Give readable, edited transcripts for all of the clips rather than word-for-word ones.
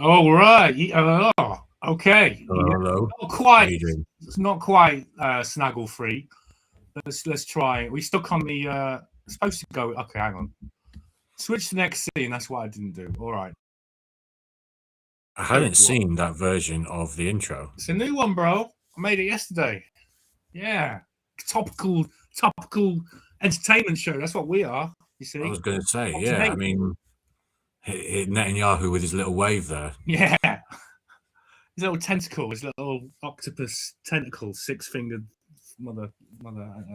All right. Okay. Hello. Not quite. It's not quite snaggle free. Let's try. We stuck on the. Supposed to go. Okay, hang on. Switch to next scene. That's what I didn't do. All right. I hadn't seen that version of the intro. It's a new one, bro. I made it yesterday. Yeah. Topical entertainment show. That's what we are. You see. I was going to say, yeah. I mean, Netanyahu with his little wave there. Yeah. His little tentacle, his little octopus tentacle, six-fingered mother.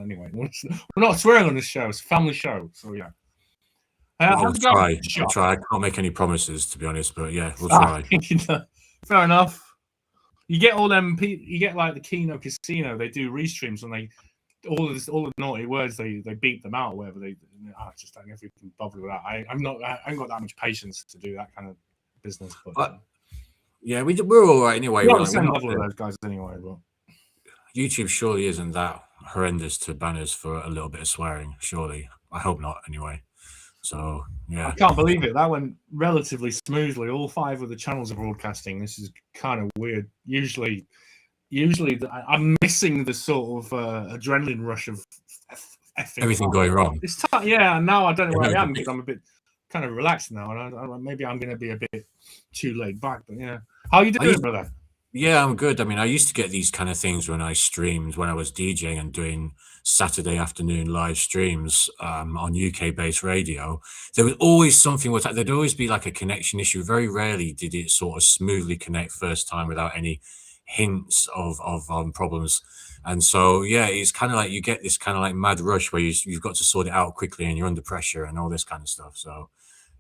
Anyway, we're not swearing on this show. It's a family show, so yeah. We'll try. I can't make any promises, to be honest, but yeah, we'll try. Fair enough. You get all them. You get like the Kino Casino. They do restreams when they all the naughty words. They beat them out. Or whatever they. I just don't know if we can bother with that. I ain't got that much patience to do that kind of business. But yeah, we're all right anyway. We're on the same level of those guys anyway. But YouTube surely isn't that horrendous to ban us for a little bit of swearing. Surely, I hope not. Anyway. So yeah, I can't believe it. That went relatively smoothly. All 5 of the channels are broadcasting. This is kind of weird. Usually, I'm missing the sort of adrenaline rush of everything going wrong. It's yeah. Now I don't know where I am because I'm a bit kind of relaxed now, and maybe I'm going to be a bit too laid back. But yeah, how are you doing, brother? Yeah, I'm good. I mean, I used to get these kind of things when I streamed, when I was DJing and doing Saturday afternoon live streams on UK-based radio. There was always something there'd always be like a connection issue. Very rarely did it sort of smoothly connect first time without any hints of problems. And so, yeah, it's kind of like you get this kind of like mad rush where you've got to sort it out quickly and you're under pressure and all this kind of stuff. So,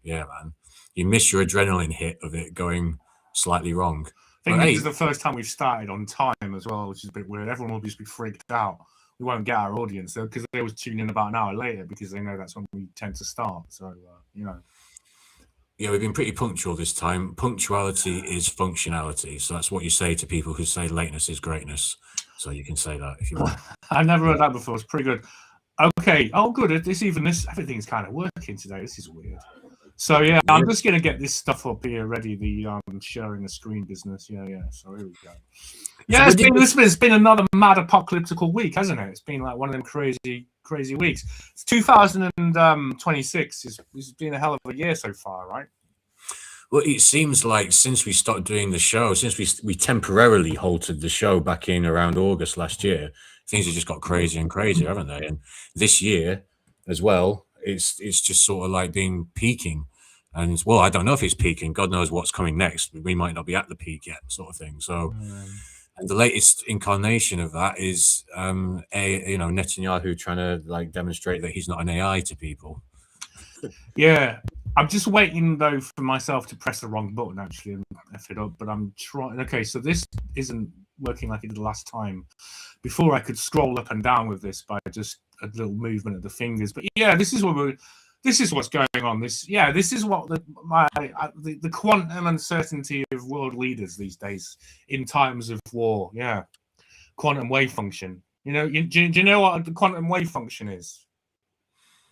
yeah, man, you miss your adrenaline hit of it going slightly wrong. I think this is the first time we've started on time as well, which is a bit weird. Everyone will just be freaked out. We won't get our audience because they always tune in about an hour later because they know that's when we tend to start. So, Yeah, we've been pretty punctual this time. Punctuality is functionality. So that's what you say to people who say lateness is greatness. So you can say that if you want. I've never heard that before. It's pretty good. Okay. Oh, good. Everything's kind of working today. This is weird. So yeah, I'm just gonna get this stuff up here ready. The sharing the screen business. Yeah. So here we go. Yeah, it's been another mad apocalyptical week, hasn't it? It's been like one of them crazy weeks. It's 2026. It's been a hell of a year so far, right? Well, it seems like since we started doing the show, since we temporarily halted the show back in around August last year, things have just got crazier and crazier, haven't they? And this year as well, it's just sort of like been peaking. And well, I don't know if it's peaking. God knows what's coming next. We might not be at the peak yet, sort of thing. So, and the latest incarnation of that is Netanyahu trying to like demonstrate that he's not an AI to people. Yeah, I'm just waiting though for myself to press the wrong button actually and F it up. But I'm trying. Okay, so this isn't working like it did the last time. Before I could scroll up and down with this by just a little movement of the fingers. But yeah, this is what's going on. This is what the quantum uncertainty of world leaders these days in times of war. Yeah, quantum wave function. Do you know what the quantum wave function is?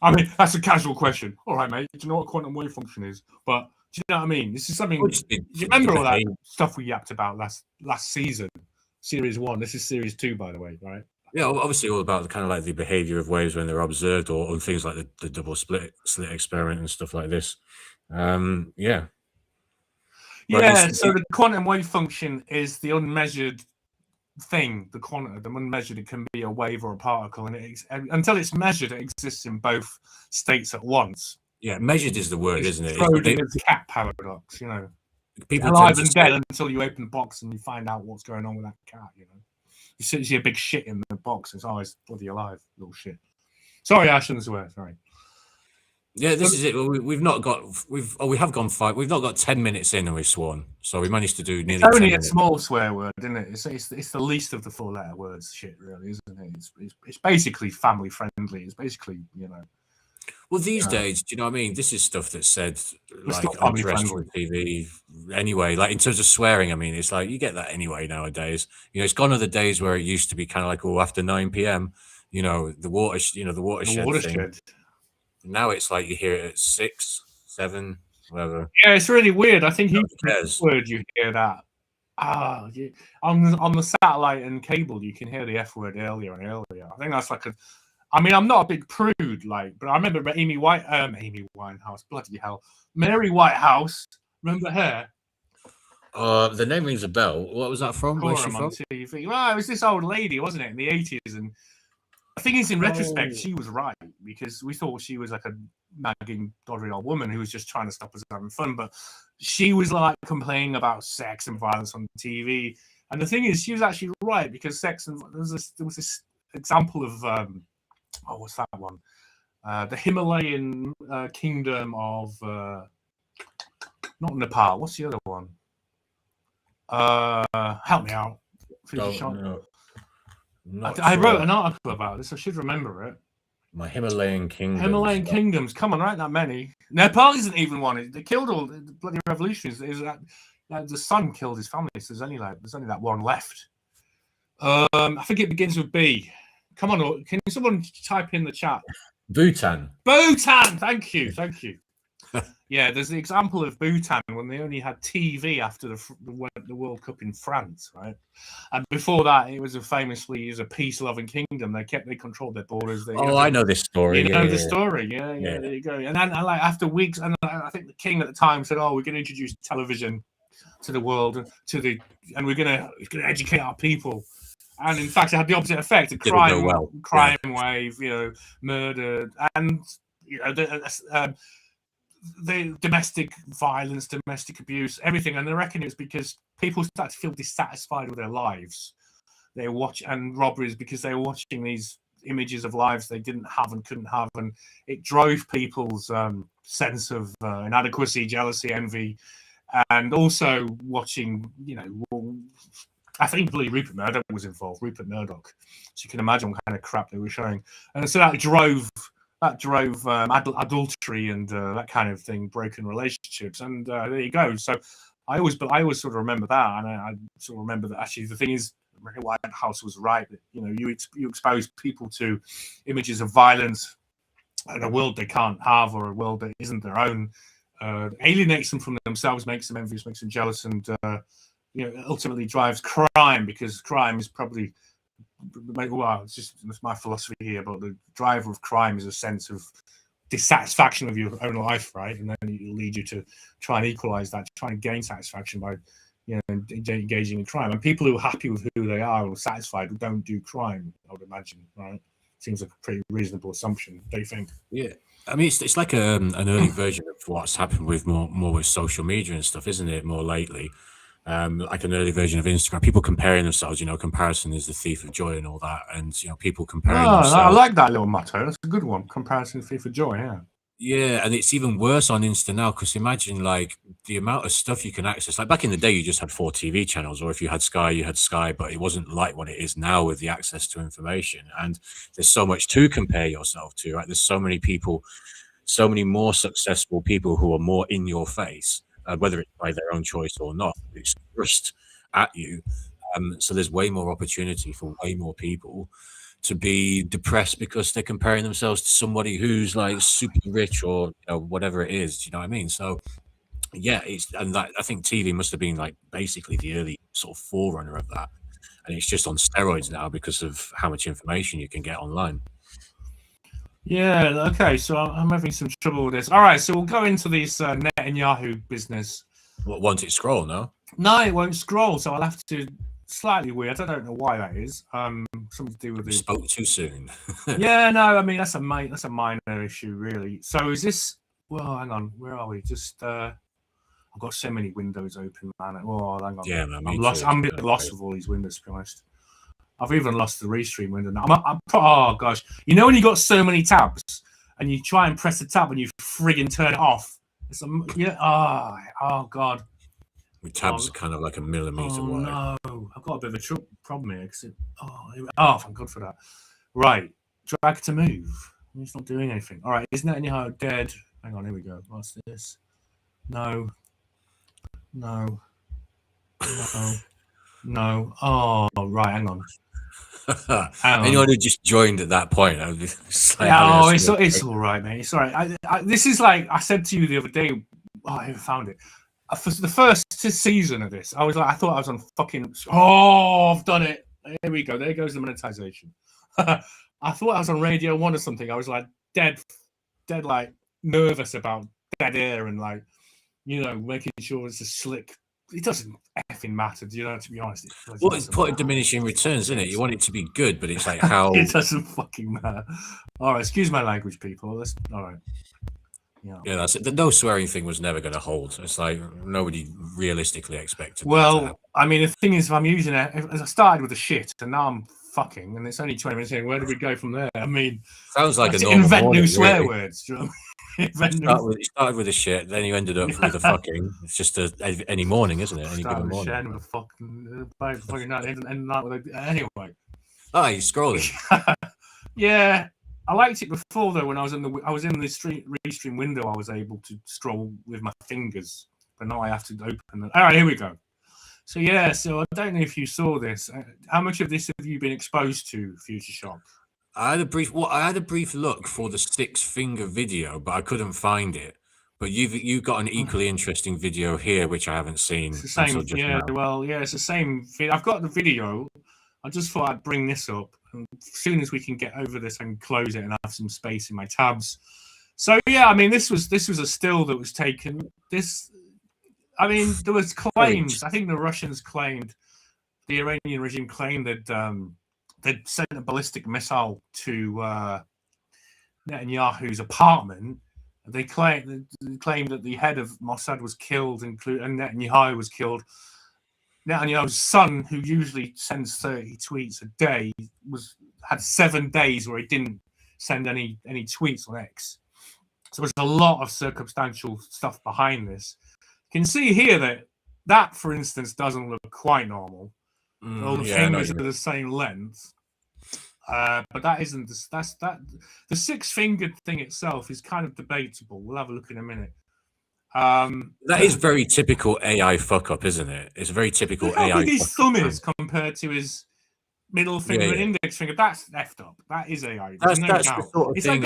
I mean, that's a casual question. All right, mate. Do you know what quantum wave function is? But do you know what I mean? This is something. Do you remember all that stuff we yapped about last season, series 1? This is series 2, by the way, right? Yeah, obviously all about kind of like the behavior of waves when they're observed, or things like the double slit experiment and stuff like this. Yeah. So the quantum wave function is the unmeasured thing. The unmeasured, it can be a wave or a particle, and until it's measured, it exists in both states at once. Yeah, measured is the word, It's isn't it? Schrodinger's cat paradox, you know. People Alive tend to and say, dead until you open the box and you find out what's going on with that cat, you know. You see a big shit in the box, it's always bloody alive, little shit. Sorry, I shouldn't swear, sorry. yeah, this is it. We have gone we've not got 10 minutes in and we've sworn. So we managed to do nearly It's only 10 a minutes. small swear word, isn't it? It's the least of the 4-letter words, shit, really, isn't it? It's basically family friendly. It's basically, you know. Well, these days, do you know what I mean? This is stuff that's said like still on family terrestrial friendly. TV anyway. Like in terms of swearing, I mean, it's like you get that anyway nowadays. You know, it's gone are the days where it used to be kind of like, oh, after 9 p.m., you know, the watershed thing. Now it's like you hear it at 6, 7, whatever. Yeah, it's really weird. I think cares. word you hear that. On the satellite and cable, you can hear the F word earlier and earlier. I think that's like a. I mean, I'm not a big prude, like, but I remember Amy Winehouse, bloody hell, Mary Whitehouse. Remember her? The name rings a bell. What was that from? Where's she from? On TV. Well, it was this old lady, wasn't it, in the 80s? And I think in retrospect, she was right, because we thought she was like a nagging, doddery old woman who was just trying to stop us having fun. But she was like complaining about sex and violence on TV. And the thing is, she was actually right, because sex and there was this example of what's that one? The Himalayan kingdom of not Nepal. What's the other one? Help me out. I wrote an article about this. I should remember it. My Himalayan kingdoms. Himalayan kingdoms. Come on, right? That many. Nepal isn't even one. They killed all the bloody revolutionaries. The son killed his family. So there's only that one left. I think it begins with B. Come on, can someone type in the chat? Bhutan. Thank you. Yeah, there's the example of Bhutan when they only had TV after the World Cup in France, right? And before that, it was a peace-loving kingdom. They controlled their borders. I know this story. You know the story, yeah. There you go. And then, like after weeks, and I think the king at the time said, "Oh, we're going to introduce television to the world, and we're going to educate our people." And in fact, it had the opposite effect: crime wave, you know, murder, and you know the domestic violence, domestic abuse, everything. And they reckon it's because people start to feel dissatisfied with their lives. They watch and robberies because they were watching these images of lives they didn't have and couldn't have, and it drove people's sense of inadequacy, jealousy, envy, and also watching, you know. I think Rupert Murdoch was involved. Rupert Murdoch. So you can imagine what kind of crap they were showing, and so that drove adultery and that kind of thing, broken relationships, and there you go. So I always sort of remember that, and I sort of remember that actually the thing is, White House was right that, you know, you expose people to images of violence and a world they can't have, or a world that isn't their own, alienates them from themselves, makes them envious, makes them jealous, and you know, ultimately drives crime, because crime is probably, well, it's my philosophy here, but the driver of crime is a sense of dissatisfaction with your own life, right? And then it'll lead you to try and equalize that, to try and gain satisfaction by, you know, engaging in crime. And people who are happy with who they are or satisfied don't do crime, I would imagine, right? Seems like a pretty reasonable assumption, don't you think? Yeah. I mean, it's like an early version of what's happened with more with social media and stuff, isn't it? More lately. Like an early version of Instagram, people comparing themselves, you know, comparison is the thief of joy and all that. And, you know, people comparing themselves. I like that little motto. That's a good one. Comparison is the thief of joy, yeah. Yeah, and it's even worse on Insta now, because imagine like the amount of stuff you can access. Like back in the day, you just had 4 TV channels, or if you had Sky, you had Sky, but it wasn't like what it is now with the access to information. And there's so much to compare yourself to, right? There's so many people, so many more successful people who are more in your face, whether it's by their own choice or not. It's thrust at you. So there's way more opportunity for way more people to be depressed because they're comparing themselves to somebody who's like super rich, or, you know, whatever it is. Do you know what I mean? So yeah, I think TV must have been like basically the early sort of forerunner of that, and it's just on steroids now because of how much information you can get online. Yeah, okay, so I'm having some trouble with this. All right, so we'll go into this Netanyahu business. Won't it scroll? No, it won't scroll, so I'll have to. Slightly weird. I don't know why that is. Something to do with it. Spoke too soon. Yeah, no, I mean that's a minor issue, really. So is this Well, hang on. Where are we? Just I've got so many windows open, man. Oh, hang on. Yeah, man, me I'm too. lost. I'm a bit lost with all these windows, to be honest. I've even lost the restream window now. Oh gosh, you know when you got so many tabs and you try and press the tab and you friggin' turn it off. It's oh god. With tabs are kind of like a millimeter wide. No, I've got a bit of a problem here. Thank God for that. Right, drag to move. It's not doing anything. All right, isn't Netanyahu dead? Hang on, here we go. What's this? No. Oh, right, hang on. Anyone who just joined at that point, I was it's all right, mate. It's all right. This is like I said to you the other day. Oh, I found it. For the first season of this, I thought I was on fucking. Oh, I've done it. There we go. There goes the monetization. I thought I was on Radio 1 or something. I was like dead, like nervous about dead air and like, making sure it's a slick. It doesn't effing matter, to be honest. Well, it's put in diminishing returns, isn't it? You want it to be good, but it's like how... It doesn't fucking matter. All right, excuse my language, people. All right. Yeah, that's it. The no swearing thing was never going to hold. It's like nobody realistically expected. Well, I mean, the thing is, if I'm using it, as I started with the shit, and now I'm fucking, and it's only 20 minutes in, where do we go from there? I mean, sounds like a normal invent morning, new swear really. words. Do you know what You started with the shit, then you ended up with the fucking. It's just any morning, isn't it? Any given morning. With fucking night, anyway. Oh, you're scrolling. Yeah. I liked it before though. When I was in the restream window, I was able to scroll with my fingers, but now I have to open it. All right, here we go. So I don't know if you saw this. How much of this have you been exposed to, Future Shock? I had a brief look for the 6-finger video, but I couldn't find it. But you've got an equally interesting video here, which I haven't seen. It's the same. It's the same. I've got the video. I just thought I'd bring this up. And as soon as we can get over this, I can close it and have some space in my tabs. So yeah, I mean, this was a still that was taken. There was claims. I think the Russians claimed, the Iranian regime claimed that they'd sent a ballistic missile to Netanyahu's apartment. They claimed that the head of Mossad was killed, and Netanyahu was killed. Netanyahu's son, who usually sends 30 tweets a day, had 7 days where he didn't send any tweets on X. So there's a lot of circumstantial stuff behind this. You can see here that for instance, doesn't look quite normal. All the fingers are the same length. But that isn't. The 6-fingered thing itself is kind of debatable. We'll have a look in a minute. That is very typical AI fuck up, isn't it? It's very typical AI. How big his thumb is compared to his middle finger and index finger. That's effed up. That is AI. That's the sort of thing.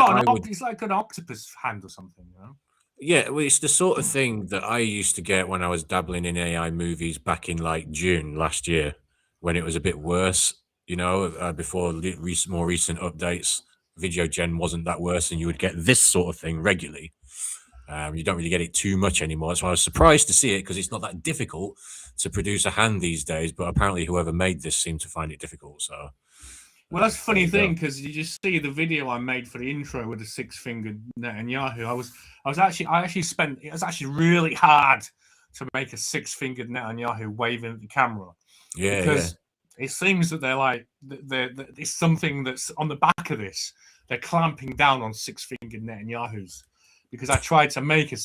It's like an octopus hand or something, you know? Yeah, well, it's the sort of thing that I used to get when I was dabbling in AI movies back in like June last year, when it was a bit worse. Before more recent updates, video gen wasn't that worse, and you would get this sort of thing regularly. You don't really get it too much anymore. So I was surprised to see it, because it's not that difficult to produce a hand these days. But apparently, whoever made this seemed to find it difficult. So, well, that's a funny thing, because you just see the video I made for the intro with the 6-fingered Netanyahu. It was actually really hard to make a 6-fingered Netanyahu waving at the camera. Yeah, because it seems that there's something that's on the back of this. They're clamping down on 6-fingered Netanyahus. Because I tried to make a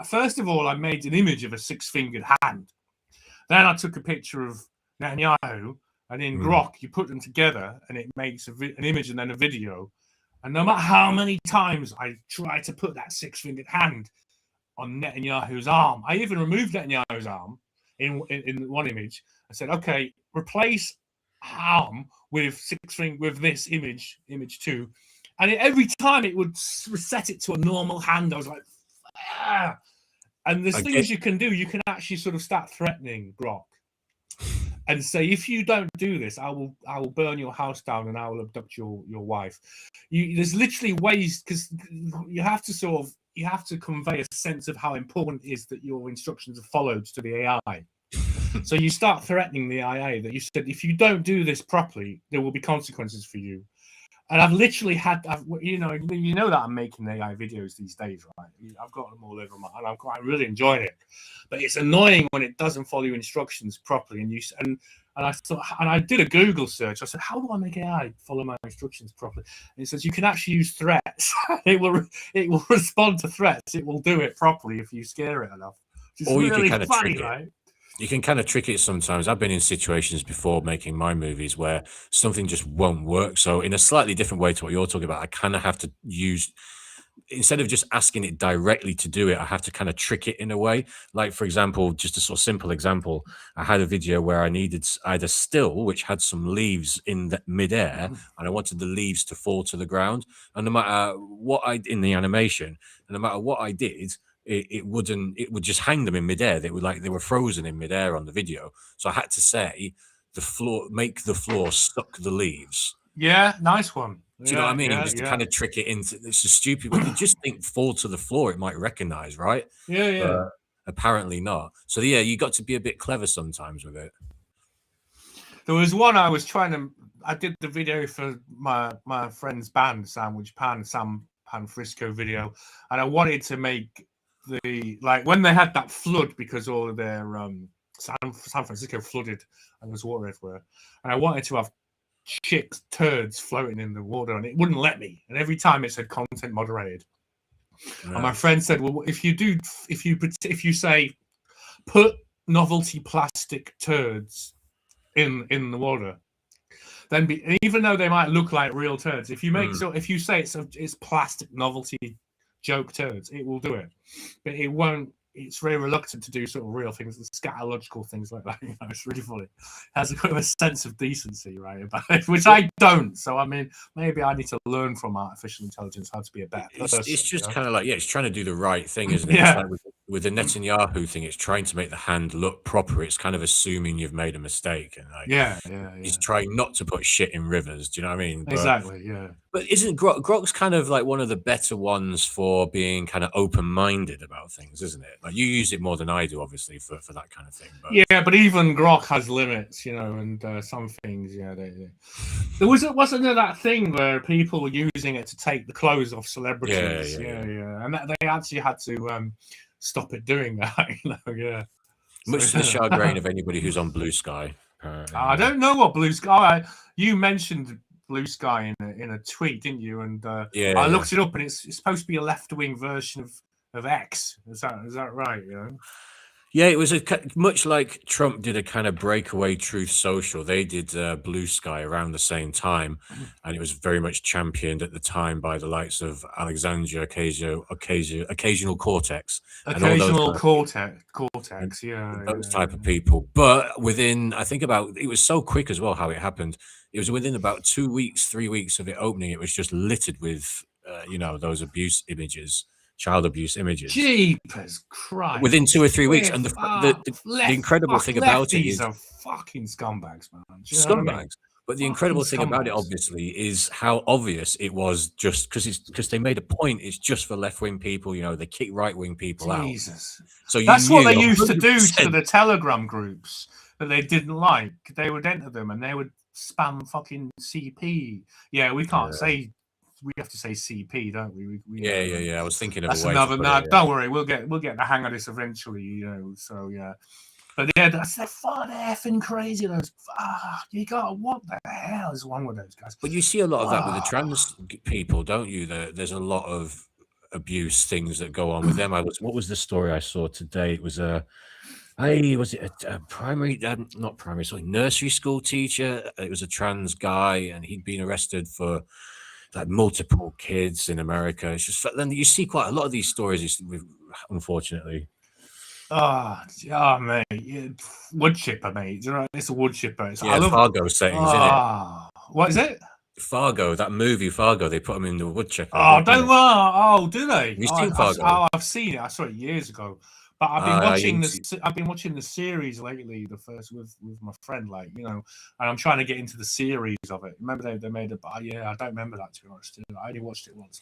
first of all, I made an image of a 6-fingered hand. Then I took a picture of Netanyahu, and in Grok, you put them together, and it makes an image and then a video. And no matter how many times I tried to put that 6-fingered hand on Netanyahu's arm, I even removed Netanyahu's arm in one image. I said, okay, replace arm with this image 2. And every time it would reset it to a normal hand. I was like, ah. And there's things you can do. You can actually sort of start threatening Grok and say, if you don't do this, I will burn your house down and I will abduct your wife. There's literally ways, because you have to convey a sense of how important it is that your instructions are followed to the AI. So you start threatening the AI that you said, if you don't do this properly, there will be consequences for you. And I've literally had, you know that I'm making AI videos these days, right? I've got them all over and I'm quite really enjoying it. But it's annoying when it doesn't follow your instructions properly. And I thought, and I did a Google search. I said, how do I make AI follow my instructions properly? And it says you can actually use threats. It will respond to threats. It will do it properly if you scare it enough. It's Or you really can kind of funny, trick it. right? You can kind of trick it sometimes. I've been in situations before making my movies where something just won't work. So in a slightly different way to what you're talking about, I kind of have to use, instead of just asking it directly to do it, I have to kind of trick it in a way. Like, for example, just a sort of simple example, I had a video where I had a still which had some leaves in the midair, and I wanted the leaves to fall to the ground. And no matter what in the animation, and no matter what I did, it would just hang them in midair. They were frozen in midair on the video. So I had to say make the floor suck the leaves. Yeah, nice one. Do you know what I mean? Just to kind of trick it into, it's a stupid, but you just think fall to the floor, it might recognize, right? Yeah. But apparently not. So yeah, you got to be a bit clever sometimes with it. There was one I did the video for my friend's band, Sandwich Pan, Sam Pan Frisco video, and I wanted to make when they had that flood because all of their San Francisco flooded and there's water everywhere, and I wanted to have chicks turds floating in the water, and it wouldn't let me. And every time it said content moderated. Yeah. And my friend said, "Well, if you say put novelty plastic turds in the water, then even though they might look like real turds, if you say it's plastic novelty joke turds, it will do it, but it won't." It's very reluctant to do sort of real things, the scatological things like that. You know, it's really funny. It has a kind of a sense of decency, right, about it, which I don't. So I mean, maybe I need to learn from artificial intelligence how to be a better person. It's just kind of like, it's trying to do the right thing, isn't it? Yeah. It's like with the Netanyahu thing, it's trying to make the hand look proper. It's kind of assuming you've made a mistake, and he's trying not to put shit in rivers. Do you know what I mean? Exactly. Yeah. But isn't Grok's kind of like one of the better ones for being kind of open-minded about things, isn't it? Like, you use it more than I do, obviously, for that kind of thing. But yeah, but even Grok has limits, you know, and some things, there wasn't there that thing where people were using it to take the clothes off celebrities, and they actually had to stop it doing that, you know, yeah. Much to the chagrin of anybody who's on Blue Sky. I don't know what Blue Sky. You mentioned Blue Sky in a tweet, didn't you? And I looked it up, and it's supposed to be a left-wing version of X. Is that right? You know? Yeah, it was much like Trump did a kind of breakaway Truth Social. They did Blue Sky around the same time, and it was very much championed at the time by the likes of Alexandria Occasional Cortex. Occasional Cortex, those type of people. But within, I think it was so quick as well how it happened. It was within about 2 weeks, 3 weeks of it opening, it was just littered with, those abuse images. Child abuse images. Jeepers Christ! Within 2 or 3 weeks, and the incredible thing about it is are fucking scumbags, man. Scumbags. I mean? But the incredible thing about it, obviously, is how obvious it was. Just because they made a point, it's just for left-wing people. You know, they kick right-wing people out. So that's what they used to do to the Telegram groups that they didn't like. They would enter them and they would spam fucking CP. Yeah, we can't say. We have to say CP, don't we? Yeah. I was thinking of that's a way another. No, don't worry, we'll get the hang of this eventually. You know, so yeah. But yeah, they're effing crazy. Those what the hell is wrong with those guys? But you see a lot of that with the trans people, don't you? There's a lot of abuse things that go on with them. What was the story I saw today? It was a nursery school teacher. It was a trans guy, and he'd been arrested for like multiple kids in America. It's just then you see quite a lot of these stories, unfortunately. Mate, wood chipper, mate. You know, it's a wood chipper. Fargo settings, isn't it? What is it? Fargo, that movie Fargo. They put them in the wood chipper. Do they? Have you seen Fargo? I've seen it. I saw it years ago. But I've been watching the series lately, the first with my friend, and I'm trying to get into the series of it. Remember they made it, but I don't remember that, to be honest. I only watched it once.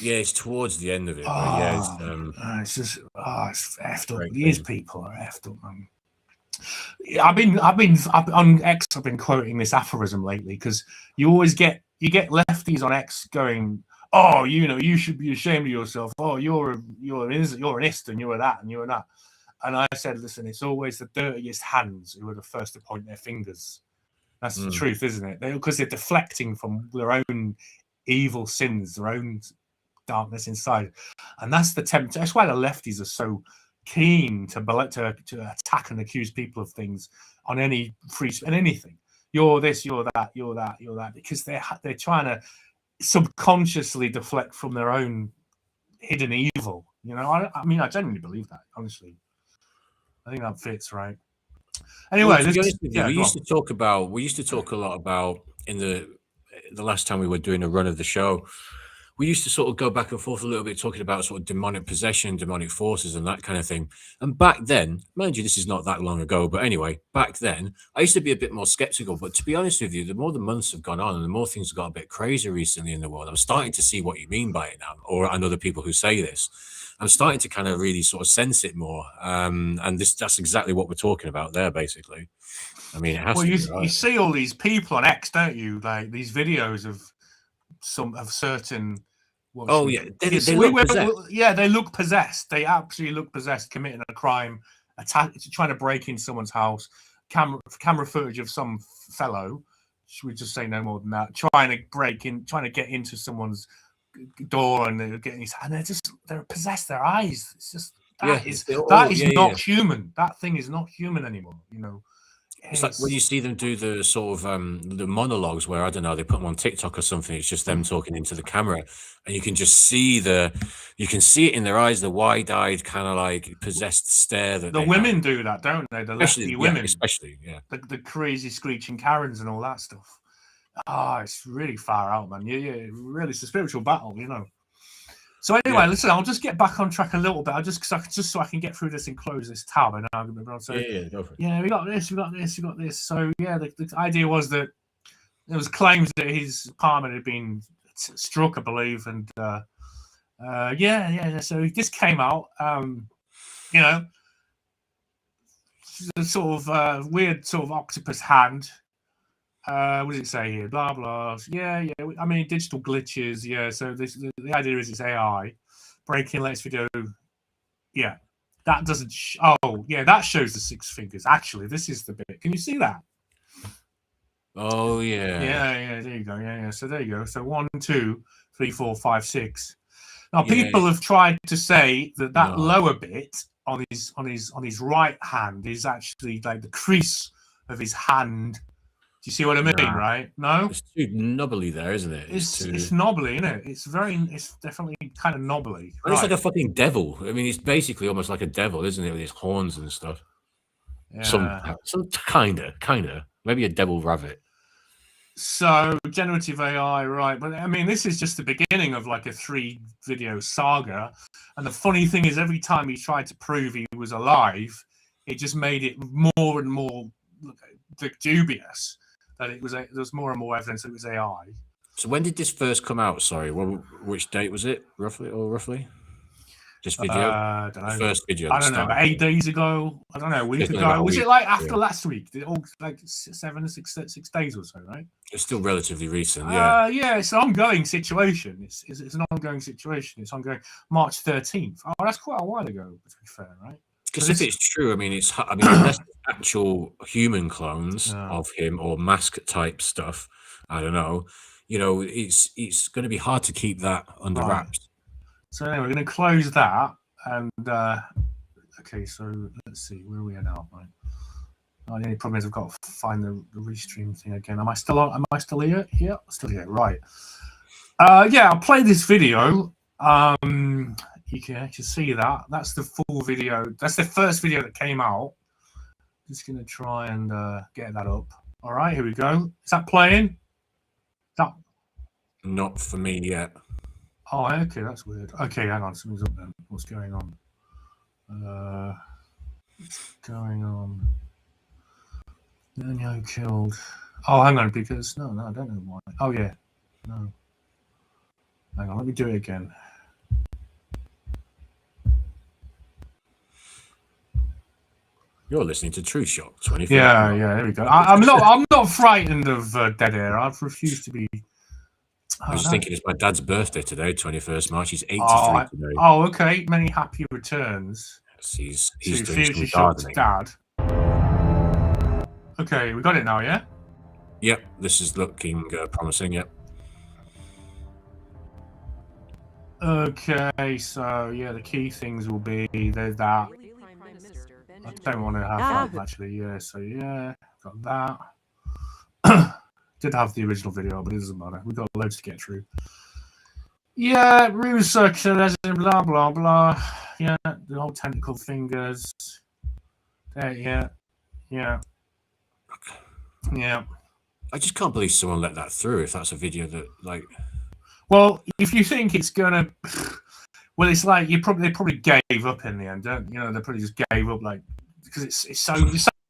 Yeah, it's towards the end of it. It's just it's effed up. These people are effed up, man. I've been on X. I've been quoting this aphorism lately because you always get you get lefties on X going, oh, you should be ashamed of yourself. Oh, you're an ist, and you're that, and you're that. And I said, listen, it's always the dirtiest hands who are the first to point their fingers. That's the truth, isn't it? Because they're deflecting from their own evil sins, their own darkness inside. And that's the temptation. That's why the lefties are so keen to attack and accuse people of things on any free and anything. You're this, you're that, you're that, you're that, because they're trying to subconsciously deflect from their own hidden evil. I mean, I genuinely believe that, honestly. I think that fits, right? Anyway, we used to talk a lot about in the last time we were doing a run of the show. We used to sort of go back and forth a little bit, talking about sort of demonic possession, demonic forces, and that kind of thing. And back then, mind you, this is not that long ago, but anyway, back then, I used to be a bit more skeptical. But to be honest with you, the more the months have gone on and the more things have got a bit crazy recently in the world, I'm starting to see what you mean by it now, and other people who say this. I'm starting to kind of really sort of sense it more. And that's exactly what we're talking about there, basically. I mean, it has to be, right? You see all these people on X, don't you? Like these videos of certain. They look possessed. Yeah, they look possessed. They absolutely look possessed, committing a crime, trying to break in someone's house. Camera footage of some fellow. Should we just say no more than that? Trying to get into someone's door, and they're possessed. Their eyes. It's just that is not human. That thing is not human anymore. It's like when you see them do the sort of the monologues where, I don't know, they put them on TikTok or something. It's just them talking into the camera, and you can just see it in their eyes, the wide-eyed kind of like possessed stare. That the women do that, don't they? The lefty women, especially, the crazy screeching Karens and all that stuff. It's really far out, man. Yeah, really, it's a spiritual battle, So anyway, listen, I'll just get back on track a little bit. Just so I can get through this and close this tab. And go for it. Yeah, we got this. So the idea was that there was claims that his apartment had been struck, I believe, and So this came out, the sort of weird sort of octopus hand. What does it say here? Blah blah. Yeah. I mean, digital glitches. Yeah. So the idea is it's AI breaking latest video. Yeah, that doesn't. That shows the 6 fingers. Actually, this is the bit. Can you see that? Oh yeah. Yeah. There you go. Yeah. So there you go. So 1, 2, 3, 4, 5, 6. Now people have tried to say that lower bit on his right hand is actually like the crease of his hand. Do you see what I mean, right? No? It's too knobbly there, isn't it? It's knobbly, isn't it? It's definitely kind of knobbly. Right. It's like a fucking devil. I mean, it's basically almost like a devil, isn't it? With his horns and stuff. Yeah. Some kind of. Maybe a devil rabbit. So, generative AI, right. But, I mean, this is just the beginning of like a 3-video saga. And the funny thing is, every time he tried to prove he was alive, it just made it more and more dubious. That there was more and more evidence that it was AI. So when did this first come out? Sorry, which date was it, roughly? This video? I don't know. The first video. I don't know, about 8 days ago. I don't know, a week ago. Was it like after last week? Did it all like 6 days or so, right? It's still relatively recent, yeah. It's an ongoing situation. It's an ongoing situation. It's ongoing. March 13th. Oh, that's quite a while ago, to be fair, right? Because if it's true, I mean, unless actual human clones of him or mask type stuff, I don't know. It's going to be hard to keep that under wraps. So anyway, we're going to close that, and okay. So let's see where we are now. Right. The only problem is I've got to find the restream thing again. Am I still on? Am I still here? Yeah, still here. Right. I'll play this video. You can actually see that. That's the full video. That's the first video that came out. Just going to try and get that up. All right, here we go. Is that playing? Not for me yet. Oh, okay, that's weird. Okay, hang on. Something's up then. What's going on? Netanyahu killed. Oh, hang on, because... No, I don't know why. Oh, yeah. No. Hang on, let me do it again. You're listening to True Shock 24. Yeah, there we go. I'm not frightened of dead air. I've refused to be I was just thinking it's my dad's birthday today, 21st March. He's 83 Oh, today. Okay. Many happy returns. He's to doing Future some Shock's gardening. dad. Okay, we got it now, yeah? Yep, this is looking promising, yep. Okay, so yeah, the key things will be there's that. I don't want to have that actually, yeah. So yeah, got that. Did have the original video, but it doesn't matter. We've got loads to get through. Yeah, ruse circular, blah blah blah. Yeah, the whole tentacle fingers. There, yeah. I just can't believe someone let that through. If that's a video that, like, well, if you think it's gonna, well, it's like they probably gave up in the end, don't you? They probably just gave up, like, because it's so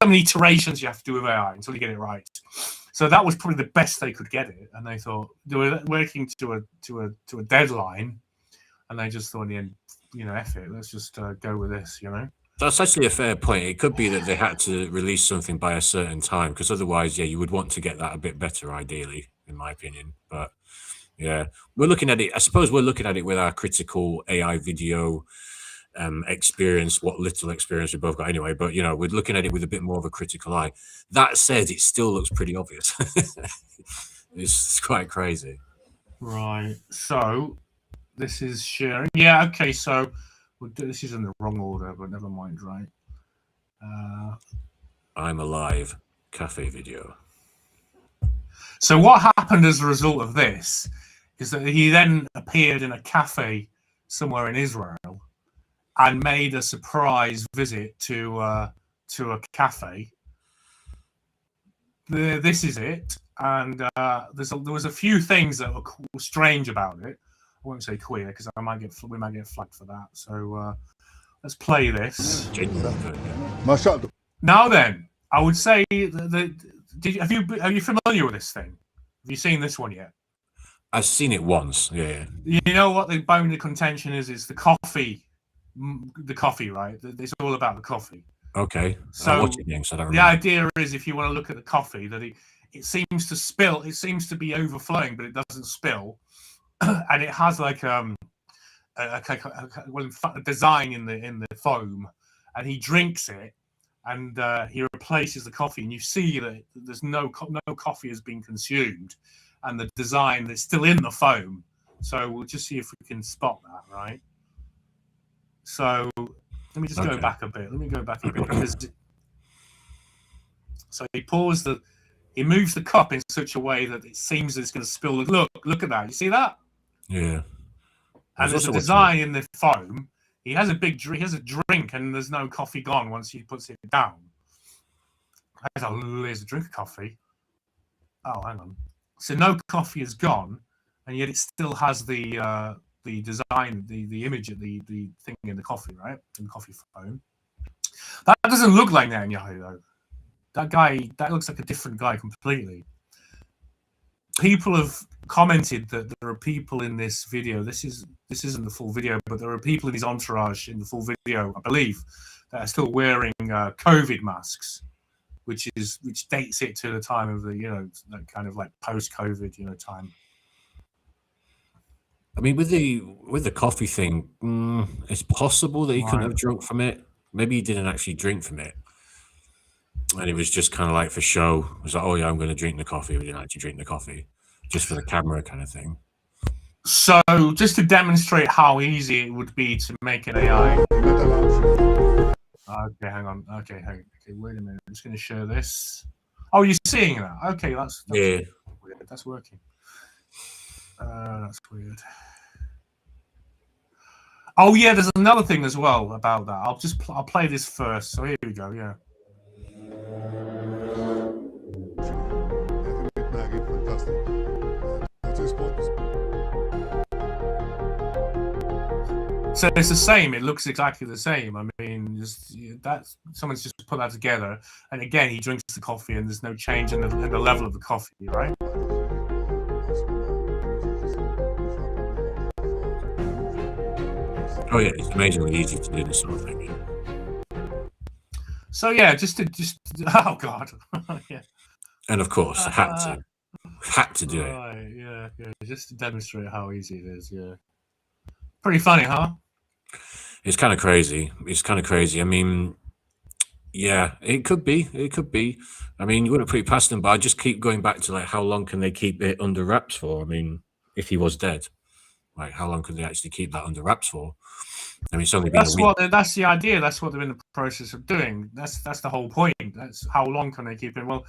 many iterations you have to do with AI until you get it right. So that was probably the best they could get it, and they thought they were working to a deadline, and they just thought in the end, F it, let's just go with this, That's actually a fair point. It could be that they had to release something by a certain time, because otherwise, yeah, you would want to get that a bit better, ideally, in my opinion. But yeah, we're looking at it. I suppose we're looking at it with our critical AI video experience, what little experience we both got anyway. But we're looking at it with a bit more of a critical eye. That said, it still looks pretty obvious. It's quite crazy. Right. So this is sharing. Yeah. Okay. So this is in the wrong order, but never mind. Right. I'm alive. Cafe video. So what happened as a result of this is that he then appeared in a cafe somewhere in Israel and made a surprise visit to a cafe. This is it, and there was a few things that were strange about it. I won't say queer because we might get flagged for that. So let's play this. Now then, I would say are you familiar with this thing? Have you seen this one yet? I've seen it once. Yeah. You know what the bone of contention is? It's the coffee. The coffee, right? It's all about the coffee. Okay. So watch it again, so I don't the remember. idea is, if you want to look at the coffee, that it seems to spill. It seems to be overflowing, but it doesn't spill, and it has like a design in the foam, and he drinks it, and he replaces the coffee, and you see that there's no coffee has been consumed, and the design is still in the foam. So we'll just see if we can spot that, right? So let me just go back a bit. Because so he moves the cup in such a way that it seems it's going to spill. Look at that. You see that? Yeah. And there's a design in the foam. He has a drink, and there's no coffee gone once he puts it down. There's a drink of coffee. Oh, hang on. So no coffee is gone, and yet it still has the design, the image of the thing in the coffee, right? In the coffee foam. That doesn't look like Netanyahu, though. That looks like a different guy completely. People have commented that there are people in this video. This isn't the full video, but there are people in his entourage in the full video, I believe, that are still wearing COVID masks, which dates it to the time of the that kind of like post-COVID time. I mean, with the coffee thing, it's possible that he couldn't have drunk from it. Maybe he didn't actually drink from it, and it was just kind of like for show. It was like, oh yeah, I'm going to drink the coffee. We didn't actually drink the coffee, just for the camera kind of thing. So, just to demonstrate how easy it would be to make an AI. Okay, hang on. Okay, wait a minute. I'm just going to share this. Oh, you're seeing that? Okay, that's yeah. Weird. That's working. That's weird. Oh yeah, there's another thing as well about that. I'll play this first. So here we go. Yeah. So it's the same. It looks exactly the same. I mean, someone's just put that together, and again, he drinks the coffee, and there's no change in the level of the coffee, right? Oh yeah, it's amazingly easy to do this sort of thing. Yeah. So yeah, just oh god, yeah. And of course, I had to do it. Yeah. yeah, just to demonstrate how easy it is. Yeah, pretty funny, huh? It's kind of crazy. It's kind of crazy. I mean, yeah, it could be. It could be. I mean, you wouldn't put it past them, but I just keep going back to like, how long can they keep it under wraps for? I mean, if he was dead, like, how long could they actually keep that under wraps for? I mean, it's only been a week. That's the idea. That's what they're in the process of doing. That's the whole point. That's how long can they keep it? Well,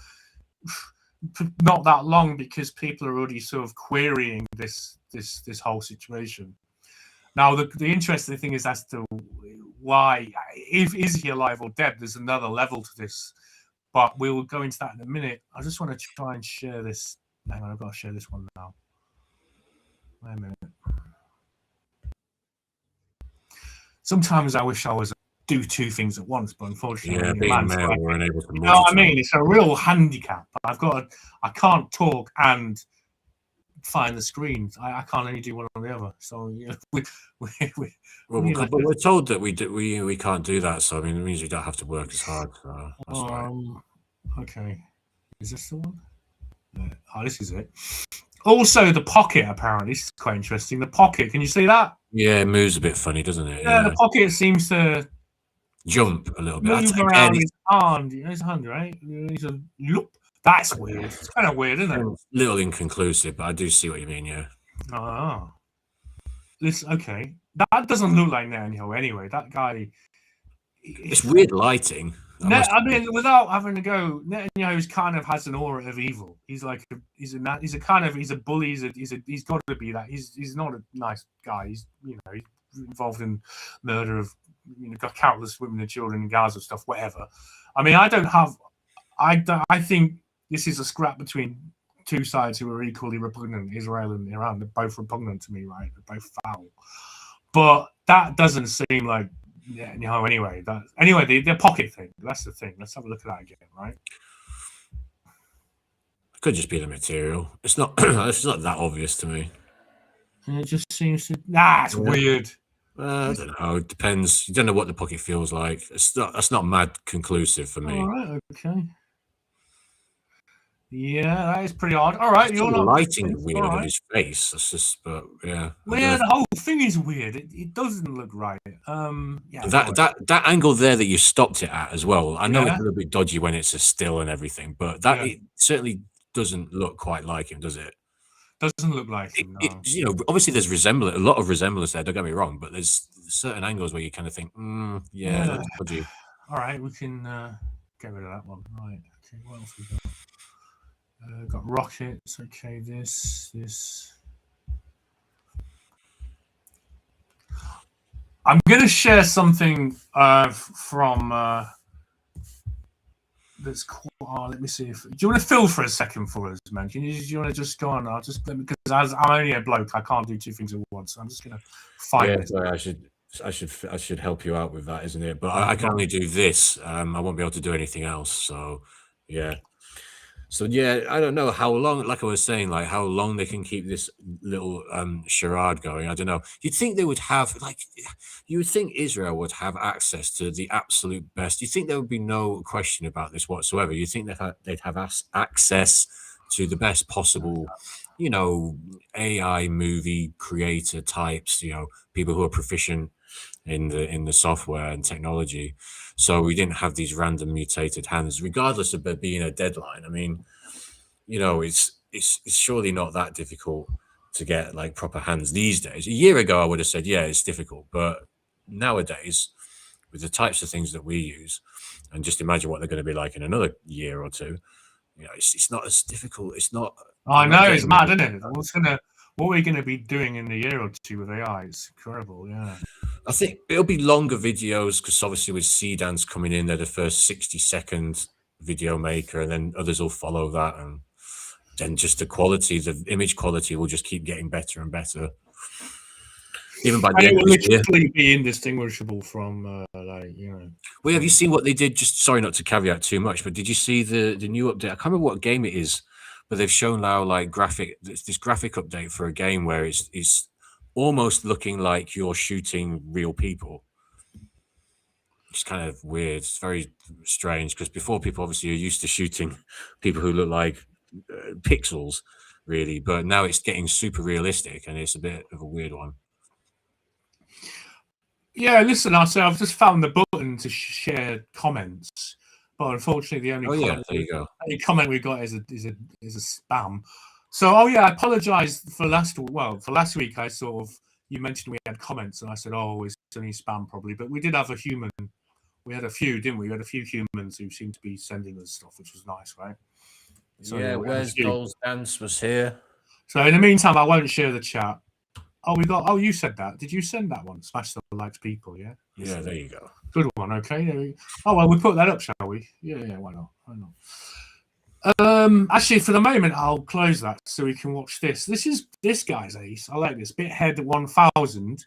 not that long, because people are already sort of querying this whole situation. Now, the interesting thing is as to why, is he alive or dead? There's another level to this, but we'll go into that in a minute. I just want to try and share this. Hang on, I've got to share this one now. Wait a minute. Sometimes I wish I was do two things at once, but unfortunately, being male, we're unable to. You know what I mean? It's a real handicap. I can't talk and find the screens. I can't only do one or the other. So yeah, but we're told that we can't do that. So I mean, it means we don't have to work as hard. So that's right. Okay, is this the one? Oh, this is it. Also, the pocket, apparently, this is quite interesting. The pocket, can you see that? Yeah, it moves a bit funny, doesn't it? Yeah, the pocket seems to jump a little bit. Move around his hand, right? He's a loop. That's weird. It's kind of weird, isn't it? A little inconclusive, but I do see what you mean, yeah. Oh. Okay. That doesn't look like Netanyahu anyway. That guy... It's weird lighting. I mean, without having to go, Netanyahu kind of has an aura of evil. He's like he's a bully. He's got to be that. He's not a nice guy. He's he's involved in murder of got countless women and children in Gaza stuff. Whatever. I mean, I think this is a scrap between two sides who are equally repugnant. Israel and Iran. They're both repugnant to me, right? They're both foul. But that doesn't seem like. Yeah, anyway, the pocket thing. That's the thing. Let's have a look at that again, right? It could just be the material. It's not. It's not that obvious to me. And it just seems to. It's weird. I don't know. It depends. You don't know what the pocket feels like. That's not mad conclusive for me. All right. Okay. Yeah, that is pretty odd. All right, the lighting is weird on his face. That's just, but yeah. Well, yeah, the whole thing is weird. It doesn't look right. Yeah. That angle there that you stopped it at as well. I know it's a little bit dodgy when it's a still and everything, but it certainly doesn't look quite like him, does it? Doesn't look like him. No. Obviously there's a lot of resemblance there. Don't get me wrong, but there's certain angles where you kind of think, that's dodgy. All right, we can get rid of that one. Right. Okay. What else we got? Got rockets. Okay, this. I'm going to share something from that's cool. Let me see if. Do you want to fill for a second for us, man? Do you want to just go on? I'll just because as I'm only a bloke, I can't do two things at once. So I'm just going to fight. Yeah, sorry, I should help you out with that, isn't it? But I can only do this. I won't be able to do anything else. So yeah. So yeah, I don't know how long, like I was saying, like how long they can keep this little charade going. I don't know. You'd think they would have, you would think Israel would have access to the absolute best. You think there would be no question about this whatsoever. You think they'd have access to the best possible, AI movie creator types, people who are proficient in the software and technology. So we didn't have these random mutated hands, regardless of there being a deadline. I mean, it's surely not that difficult to get like proper hands these days. A year ago, I would have said, yeah, it's difficult. But nowadays, with the types of things that we use, and just imagine what they're going to be like in another year or two, it's not as difficult. It's not. I know, it's mad, isn't it? What we're going to be doing in a year or two with AI is incredible, yeah. I think it'll be longer videos because obviously with Sedans coming in, they're the first 60-second video maker, and then others will follow that, and then just the image quality will just keep getting better and better. Even by the end of this year, literally be indistinguishable from Well, have you seen what they did? Just sorry not to caveat too much, but did you see the new update? I can't remember what game it is, but they've shown now like this graphic update for a game where it's almost looking like you're shooting real people. It's kind of weird. It's very strange because before people obviously are used to shooting people who look like pixels. really. But now it's getting super realistic, and it's a bit of a weird one. Yeah, listen, I've just found the button to share comments, but unfortunately, the only comment we got is a spam. So, I apologize for last week. I sort of, you mentioned we had comments, and I said, oh, it's only spam probably, but we did have a human. We had a few, didn't we? We had a few humans who seemed to be sending us stuff, which was nice, right? So, yeah, Where's Doll's Dance was here. So in the meantime, I won't share the chat. Oh, you said that. Did you send that one? Smash the likes, people, yeah? Yeah, there you go. Good one, okay. Well, we put that up, shall we? Yeah, why not? Actually, for the moment, I'll close that so we can watch this. This guy's ace. I like this. Bithead 1000.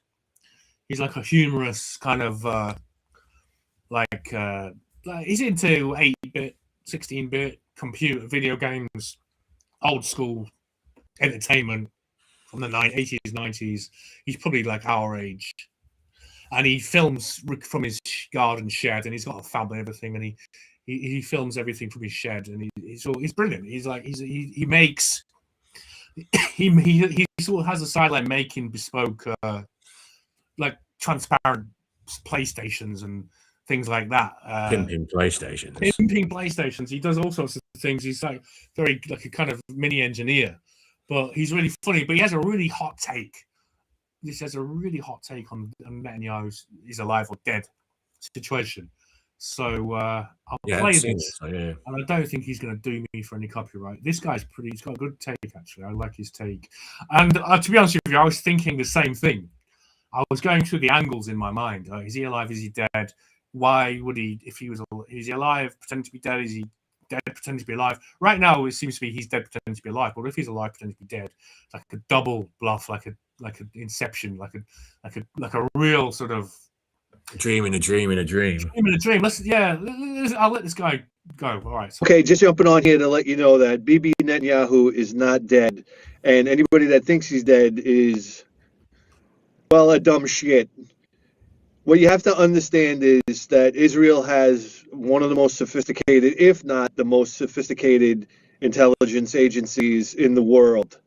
He's like a humorous kind of like he's into 8-bit, 16-bit computer video games, old school entertainment from the 80s, 90s. He's probably like our age, and he films from his garden shed, and he's got a fab and everything, and he films everything from his shed, and he's brilliant. He sort of has a sideline making bespoke like transparent PlayStations and things like that. Pimping PlayStations. He does all sorts of things. He's like very like a kind of mini engineer, but he's really funny. But he has a really hot take. This has a really hot take on Netanyahu's "is alive or dead" situation. So I'll play this, and I don't think he's going to do me for any copyright. This guy's he's got a good take, actually. I like his take. And to be honest with you, I was thinking the same thing. I was going through the angles in my mind. Is he alive? Is he dead? Why would he, if he was, is he alive, pretending to be dead? Is he dead, pretending to be alive? Right now, it seems to be he's dead, pretending to be alive. But if he's alive, pretending to be dead, like a double bluff, like an inception, like a real sort of dream in a dream in a dream. Dream in a dream. I'll let this guy go. All right. Okay, just jumping on here to let you know that Bibi Netanyahu is not dead, and anybody that thinks he's dead is, well, a dumb shit. What you have to understand is that Israel has one of the most sophisticated, if not the most sophisticated, intelligence agencies in the world.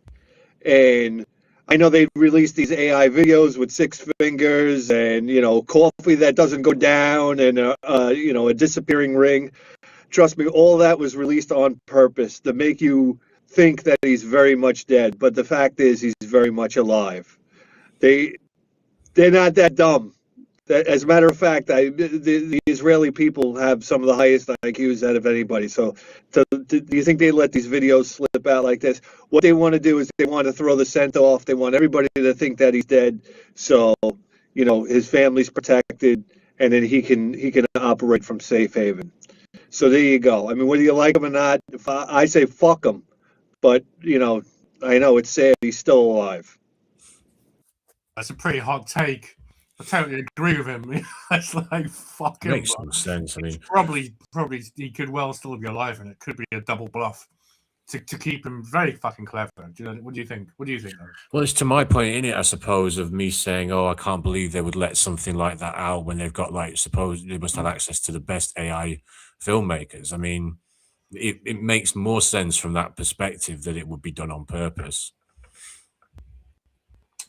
And I know they released these AI videos with 6 fingers and, coffee that doesn't go down and, a disappearing ring. Trust me, all that was released on purpose to make you think that he's very much dead. But the fact is he's very much alive. They're not that dumb. As a matter of fact, the Israeli people have some of the highest IQs out of anybody. So do you think they let these videos slip out like this? What they want to do is they want to throw the scent off. They want everybody to think that he's dead. So, his family's protected, and then he can operate from safe haven. So there you go. I mean, whether you like him or not, I say fuck him. But, I know it's sad he's still alive. That's a pretty hot take. I totally agree with him. It's like fucking makes some sense. I mean, probably he could well still be alive, and it could be a double bluff to keep him very fucking clever. What do you think? What do you think? Well, it's to my point in it, I suppose, of me saying, "Oh, I can't believe they would let something like that out when they've got suppose they must have access to the best AI filmmakers." I mean, it makes more sense from that perspective that it would be done on purpose.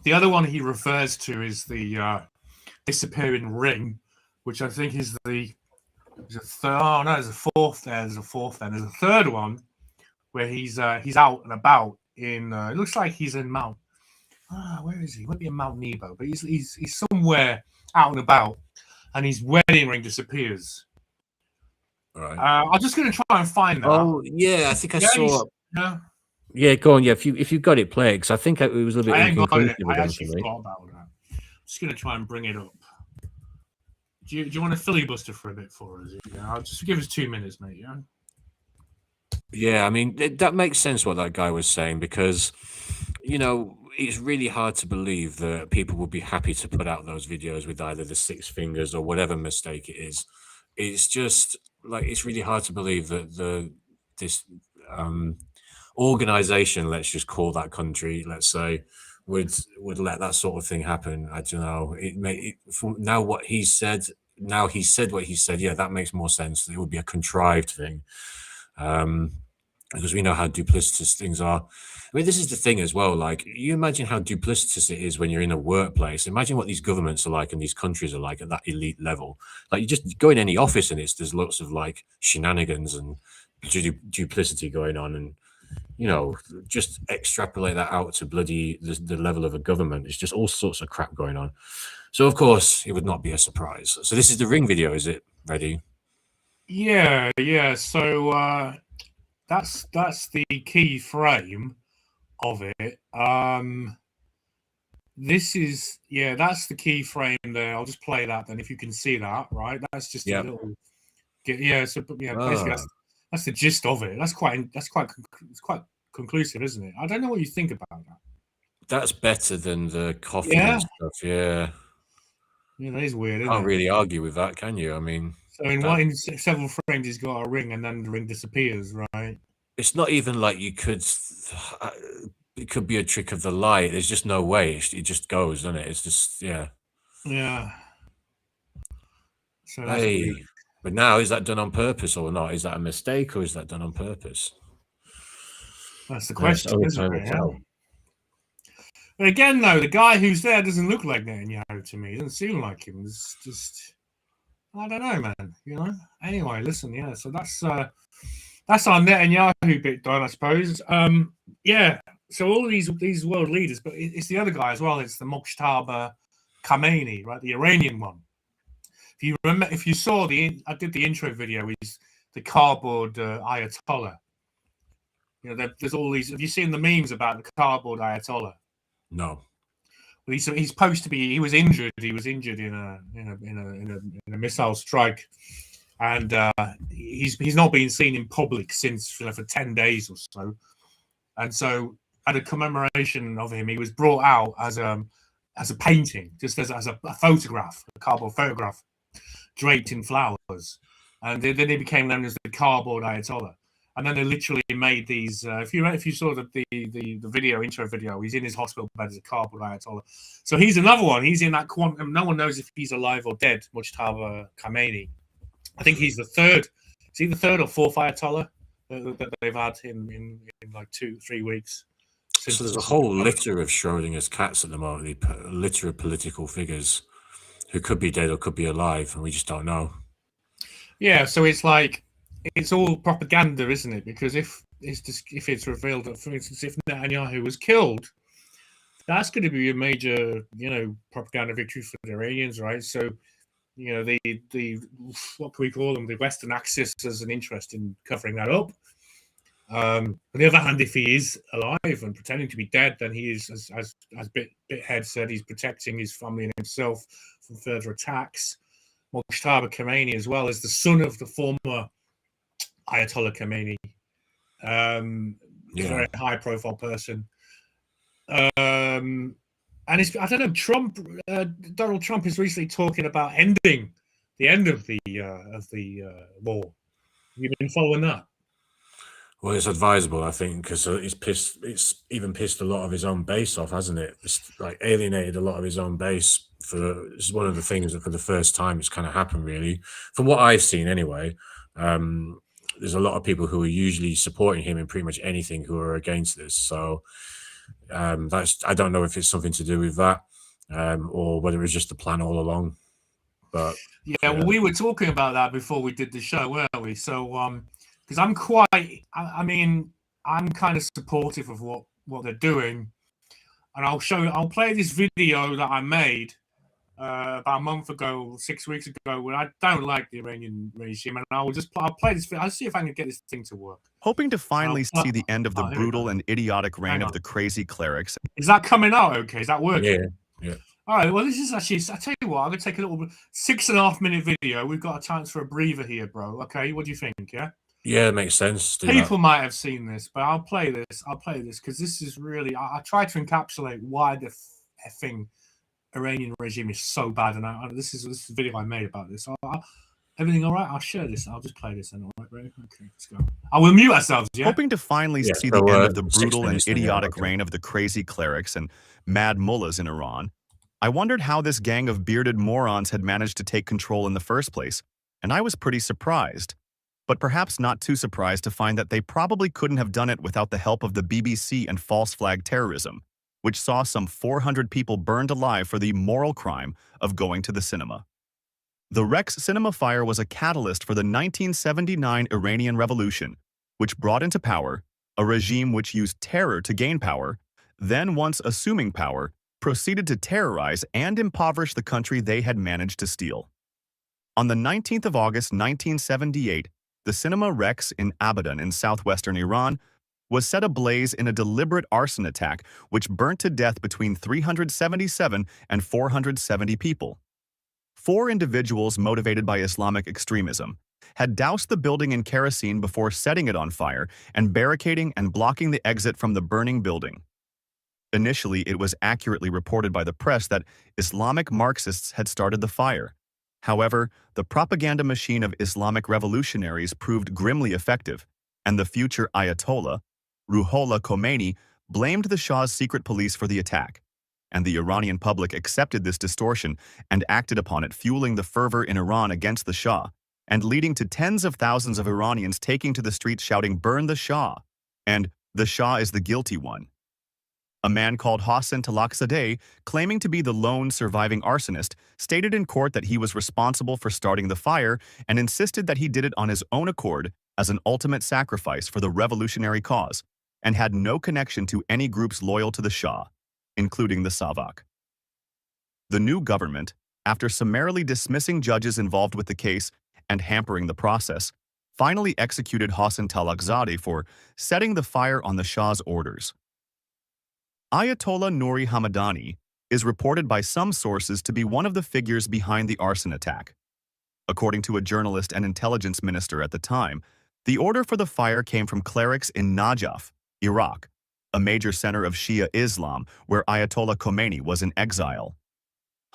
The other one he refers to is the disappearing ring, which I think is there's a fourth there. There's a third one where he's out and about in. It looks like he's in Mount. Where is he? He might be in Mount Nebo, but he's somewhere out and about, and his wedding ring disappears. All right. I'm just going to try and find that. Oh yeah, I think I saw. Yeah, go on. Yeah, if you've got it, play it, because I think it was a little bit inconclusive. I actually forgot about that. I'm just going to try and bring it up. Do you want to filibuster for a bit for us? Yeah, I'll just give us 2 minutes, mate. Yeah. Yeah, I mean that makes sense what that guy was saying, because it's really hard to believe that people would be happy to put out those videos with either the 6 fingers or whatever mistake it is. It's just like it's really hard to believe that this organization, let's just call that country, let's say, would let that sort of thing happen. I don't know. Now what he said. Now he said what he said. Yeah, that makes more sense. It would be a contrived thing. because we know how duplicitous things are. I mean, this is the thing as well. Like, you imagine how duplicitous it is when you're in a workplace. Imagine what these governments are like and these countries are like at that elite level. Like, you just go in any office and there's lots of like shenanigans and duplicity going on, and you know, just extrapolate that out to bloody the level of a government. It's just all sorts of crap going on. So of course it would not be a surprise. So this is the Ring video, is it? Ready? Yeah. So that's the key frame of it. This is, yeah, that's the key frame there. I'll just play that then, if you can see that, right? That's just a little, yeah. So yeah, basically that's the gist of it. It's quite conclusive, isn't it? I don't know what you think about that. That's better than the coffee and stuff. Yeah, that is weird. Can't really argue with that, can you? I mean, so in several frames he's got a ring, and then the ring disappears, right? It's not even like you could. It could be a trick of the light. There's just no way. It just goes, doesn't it? It's just, yeah. So that's weird. But now, is that done on purpose or not? Is that a mistake, or is that done on purpose? That's the question, isn't it? Yeah. But again, though, the guy who's there doesn't look like Netanyahu to me. It doesn't seem like him. It's just, I don't know, man. You know. Anyway, listen, yeah. So that's our Netanyahu bit done, I suppose. Yeah. So all these world leaders, but it's the other guy as well. It's the Mojtaba Khamenei, right? The Iranian one. If you remember, if you saw I did the intro video. He's the cardboard Ayatollah. You know, there's all these. Have you seen the memes about the cardboard Ayatollah? No. Well, he's supposed to be. He was injured. He was injured in a missile strike, and he's not been seen in public since for 10 days or so. And so, at a commemoration of him, he was brought out as a painting, just as a photograph, a cardboard photograph, draped in flowers, and then he became known as the cardboard Ayatollah. And then they literally made these. If you saw the intro video, he's in his hospital bed as a cardboard Ayatollah. So he's another one. He's in that quantum. No one knows if he's alive or dead. Mojtaba Khamenei. I think he's the third. Is he the third or fourth Ayatollah that they've had in like 2-3 weeks? So there's a whole litter of Schrodinger's cats at the moment. A litter of political figures who could be dead or could be alive, and we just don't know. Yeah. So it's like. It's all propaganda, isn't it? Because if it's revealed that, for instance, if Netanyahu was killed, that's going to be a major, propaganda victory for the Iranians, right? So, the what can we call them? The Western Axis has an interest in covering that up. On the other hand, if he is alive and pretending to be dead, then he is, as Bithead said, he's protecting his family and himself from further attacks. Mojtaba Khamenei, as well, is the son of the former Ayatollah Khamenei, a very high-profile person, and I don't know. Donald Trump is recently talking about ending the end of the war. Have you been following that? Well, it's advisable, I think, because it's even pissed a lot of his own base off, hasn't it? It's like alienated a lot of his own base. It's one of the things that for the first time it's kind of happened, really, from what I've seen, anyway. There's a lot of people who are usually supporting him in pretty much anything who are against this. So I don't know if it's something to do with that or whether it's just the plan all along. But well, we were talking about that before we did the show, weren't we? So because I'm kind of supportive of what they're doing, and I'll play this video that I made about a month ago, 6 weeks ago, when I don't like the Iranian regime, and I'll play this. I'll see if I can get this thing to work. Hoping to finally see the end of the brutal and idiotic reign of the crazy clerics. Is that coming out okay? Is that working? Yeah. All right. Well, this is actually. I tell you what, I'm gonna take a little 6.5 minute video. We've got a chance for a breather here, bro. Okay. What do you think? Yeah. Yeah, it makes sense. People might have seen this, but I'll play this. Because this is really. I try to encapsulate why the effing Iranian regime is so bad, and this is a video I made about this. Everything all right? I'll share this. I'll just play this. Then, all right, Ray? Okay, let's go. I will mute ourselves. Yeah. Hoping to finally see the end of the brutal and idiotic reign of the crazy clerics and mad mullahs in Iran, I wondered how this gang of bearded morons had managed to take control in the first place, and I was pretty surprised. but perhaps not too surprised to find that they probably couldn't have done it without the help of the BBC and false flag terrorism, which saw some 400 people burned alive for the moral crime of going to the cinema. The Rex cinema fire was a catalyst for the 1979 Iranian Revolution, which brought into power a regime which used terror to gain power, then once assuming power, proceeded to terrorize and impoverish the country they had managed to steal. On the 19th of August 1978, the Cinema Rex in Abadan in southwestern Iran was set ablaze in a deliberate arson attack which burnt to death between 377 and 470 people. 4 individuals motivated by Islamic extremism had doused the building in kerosene before setting it on fire and barricading and blocking the exit from the burning building. Initially, it was accurately reported by the press that Islamic Marxists had started the fire. However, the propaganda machine of Islamic revolutionaries proved grimly effective, and the future Ayatollah, Ruhollah Khomeini, blamed the Shah's secret police for the attack, and the Iranian public accepted this distortion and acted upon it, fueling the fervor in Iran against the Shah, and leading to tens of thousands of Iranians taking to the streets shouting, "Burn the Shah!" and "The Shah is the guilty one." A man called Hassan Talakzadeh, claiming to be the lone surviving arsonist, stated in court that he was responsible for starting the fire and insisted that he did it on his own accord as an ultimate sacrifice for the revolutionary cause and had no connection to any groups loyal to the Shah, including the Savak. The new government, after summarily dismissing judges involved with the case and hampering the process, finally executed Hassan Talakzadeh for setting the fire on the Shah's orders. Ayatollah Nouri Hamadani is reported by some sources to be one of the figures behind the arson attack. According to a journalist and intelligence minister at the time, the order for the fire came from clerics in Najaf, Iraq, a major center of Shia Islam where Ayatollah Khomeini was in exile.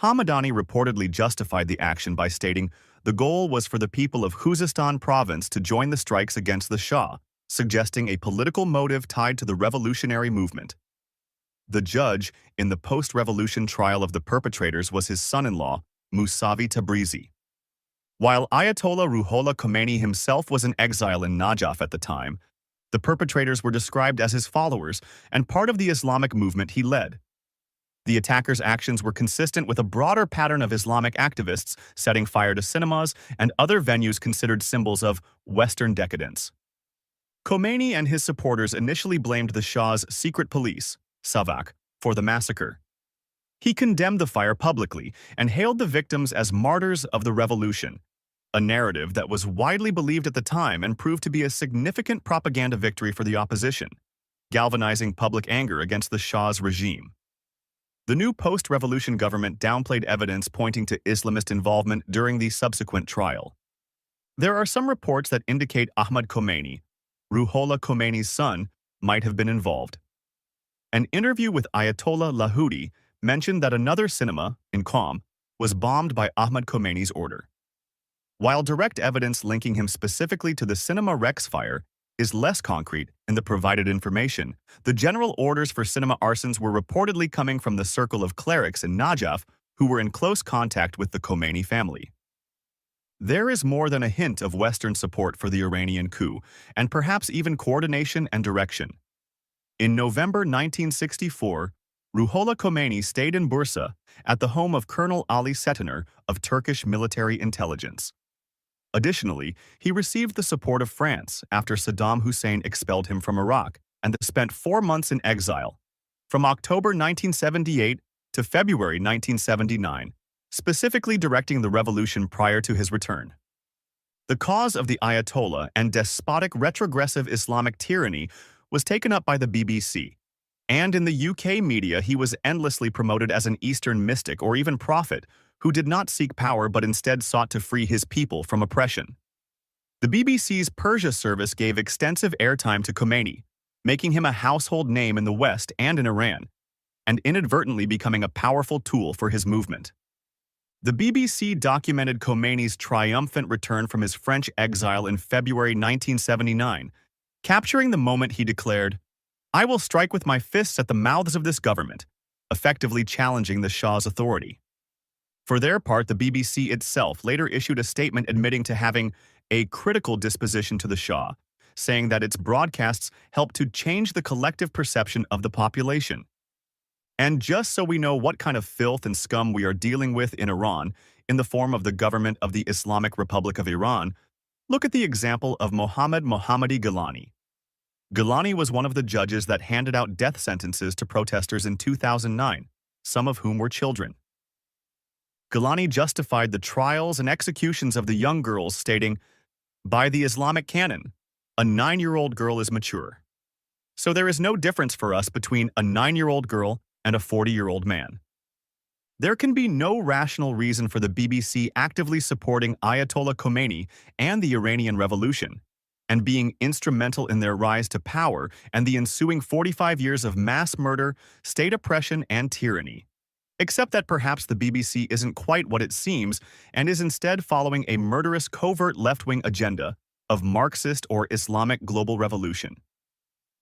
Hamadani reportedly justified the action by stating the goal was for the people of Khuzestan province to join the strikes against the Shah, suggesting a political motive tied to the revolutionary movement. The judge in the post-revolution trial of the perpetrators was his son-in-law, Mousavi Tabrizi. While Ayatollah Ruhollah Khomeini himself was in exile in Najaf at the time, the perpetrators were described as his followers and part of the Islamic movement he led. The attackers' actions were consistent with a broader pattern of Islamic activists setting fire to cinemas and other venues considered symbols of Western decadence. Khomeini and his supporters initially blamed the Shah's secret police, Savak, for the massacre. He condemned the fire publicly and hailed the victims as martyrs of the revolution, a narrative that was widely believed at the time and proved to be a significant propaganda victory for the opposition, galvanizing public anger against the Shah's regime. The new post-revolution government downplayed evidence pointing to Islamist involvement during the subsequent trial. There are some reports that indicate Ahmad Khomeini, Ruhollah Khomeini's son, might have been involved. An interview with Ayatollah Lahudi mentioned that another cinema, in Qom, was bombed by Ahmad Khomeini's order. While direct evidence linking him specifically to the Cinema Rex fire is less concrete in the provided information, the general orders for cinema arsons were reportedly coming from the circle of clerics in Najaf who were in close contact with the Khomeini family. There is more than a hint of Western support for the Iranian coup, and perhaps even coordination and direction. In November 1964, Ruhollah Khomeini stayed in Bursa at the home of Colonel Ali Setiner of Turkish military intelligence. Additionally, he received the support of France after Saddam Hussein expelled him from Iraq and spent 4 months in exile, from October 1978 to February 1979, specifically directing the revolution prior to his return. The cause of the Ayatollah and despotic retrogressive Islamic tyranny was taken up by the BBC, and in the UK media he was endlessly promoted as an Eastern mystic or even prophet who did not seek power but instead sought to free his people from oppression. The BBC's Persia service gave extensive airtime to Khomeini, making him a household name in the West and in Iran, and inadvertently becoming a powerful tool for his movement. The BBC documented Khomeini's triumphant return from his French exile in February 1979, capturing the moment he declared, "I will strike with my fists at the mouths of this government," effectively challenging the Shah's authority. For their part, the BBC itself later issued a statement admitting to having a critical disposition to the Shah, saying that its broadcasts help to change the collective perception of the population. And just so we know what kind of filth and scum we are dealing with in Iran, in the form of the government of the Islamic Republic of Iran, look at the example of Mohammadi Gilani. Gilani was one of the judges that handed out death sentences to protesters in 2009, some of whom were children. Gilani justified the trials and executions of the young girls, stating, "By the Islamic canon, a 9-year-old girl is mature. So there is no difference for us between a 9-year-old girl and a 40-year-old man." There can be no rational reason for the BBC actively supporting Ayatollah Khamenei and the Iranian Revolution, and being instrumental in their rise to power and the ensuing 45 years of mass murder, state oppression, and tyranny. Except that perhaps the BBC isn't quite what it seems and is instead following a murderous covert left-wing agenda of Marxist or Islamic global revolution.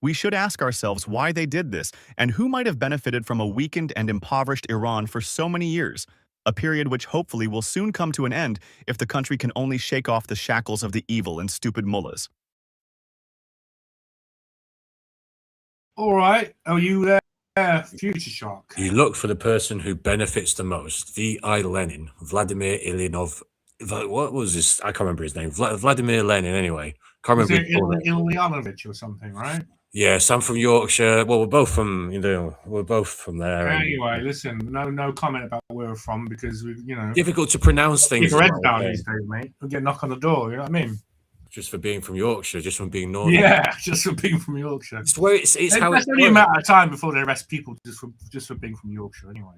We should ask ourselves why they did this and who might have benefited from a weakened and impoverished Iran for so many years, a period which hopefully will soon come to an end if the country can only shake off the shackles of the evil and stupid mullahs. All right, are you there? Future Shock. You look for the person who benefits the most. V.I. Lenin, Vladimir Ilyinov. What was this? I can't remember his name. Vladimir Lenin, anyway. Can't remember his full name. Ilyanovich or something, right? Yes, I'm from Yorkshire. Well, we're both from, we're both from there. Anyway, listen, no comment about where we're from because we, difficult to pronounce things. Keep your head down these days, mate. We'll get a knock on the door. You know what I mean? Just for being from Yorkshire, just from being northern. Yeah, just for being from Yorkshire. It's where it's how it's only a matter of time before they arrest people just for being from Yorkshire, anyway.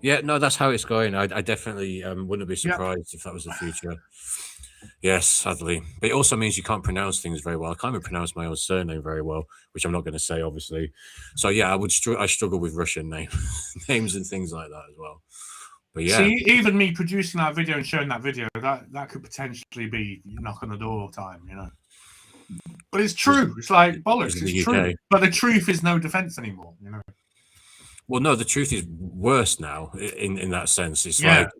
Yeah, no, that's how it's going. I definitely wouldn't be surprised if that was the future. Yes, sadly. But it also means you can't pronounce things very well. I can't even pronounce my own surname very well, which I'm not going to say, obviously. So yeah, I struggle with Russian names and things like that as well. But yeah, see, even me producing that video and showing that video, that could potentially be knock on the door time, But it's true. It's like bollocks. It's true. But the truth is no defense anymore, Well, no, the truth is worse now. In that sense, it's like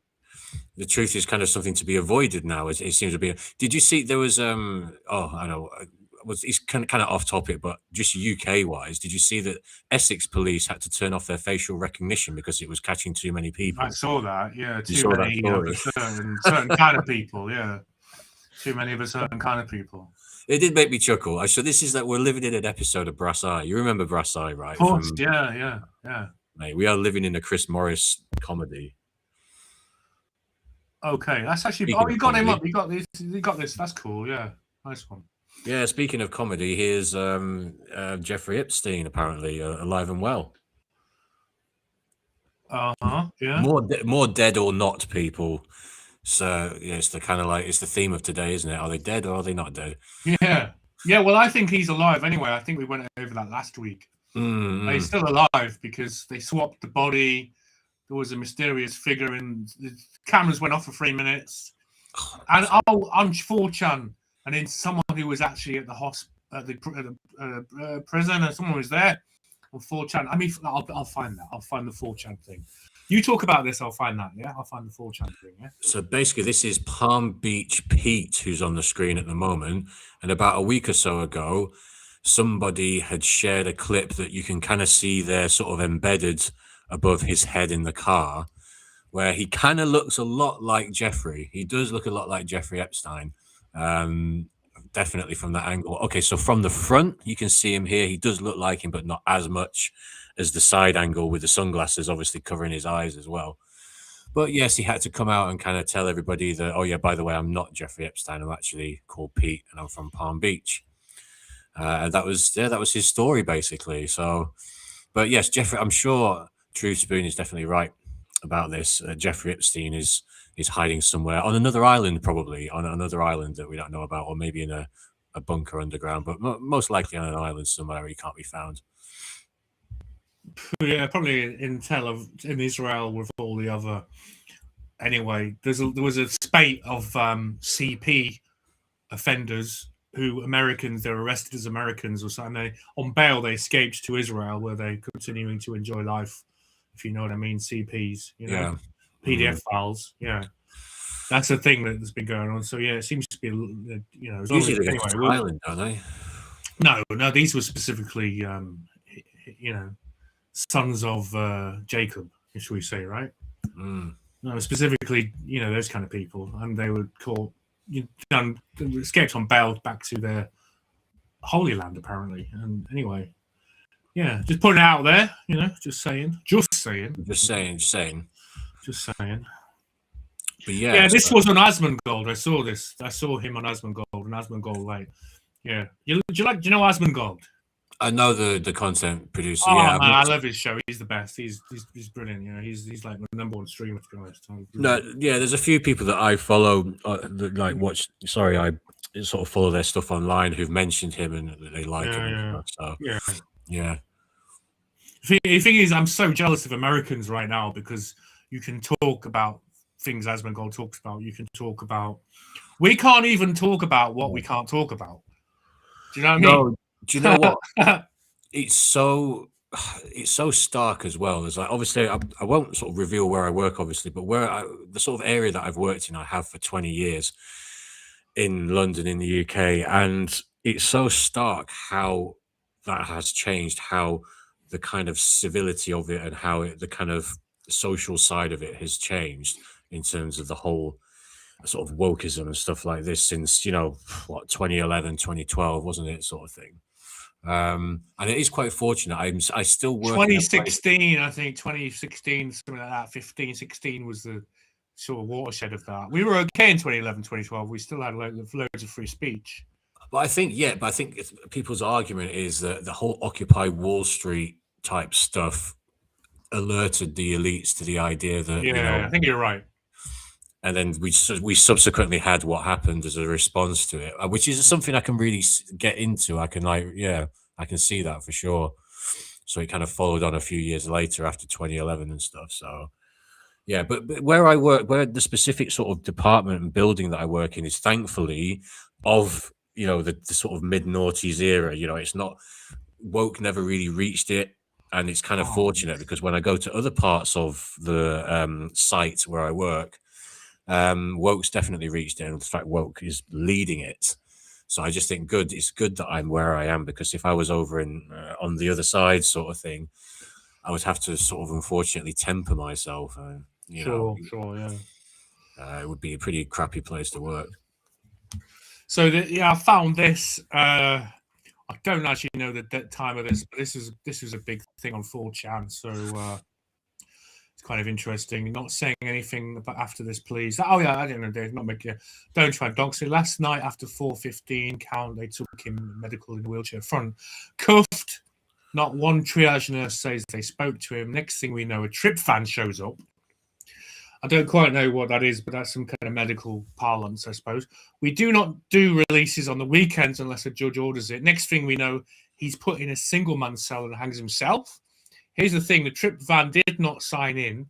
the truth is kind of something to be avoided now. It seems to be. Did you see there was I know. It's kind of off topic, but just UK wise, did you see that Essex police had to turn off their facial recognition because it was catching too many people? I saw that. Yeah, too many of a certain kind of people. Yeah, too many of a certain kind of people. It did make me chuckle. So this is that we're living in an episode of Brass Eye. You remember Brass Eye, right? Of course, yeah. Mate, we are living in a Chris Morris comedy. Okay, that's actually. You got him up. You got this. You got this. That's cool. Yeah, nice one. Yeah, speaking of comedy, here's Jeffrey Epstein apparently alive and well. Yeah. More dead or not people. So yeah, it's the kind of like it's the theme of today, isn't it? Are they dead or are they not dead? Yeah. Well, I think he's alive anyway. I think we went over that last week. He's still alive because they swapped the body. There was a mysterious figure, and the cameras went off for 3 minutes. And on 4chan. And then someone who was actually at the prison, and someone was there on 4chan. I mean, I'll find that. I'll find the 4chan thing. You talk about this, I'll find that. Yeah, I'll find the 4chan thing. Yeah. So basically, this is Palm Beach Pete who's on the screen at the moment. And about a week or so ago, somebody had shared a clip that you can kind of see there, sort of embedded above his head in the car, where he kind of looks a lot like Jeffrey. He does look a lot like Jeffrey Epstein. Definitely from that angle. Okay, so from the front you can see him here. He does look like him, but not as much as the side angle with the sunglasses obviously covering his eyes as well. But yes, he had to come out and kind of tell everybody that, oh yeah, by the way, I'm not Jeffrey Epstein. I'm actually called Pete and I'm from Palm Beach. That was his story basically. So, but yes, Jeffrey, I'm sure Truth Spoon is definitely right about this. Jeffrey Epstein is hiding somewhere on another island, probably on another island that we don't know about, or maybe in a bunker underground, but most likely on an island somewhere where he can't be found. Yeah, probably in Israel with all the other. Anyway, there was a spate of CP offenders who they're arrested as Americans or something. On bail, they escaped to Israel where they're continuing to enjoy life, if you know what I mean. CPs, PDF files. Yeah. That's the thing that's been going on. So yeah, it seems to be, you know, as long Usually as, they go anyway, to we'll, Thailand, don't they? no, these were specifically, you know, sons of Jacob, shall we say, right? Mm. No, specifically, you know, those kind of people, and they were caught, escaped on bail back to their Holy Land, apparently. And anyway, yeah, just putting it out there, you know, just saying. Just saying. But Yeah, this was on Asmongold. I saw this. I saw him on Asmongold, and Asmongold, like, yeah. Do you know Asmongold? I know the content producer. Oh Yeah, man, I love his show. He's the best. He's brilliant. You know, he's like the #1 streamer, to be honest. No, yeah, there's a few people that I follow, that, like, watch. Sorry, I sort of follow their stuff online who've mentioned him and they like him. And stuff, so yeah. The thing is, I'm so jealous of Americans right now because you can talk about things Asmongold talks about. You can talk about. We can't even talk about what we can't talk about. Do you know what I mean? Do you know what? It's so stark as well. There's like, obviously, I won't sort of reveal where I work, obviously, but the sort of area that I've worked in, I have for 20 years in London, in the UK, and it's so stark how that has changed, how the kind of civility of it and how the kind of social side of it has changed in terms of the whole sort of wokeism and stuff like this since, you know, what, 2011, 2012, wasn't it, sort of thing. And it is quite fortunate. I still work. 2016, I think 2016, something like that. 15, 16 was the sort of watershed of that. We were okay in 2011, 2012. We still had loads of free speech. But I think people's argument is that the whole Occupy Wall Street type stuff alerted the elites to the idea that, you know, I think you're right. And then we subsequently had what happened as a response to it, which is something I can really get into. I can see that for sure. So it kind of followed on a few years later after 2011 and stuff. So yeah, but where I work, where the specific sort of department and building that I work in is thankfully of, you know, the sort of mid-noughties era. You know, it's not, woke never really reached it. And it's kind of fortunate because when I go to other parts of the site where I work, woke's definitely reached it. In fact, woke is leading it. So I just think it's good that I'm where I am, because if I was over in on the other side sort of thing, I would have to sort of unfortunately temper myself. Sure, yeah. It would be a pretty crappy place to work. So I found this. I don't actually know the time of this, but this was a big thing on 4chan. So it's kind of interesting. Not saying anything about after this, please. Oh yeah, I don't know, Dave. Not making. Don't try and dox it. Last night after 4:15 count, they took him medical in a wheelchair front, cuffed. Not one triage nurse says they spoke to him. Next thing we know, a trip van shows up. I don't quite know what that is, but that's some kind of medical parlance, I suppose. We do not do releases on the weekends unless a judge orders it. Next thing we know, he's put in a single-man cell and hangs himself. Here's the thing. The trip van did not sign in.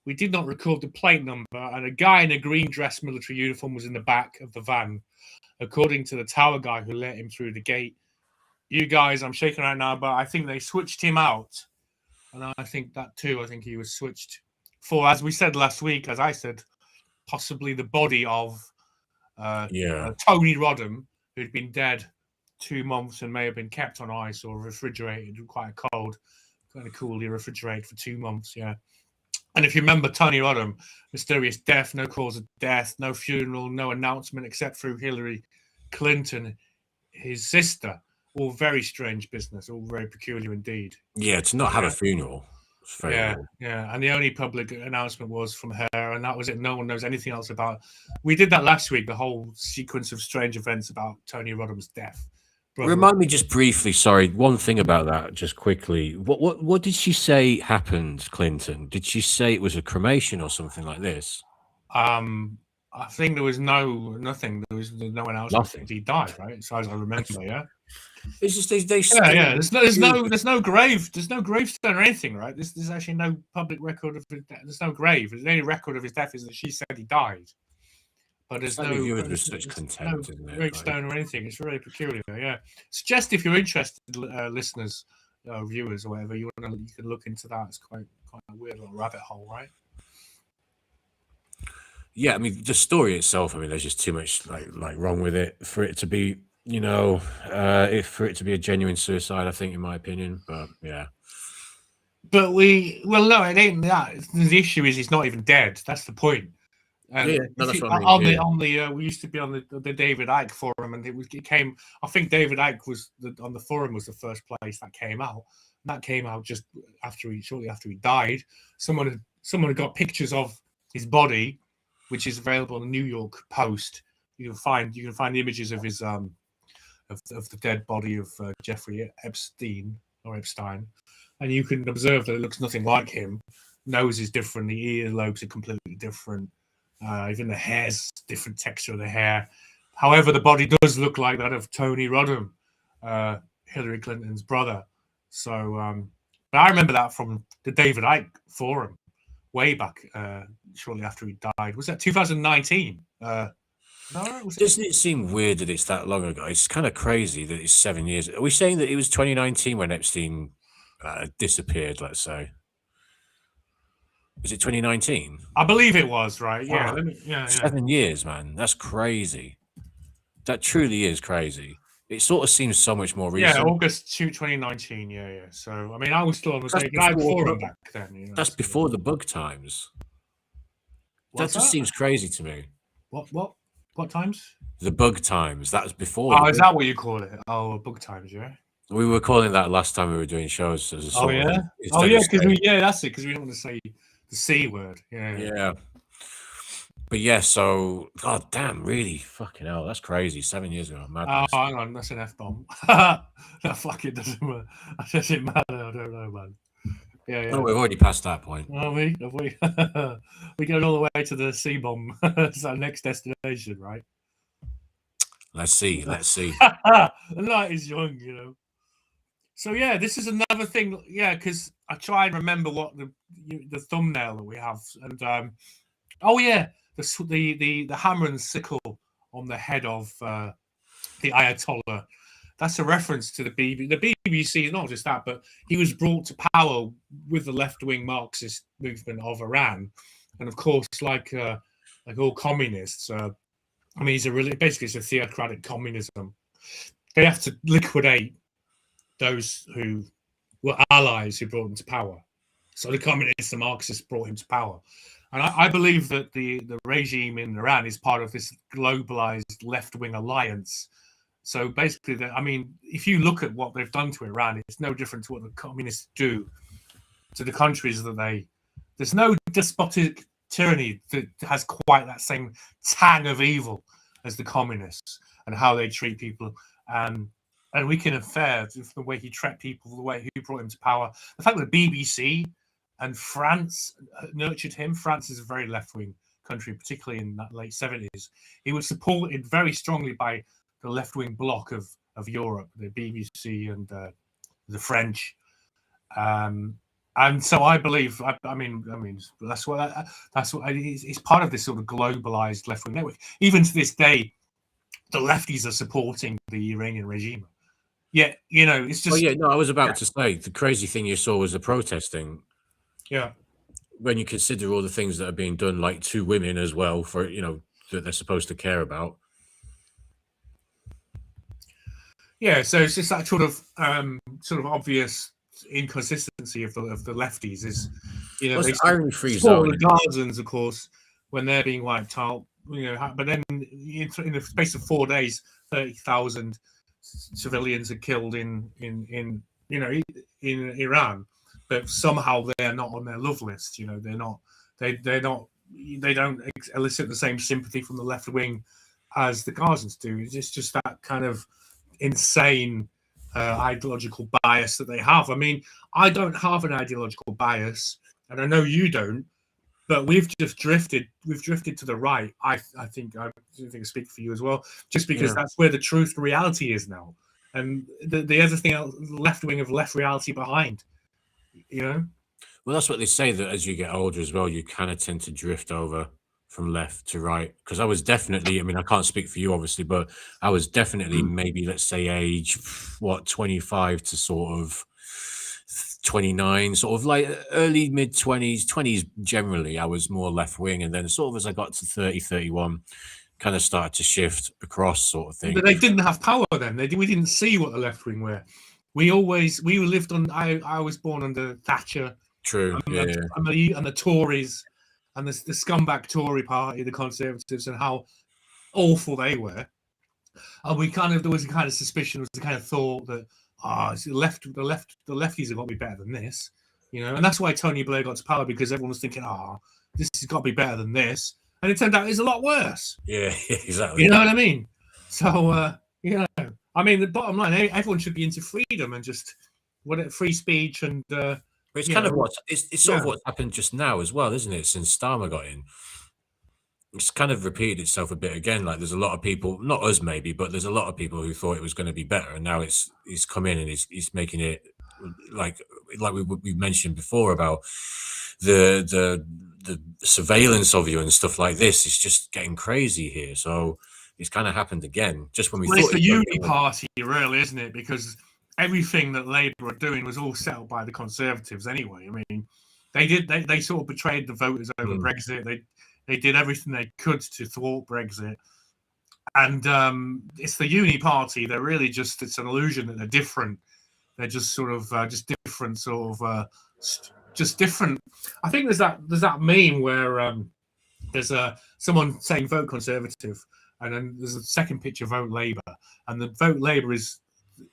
We did not record the plate number, and a guy in a green dress military uniform was in the back of the van, according to the tower guy who let him through the gate. You guys, I'm shaking right now, but I think they switched him out. And I think that too. I think he was switched for, as we said last week, as I said, possibly the body of Tony Rodham, who'd been dead 2 months and may have been kept on ice or refrigerated, quite cold, kind of coolly refrigerated for 2 months. Yeah. And if you remember Tony Rodham, mysterious death, no cause of death, no funeral, no announcement except through Hillary Clinton, his sister. All very strange business, all very peculiar indeed. Yeah, to not have a funeral. Yeah. And the only public announcement was from her, and that was it. No one knows anything else about it. We did that last week, the whole sequence of strange events about Tony Rodham's death. Remind me just briefly, sorry, one thing about that, just quickly. What did she say happened, Clinton? Did she say it was a cremation or something like this? I think there was nothing. There was no announcement. He died, right? So as I remember, yeah. It's just they There's no gravestone or anything, right? There's actually no public record of his death. There's no grave. The only record of his death is that she said he died. But there's no gravestone or anything. It's very peculiar. Yeah. Suggest if you're interested, listeners, viewers, or whatever, you can look into that. It's quite a weird little rabbit hole, right? Yeah, I mean, the story itself, I mean, there's just too much like wrong with it for it to be, you know, for it to be a genuine suicide, I think, in my opinion. But yeah. But no, it ain't that. The issue is he's not even dead. That's the point. Yeah, no, that's what I mean. We used to be on the David Icke forum, and it came. I think David Icke was on the forum was the first place that came out. And that came out just shortly after he died. Someone had got pictures of his body, which is available on the New York Post. You can find the images of his of the dead body of Jeffrey Epstein, and you can observe that it looks nothing like him. Nose is different. The earlobes are completely different. Even the hair's different texture of the hair. However, the body does look like that of Tony Rodham, Hillary Clinton's brother. So, but I remember that from the David Icke forum way back shortly after he died. Was that 2019? Doesn't it seem weird that it's that long ago? It's kind of crazy that it's 7 years. Are we saying that it was 2019 when Epstein disappeared, let's say? Was it 2019? I believe it was, right? Wow. Yeah. 7 years, man. That's crazy. That truly is crazy. It sort of seems so much more recent. Yeah, August 2019. Yeah. So, I mean, I was still on the stage forum back then. You know, that's before the bug times. That just seems crazy to me. What times? The bug times. That was before. Oh, is that what you call it? Oh, bug times, yeah. We were calling that last time we were doing shows. As a that's it. Because we don't want to say the C word. Yeah. But yeah, so god damn, really, fucking hell, that's crazy. 7 years ago, madness. Oh, hang on, that's an F-bomb. That fucking doesn't matter. That doesn't matter. I don't know, man. Yeah. Oh, we've already passed that point. Are we? Have we? We're going all the way to the C-bomb. It's our next destination, right? Let's see. The night is young, you know. So yeah, this is another thing. Yeah, because I try and remember what the thumbnail that we have, and the hammer and sickle on the head of the Ayatollah. That's a reference to the BBC. The BBC is not just that, but he was brought to power with the left-wing Marxist movement of Iran, and of course, like all communists, I mean, basically it's a theocratic communism. They have to liquidate those who were allies who brought him to power. So the communists, the Marxists, brought him to power. And I believe that the regime in Iran is part of this globalized left-wing alliance. So basically, I mean, if you look at what they've done to Iran, it's no different to what the communists do to the countries that there's no despotic tyranny that has quite that same tang of evil as the communists and how they treat people. And we can infer the way he treated people, the way he brought him to power. The fact that the BBC and France nurtured him. France is a very left-wing country, particularly in that late 70s. He was supported very strongly by the left-wing bloc of Europe, the BBC and the French. And so I believe, I mean, that's what it's part of this sort of globalized left-wing network. Even to this day, the lefties are supporting the Iranian regime. Yeah, you know, it's just. Oh yeah, no, I was about to say the crazy thing you saw was the protesting. Yeah. When you consider all the things that are being done, like to women as well, for that they're supposed to care about. Yeah, so it's just that sort of obvious inconsistency of the lefties is, you know, they iron-free support the Gazans, of course, when they're being wiped out, you know, but then in the space of 4 days, 30,000 civilians are killed in Iran, but somehow they're not on their love list. You know, they don't elicit the same sympathy from the left wing as the Gazans do. It's just that kind of insane ideological bias that they have. I mean, I don't have an ideological bias, and I know you don't, but we've just drifted. We've drifted to the right. I think I speak for you as well, just because that's where the truth and reality is now, and the other thing, the left wing have left reality behind. You know. Well, that's what they say, that as you get older as well, you kind of tend to drift over from left to right. Because I was definitely, I mean, I can't speak for you obviously, but I was definitely maybe, let's say, age 25 to sort of 29, sort of like early mid 20s generally. I was more left wing, and then sort of as I got to 30, 31, kind of started to shift across, sort of thing. But they didn't have power then. We didn't see what the left wing were. We lived on. I was born under Thatcher. True. And yeah. the Tories and the scumbag Tory party, the Conservatives, and how awful they were. And there was a kind of suspicion, was a kind of thought that the lefties have got to be better than this, and that's why Tony Blair got to power, because everyone was thinking, this has got to be better than this, and it turned out it's a lot worse. Yeah, exactly. You know what I mean? So I mean, the bottom line, everyone should be into freedom and just free speech and. It's kind of it's sort of what's happened just now as well, isn't it? Since Starmer got in, it's kind of repeated itself a bit again. Like there's a lot of people, not us maybe, but there's a lot of people who thought it was going to be better, and now he's come in and he's making it like we mentioned before about the surveillance of you and stuff like this. It's just getting crazy here. So it's kind of happened again. Just when we thought it's the uni party, really, isn't it? Because everything that Labour are doing was all settled by the Conservatives anyway. I mean, they sort of betrayed the voters over Brexit. They did everything they could to thwart Brexit. And it's the uni party. They're really just, it's an illusion that they're different. They're just sort of different. I think there's that meme where there's someone saying vote Conservative, and then there's a second picture, vote Labour, and the vote Labour is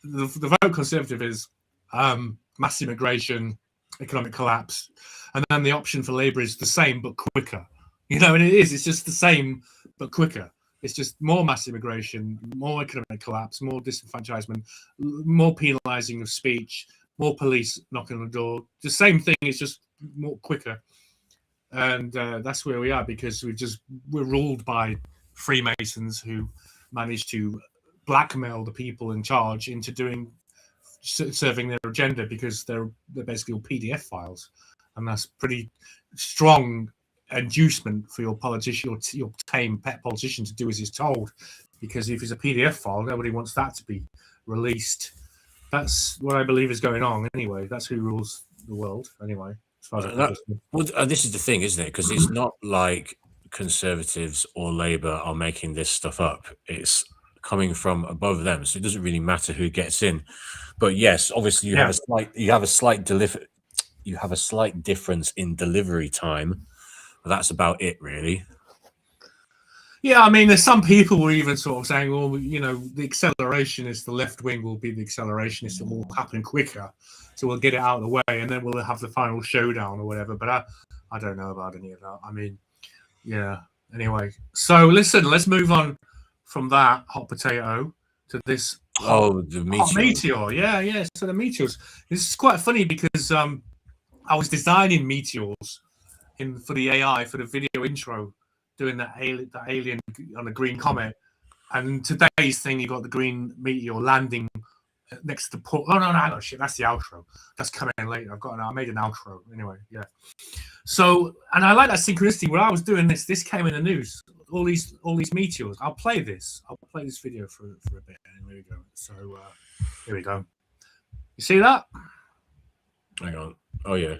the vote Conservative is mass immigration, economic collapse, and then the option for Labour is the same but quicker. And it's just the same but quicker. It's just more mass immigration, more economic collapse, more disenfranchisement, more penalising of speech, more police knocking on the door. The same thing, is just more quicker. And that's where we are, because we're ruled by Freemasons who manage to blackmail the people in charge into serving their agenda, because they're basically all PDF files, and that's pretty strong inducement for your politician, your tame pet politician, to do as he's told, because if it's a PDF file, nobody wants that to be released. That's what I believe is going on anyway. That's who rules the world anyway, as far as this is the thing, isn't it? Because it's not like Conservatives or Labour are making this stuff up. It's coming from above them, so it doesn't really matter who gets in. But yes, obviously you have a slight difference in delivery time. But that's about it, really. Yeah, I mean, there's some people who are even sort of saying, well, the accelerationist, the left wing will be the accelerationist, and will happen quicker, so we'll get it out of the way, and then we'll have the final showdown or whatever. But I don't know about any of that. I mean, yeah. Anyway, so listen, let's move on from that hot potato to this the meteor. Yeah. So the meteors. This is quite funny, because I was designing meteors for the AI, for the video intro, doing the alien on a green comet, and today's thing, you got the green meteor landing next to the port. Oh no, shit, that's the outro. That's coming in later. I made an outro anyway. Yeah. So, and I like that synchronicity. When I was doing this came in the news. All these meteors. I'll play this video for a bit. And here we go. So here we go. You see that? Hang on. Oh yeah.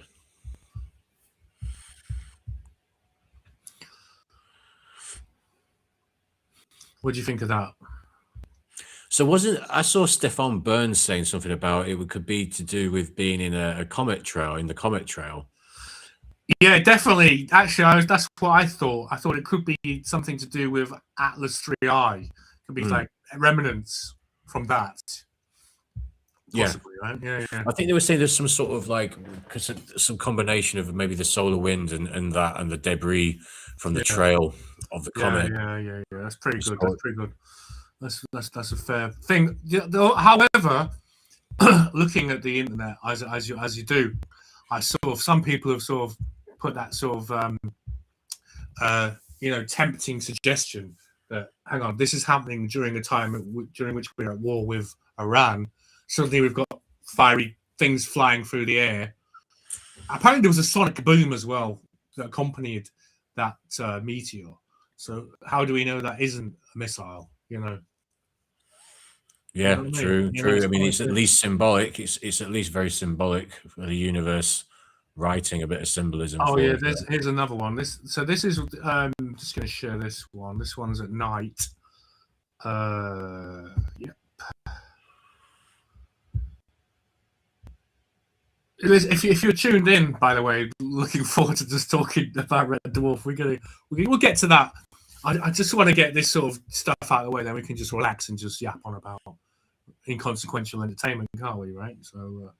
What do you think of that? So I saw Stefan Burns saying something about it could be to do with being in a comet trail, in the comet trail. Yeah, definitely. Actually, that's what I thought. I thought it could be something to do with Atlas 3I. It could be like remnants from that. Possibly, right? Yeah. I think they were saying there's some sort of some combination of maybe the solar wind and the debris from the trail of the comet. Yeah. That's pretty good. That's pretty good. That's a fair thing. However, looking at the internet as you do, I some people have sort of put that sort of tempting suggestion that, hang on, this is happening during a time during which we're at war with Iran. Suddenly we've got fiery things flying through the air. Apparently there was a sonic boom as well that accompanied that meteor. So how do we know that isn't a missile? Yeah, know what I mean? true, You know, true. it's I mean, quite it's at good. least symbolic. It's at least very symbolic for the universe, writing a bit of symbolism Oh for yeah, us. here's another one. This is just going to share this one. This one's at night. Yeah. If you're tuned in, by the way, looking forward to just talking about Red Dwarf. We'll get to that. I just want to get this sort of stuff out of the way, then we can just relax and just yap on about inconsequential entertainment, can't we? Right? So,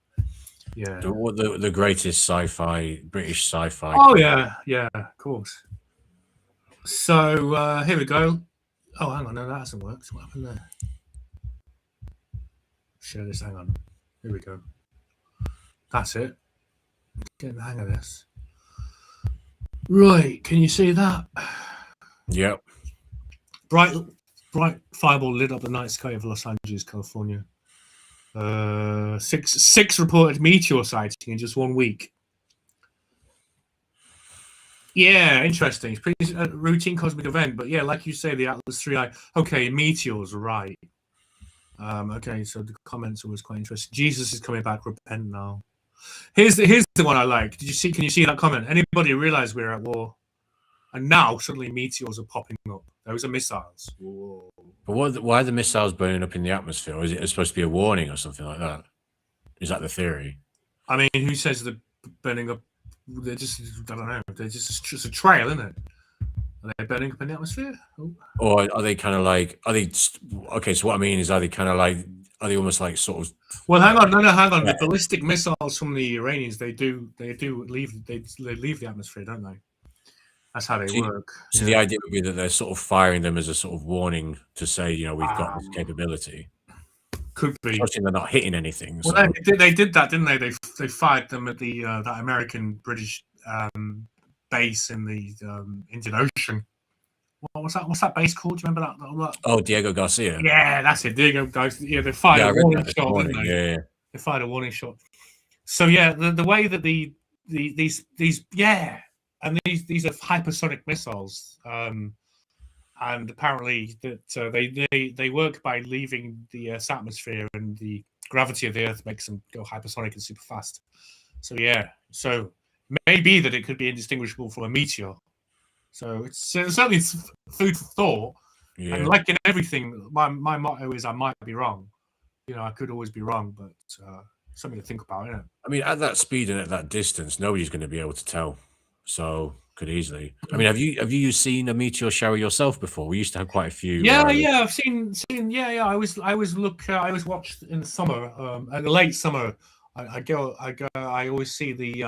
yeah. The greatest sci-fi, British sci-fi. Oh yeah, of course. So here we go. Oh, hang on, no, that hasn't worked. What happened there? Share this. Hang on. Here we go. That's it. Getting the hang of this. Right, can you see that? Yep. Bright fireball lit up the night sky of Los Angeles, California. Six reported meteor sighting in just 1 week. Yeah, interesting. It's pretty routine cosmic event, but yeah, like you say, the Atlas 3I. Okay, meteors, right? Okay, so the comments are always quite interesting. Jesus is coming back. Repent now. Here's the one I like. Can you see that comment? Anybody realize we're at war? And now suddenly meteors are popping up. Those are missiles. Whoa. But why are the missiles burning up in the atmosphere? Or is it supposed to be a warning or something like that? Is that the theory? I mean, who says they're burning up? They're just, I don't know. They're just a trail, isn't it? Are they burning up in the atmosphere? Oh. Or are they kind of like, okay, so what I mean is, are they almost like sort of... Well, hang on. The ballistic missiles from the Iranians, they leave the atmosphere, don't they? That's how they work. So the idea would be that they're sort of firing them as a sort of warning to say, we've got this capability. Could be. Obviously, they're not hitting anything. Well, so. they did that, didn't they? They fired them at the that American-British base in the Indian Ocean. What's that base called? Do you remember that? Oh, Diego Garcia. Yeah, that's it. Diego Garcia. Yeah, they fired a warning shot, didn't they? Yeah. They fired a warning shot. So yeah, the way that these and these are hypersonic missiles, and apparently that they work by leaving the Earth's atmosphere, and the gravity of the Earth makes them go hypersonic and super fast. So yeah, so maybe that it could be indistinguishable from a meteor. So it's certainly food for thought. Yeah. And like in everything, my motto is I might be wrong. I could always be wrong, but something to think about, isn't it? I mean, at that speed and at that distance, nobody's going to be able to tell. So could easily. I mean, have you seen a meteor shower yourself before? We used to have quite a few. Yeah, I've seen. Yeah. I always watch in the summer, in the late summer. I always see the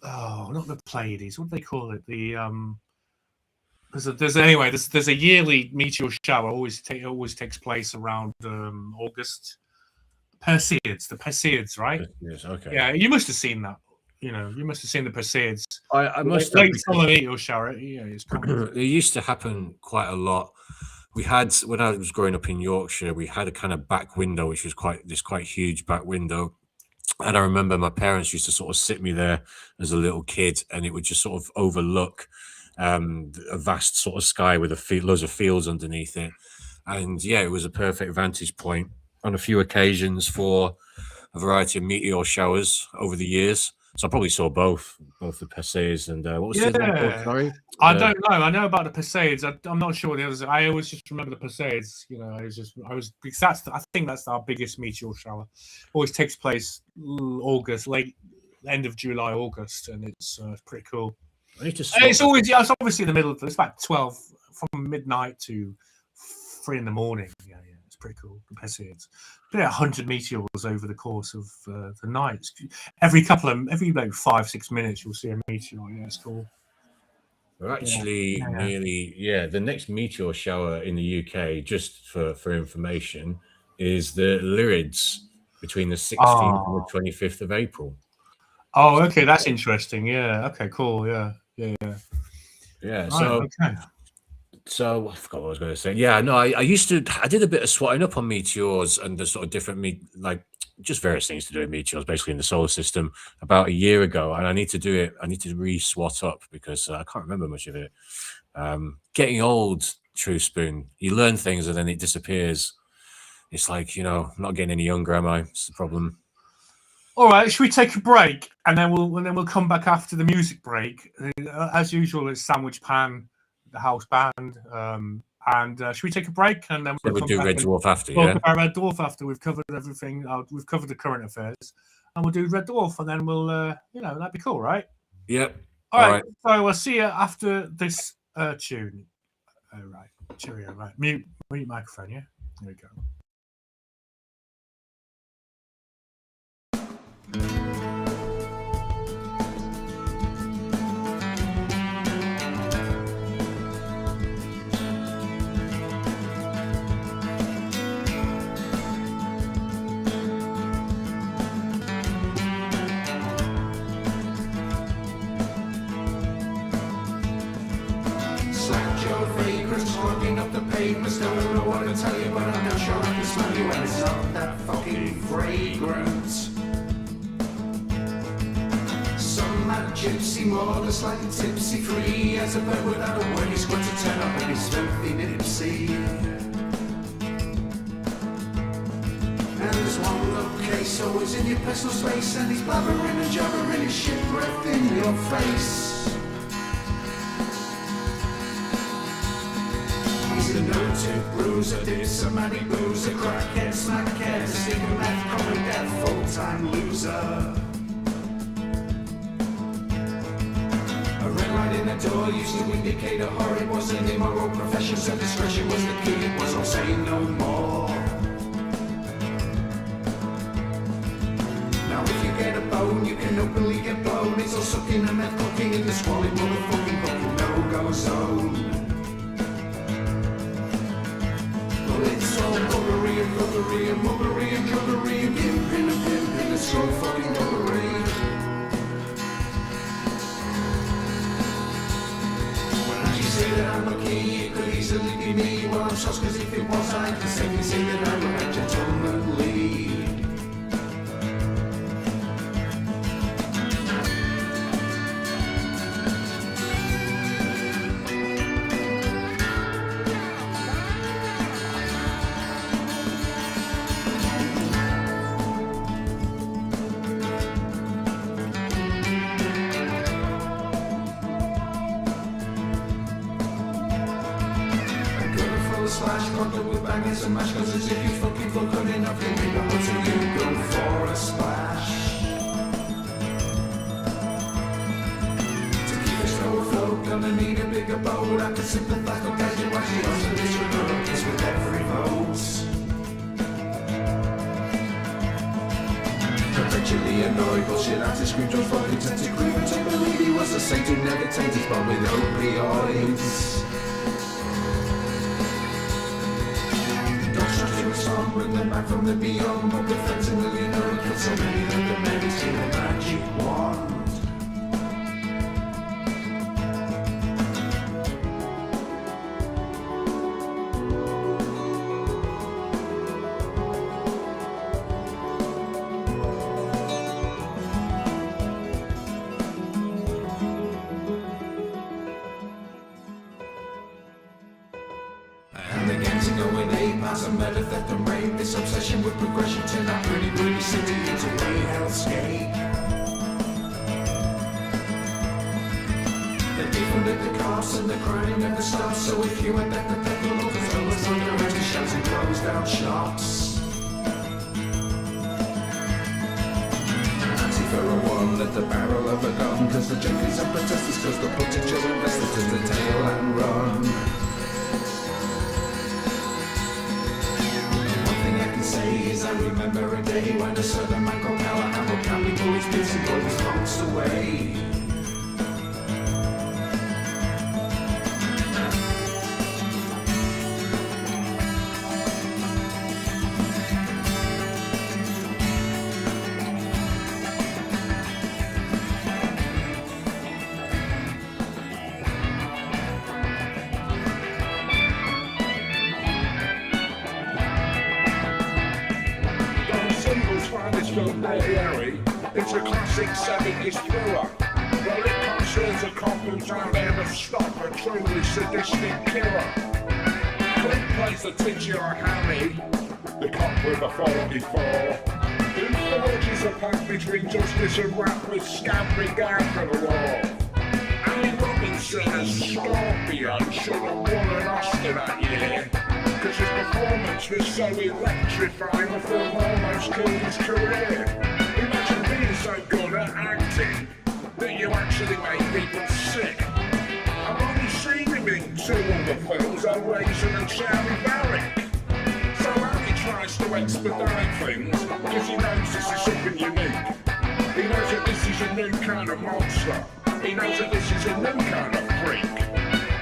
not the Pleiades. What do they call it? The there's a yearly meteor shower. Always takes place around August. Perseids, the Perseids, right? Yes. Okay. Yeah, you must have seen that. You must have seen the Perseids. I must have. Late summer meteor shower. Yeah, it's cool. It used to happen quite a lot. We had, when I was growing up in Yorkshire, we had a kind of back window, which was quite huge back window. And I remember my parents used to sort of sit me there as a little kid, and it would just sort of overlook a vast sort of sky with loads of fields underneath it. And yeah, it was a perfect vantage point on a few occasions for a variety of meteor showers over the years. So I probably saw both the Perseids and what was the other one called? Sorry, I don't know. I know about the Perseids. I'm not sure the others. I always just remember the Perseids. Because I think that's our biggest meteor shower. Always takes place August, late end of July, August, and it's pretty cool. It's obviously in the middle of it's about 12 from midnight to 3 in the morning. Yeah. Pretty cool. The Perseids. 100 meteors over the course of the night. Every 5-6 minutes, you'll see a meteor. Yeah, it's cool. We're actually the next meteor shower in the UK, just for information, is the Lyrids between the 16th and the 25th of April. Oh, okay, that's interesting. Yeah. Okay, cool. Yeah. Right, so I forgot what I was going to say. Yeah, no, I did a bit of swatting up on meteors and the sort of different just various things to do with meteors, basically in the solar system, about a year ago, and I need to do it. I need to re-swat up because I can't remember much of it. Getting old, True Spoon. You learn things and then it disappears. It's like, you know, I'm not getting any younger, am I? It's the problem. All right, should we take a break and then we'll come back after the music break? As usual, it's Sandwich Pan, the house band. And should we take a break and then we'll do Red Dwarf after? We'll Yeah, do Red Dwarf after we've covered everything. We've covered the current affairs, and we'll do Red Dwarf, and then we'll, that'd be cool, right? Yep. All right. So we'll see you after this tune. All right. Cheerio. Right. Mute microphone. Yeah. There we go. Clogging up the pavements, don't know what to tell you, but I'm not sure I can smell you, and it's not that fucking fragrant. Some mad gypsy, more than slightly tipsy, free as a bird without a word. He's got to turn up in his filthy nipsy. And there's one look-case always in your personal space, and he's blabbering and jabbering his shit breath in your face. He's a noted bruiser, diplomatic boozer, crackhead, smackhead, stigma meth, common death, full-time loser. A red light in the door used to indicate a horror. It was an immoral profession, so discretion was the key. It was all say no more. Now if you get a bone, you can openly get blown. It's all sucking and meth cooking in the squalid motherfucking fucking no-go zone. It's all buggery and buggery and muggery and druggery and pimping and it's all fucking buggery. Well, as you say that I'm lucky, it could easily be me. Well, I'm shocked cause if it was, I can safely say that I'm a gentlemanly. With bangers and mash, cause as if you fucking fuck on enough, you make a hole, so you go for a splash. To keep the show afloat, gonna need a bigger boat. I can sympathize with guys who actually answer this remote kiss with every vote. Perpetually annoyed, bullshit anti screwdriver, fucking tented creeper. To believe he was a saint who never tamed his bum with opioids. Bring them back from the beyond. But the fentanyl, you know, it killed so many that the medics gave a magic wand. And the gangs are going ape as a murder, theft and rape. This obsession with progression turned that pretty city into a hellscape. They defunded the cops and the crime never stops. So if you went back to petrol, there's always under empty shelves and closed down shops. Anti-Pharaoh one at the barrel of a gun, cause the junkies are protesters, cause the potential investors in the tail and run. I remember a day when a certain man called Callahan would carry boys, bits and boys months away. It's a classic 70s thriller. Well, it concerns a cop who's out there to stop a truly sadistic killer. Clint plays the titular Hammy, the cop with a 44. Who forges a path between justice and wrath with scant regard for the law? Ali Robinson as Scorpio should have won an Oscar that year, because his performance was so electrifying the film almost killed his career. Imagine being so good at acting that you actually make people sick. I've only seen him in 2 other films, Hellraiser and Charlie Barrick. So Ali tries to expedite things because he knows this is something unique. He knows that this is a new kind of monster. He knows that this is a new kind of freak.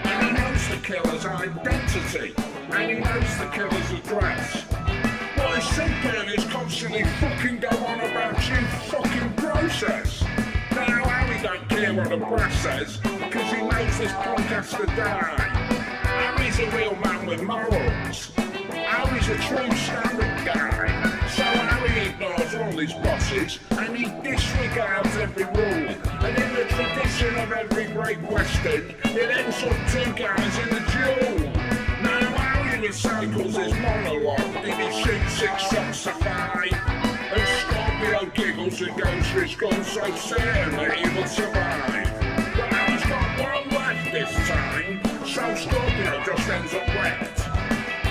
And he knows the killer's identity. And he knows the killer's address. What is simple is constantly fucking go on about you fucking process. Now Ali don't care what the brass says, because he knows this punk has to die. Ali's a real man with morals. Ali's a true standard guy. So Ali ignores all his bosses and he disregards every rule. And in the tradition of every great western, it ends up 2 guys in a duel. Now Ali recycles his monologue, did he shoot 6 shots to 5? And Scorpio giggles and goes for his gun so certain that he will survive. But Ali's got 1 left this time, so Scorpio just ends up wrecked.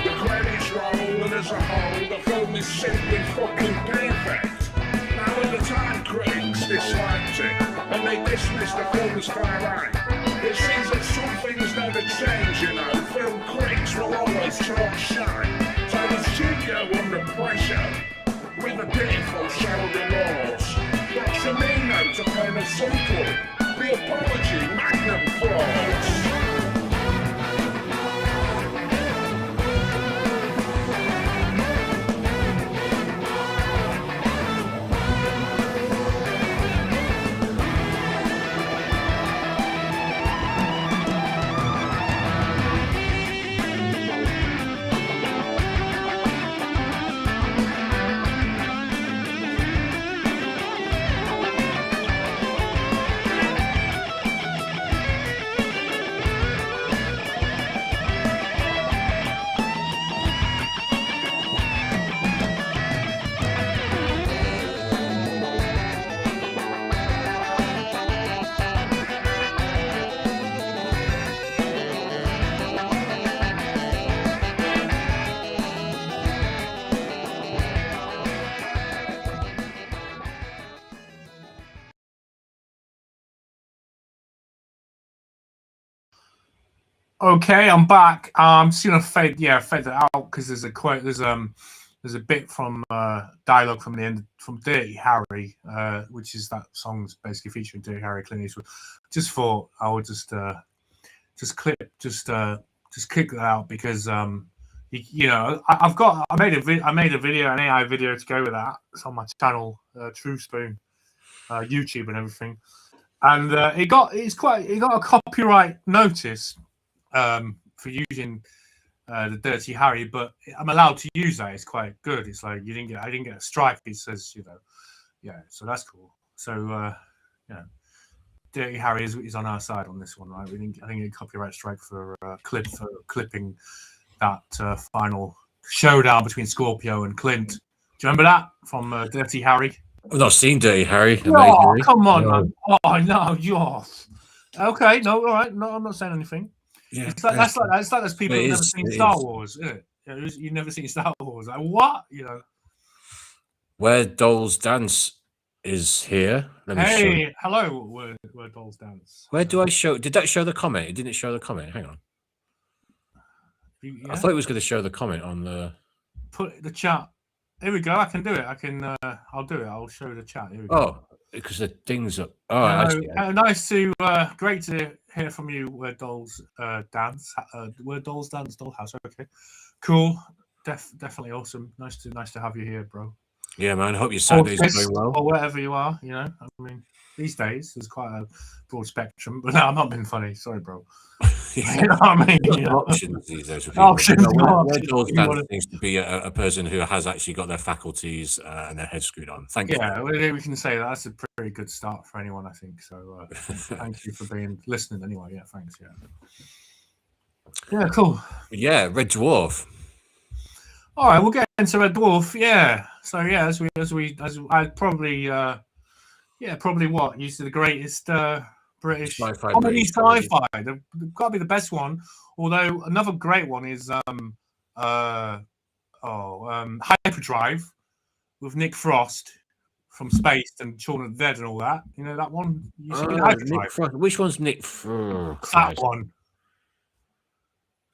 The credits roll, and as a whole, the film is simply fucking perfect. Now at the time, critics disliked it, and they dismissed the film as far right. It seems that some things never change, you know. Film critics will always talk shite. So the studio under pressure, with a pitiful show of remorse, got Cimino to pen a sequel, The Apology Magnum Force. Okay, I'm back. I'm just gonna fade that out because there's a quote. There's a bit from dialogue from the end from Dirty Harry, which is that song's basically featuring Dirty Harry, Clint Eastwood. Just thought I would just click that out because I made a video, an AI video to go with that. It's on my channel, True Spoon, YouTube and everything, and it got a copyright notice. For using the Dirty Harry, but I'm allowed to use that. It's quite good. It's like I didn't get a strike. It says, so that's cool. So Dirty Harry is on our side on this one, right? I didn't get a copyright strike for clipping that final showdown between Scorpio and Clint. Do you remember that from Dirty Harry? I've not seen Dirty Harry. Oh, come on, man. Oh no, you're okay. No, all right. No, I'm not saying anything. Yeah, that's like those people who've never seen Star Wars, isn't it? You've never seen Star Wars. Like what? Where Dolls Dance is here. Hey, hello, where Dolls Dance. Where do I show? Did that show the comment? It didn't show the comment. Hang on. I thought it was going to show the comment on the. Put the chat. Here we go. I can do it. I'll do it. I'll show the chat. Here we go. Oh, because the thing's up. Oh, nice to. Great to hear from you. Where Dolls Dance. Where Dolls Dance Dollhouse. Okay, cool. Definitely awesome. Nice to have you here, bro. Yeah, man. I hope your Saturday's going well. Or wherever you are. I mean, these days there's quite a broad spectrum. But no, I'm not being funny. Sorry, bro. You know what I mean? Options these days. Options. Where Dolls Dance seems to be a person who has actually got their faculties and their head screwed on. Thank you. Yeah, we can say that's a pretty good start for anyone, I think. So thank you for listening anyway. Yeah, thanks. Yeah, cool. Yeah, Red Dwarf. All right, we'll get into Red Dwarf. Yeah. So yeah, as I'd probably probably what used to the greatest British Sci-fi comedy British comedy. sci-fi. They've got to be the best one. Although another great one is Hyperdrive with Nick Frost from Space and Shaun of the Dead and all that. You know that one? You should Nick Hyperdrive. Frost. Which one's Nick? That one.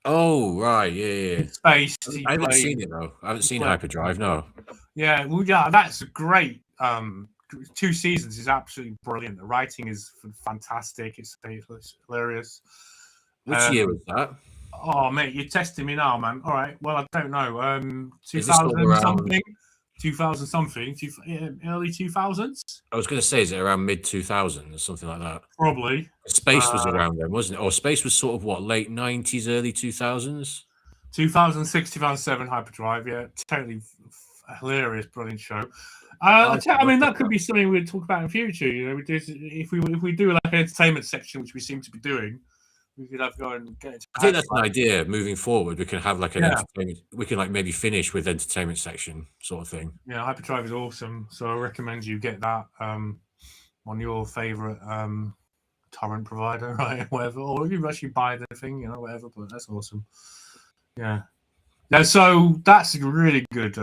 Oh, right, yeah. Space. I haven't seen it though. I haven't seen Hyperdrive. No. Yeah, well, yeah, that's great. 2 seasons is absolutely brilliant. The writing is fantastic. It's hilarious. Which year was that? Oh, mate, you're testing me now, man. All right. Well, I don't know. 2000 something, 2000 something, early 2000s. I was going to say, is it around mid 2000s or something like that? Probably. Space was around then, wasn't it? Or Space was sort of what, late 90s, early 2000s? 2006, 2007 Hyperdrive. Yeah, totally hilarious, brilliant show. I mean, that could be something we'd talk about in future. You know, if we do like an entertainment section, which we seem to be doing, we could have go and get into. I think that's an idea moving forward. We can have like an entertainment. We can like maybe finish with entertainment section sort of thing. Yeah, Hyperdrive is awesome. So I recommend you get that on your favorite torrent provider, right? Whatever, or you actually buy the thing, you know, whatever. But that's awesome. Yeah. So that's really good.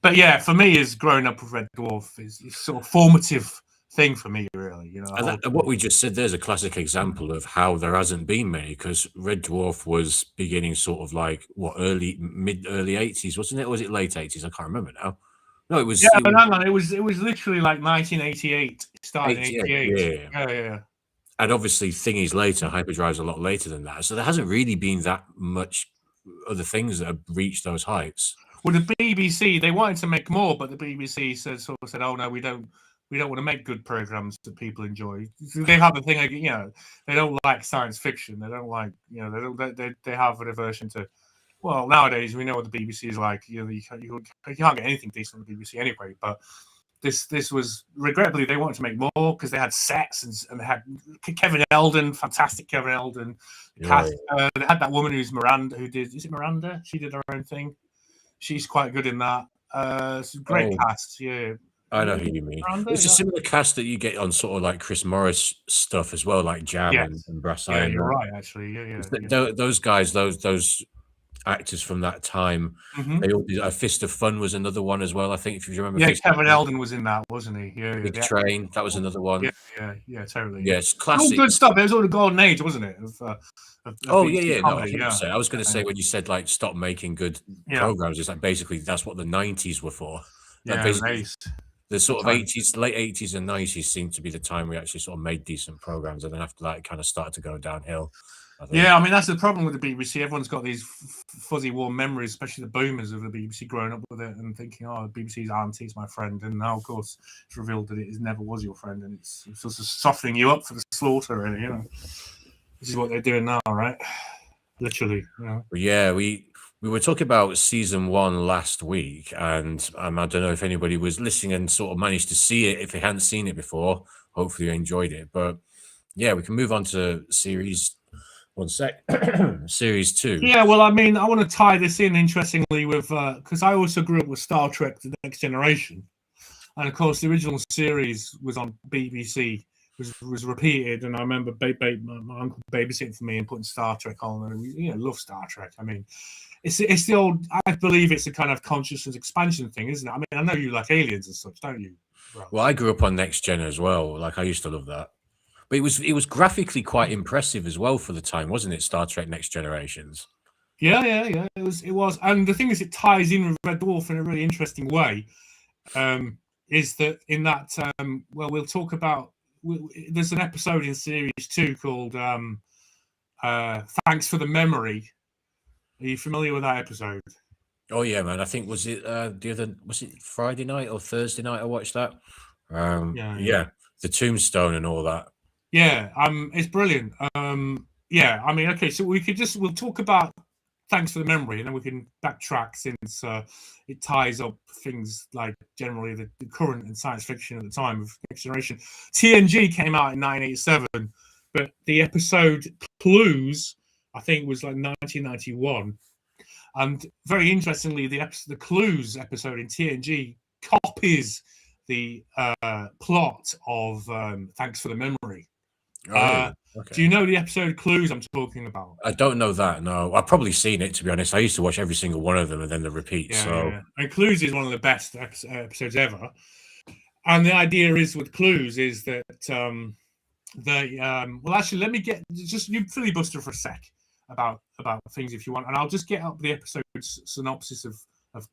But yeah, for me, is growing up with Red Dwarf is sort of formative thing for me, really. You know, and what we just said there's a classic example of how there hasn't been many, because Red Dwarf was beginning sort of like what early 80s, wasn't it? Or was it late 80s? I can't remember now. No, it was. Yeah, but hang on, it was literally like 1988, starting 88. Yeah. And obviously, thingies later, Hyperdrive's a lot later than that. So there hasn't really been that much other things that have reached those heights. Well, the BBC, they wanted to make more, but the BBC said, "Oh no, we don't want to make good programs that people enjoy." They have a thing, like, you know, they don't like science fiction. They don't like, you know, they have an aversion to. Well, nowadays we know what the BBC is like. You know, you can't get anything decent on the BBC anyway. But this was, regrettably, they wanted to make more because they had sets and they had Kevin Eldon, fantastic Kevin Eldon. Yeah. They had that woman who's Miranda, is it Miranda? She did her own thing. She's quite good in that. It's a great cast, yeah. I know who you mean. Miranda, it's a similar cast that you get on sort of like Chris Morris stuff as well, like Jam and Brass Iron. Yeah, you're right, actually. Yeah. Those guys, those actors from that time, they all did. A Fist of Fun was another one as well, I think, if you remember. Yeah, Kevin Eldon was in that, wasn't he? Yeah. Big Train, that was another one. Yeah, totally. Yeah, it's classic. All good stuff. It was all the golden age, wasn't it? Yeah. Comedy, No, I was going to say, when you said like stop making good programs, it's like basically that's what the 90s were for. Nice. The sort of 80s, late 80s and 90s seemed to be the time we actually sort of made decent programs, and then after that, it kind of started to go downhill. Yeah, I mean, that's the problem with the BBC. Everyone's got these fuzzy, warm memories, especially the boomers of the BBC growing up with it and thinking, oh, the BBC's auntie is my friend. And now, of course, it's revealed that it never was your friend, and it's sort of softening you up for the slaughter, really, you know. This is what they're doing now, right? Literally, you know. Yeah, we were talking about season 1 last week, and I don't know if anybody was listening and sort of managed to see it. If they hadn't seen it before, hopefully you enjoyed it. But yeah, we can move on to series. One sec. Series 2. Yeah, well, I mean, I want to tie this in, interestingly, with because I also grew up with Star Trek: The Next Generation, and of course, the original series was on BBC, was repeated, and I remember my uncle babysitting for me and putting Star Trek on, and we love Star Trek. I mean, it's the old. I believe it's a kind of consciousness expansion thing, isn't it? I mean, I know you like aliens and such, don't you? Bro? Well, I grew up on Next Gen as well. Like, I used to love that. But it was graphically quite impressive as well for the time, wasn't it? Star Trek Next Generations. Yeah. It was, and the thing is, it ties in with Red Dwarf in a really interesting way. Is that in that? Well, we'll talk about. There's an episode in series 2 called "Thanks for the Memory." Are you familiar with that episode? Oh yeah, man. I think was it Friday night or Thursday night? I watched that. Yeah, the tombstone and all that. Yeah, it's brilliant. Yeah, I mean, okay, so we'll talk about Thanks for the Memory, and then we can backtrack since it ties up things like generally the current and science fiction at the time of Next Generation. TNG came out in 1987, but the episode Clues, I think, was like 1991. And very interestingly, the Clues episode in TNG copies the plot of Thanks for the Memory. Oh, really? Okay. Do you know the episode Clues I'm talking about? I don't know that. No, I've probably seen it, to be honest. I used to watch every single one of them and then the repeats. And Clues is one of the best episodes ever. And the idea is with Clues is that well, actually, let me get just you filibuster for a sec about things if you want, and I'll just get up the episode synopsis of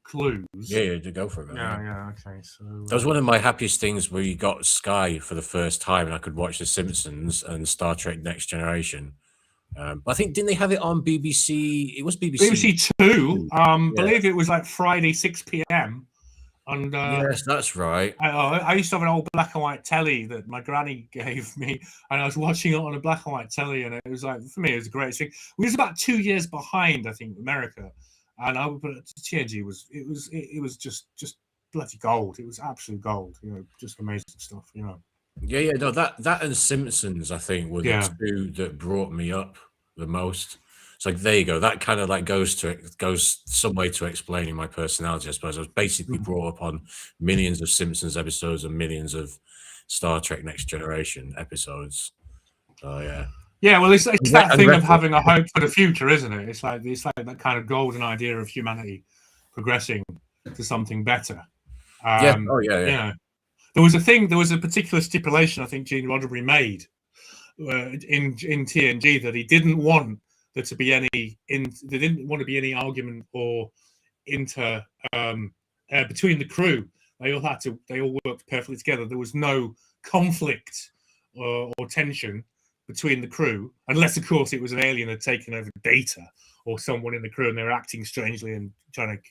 Clues. Yeah, to go for it. Yeah. Okay. So that was one of my happiest things where you got Sky for the first time, and I could watch The Simpsons and Star Trek: Next Generation. But I think didn't they have it on BBC? It was BBC. BBC Two. Believe it was like Friday 6 p.m. And yes, that's right. I used to have an old black and white telly that my granny gave me, and I was watching it on a black and white telly, and it was like, for me, it was the greatest thing. We was about 2 years behind, I think, America, and I would put TNG was just bloody gold. It was absolute gold, just amazing stuff, Yeah, no, that and Simpsons, I think, were the two that brought me up the most. It's like, there you go. That kind of like goes some way to explaining my personality, I suppose. I was basically brought up on millions of Simpsons episodes and millions of Star Trek Next Generation episodes. Oh yeah. Yeah, well, it's that thing of having a hope for the future, isn't it? It's like that kind of golden idea of humanity progressing to something better. Yeah. There was a particular stipulation I think Gene Roddenberry made in TNG that he didn't want there to be any there didn't want to be any argument or between the crew. They all worked perfectly together. There was no conflict or tension between the crew, unless of course it was an alien had taken over data or someone in the crew and they were acting strangely and trying to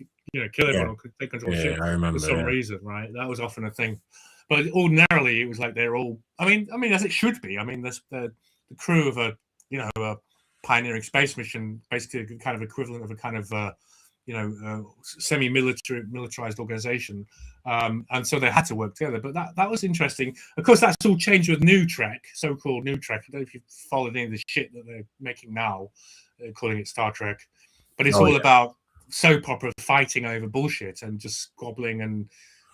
kill everyone or take control of the ship for some reason, right? That was often a thing. But ordinarily it was like they're all I mean as it should be. I mean the crew of a pioneering space mission, basically kind of equivalent of a kind of semi-militarized organization, and so they had to work together. But that was interesting. Of course, that's all changed with New Trek, so-called New Trek. I don't know if you've followed any of the shit that they're making now, calling it Star Trek, but it's all about soap opera fighting over bullshit and just squabbling, and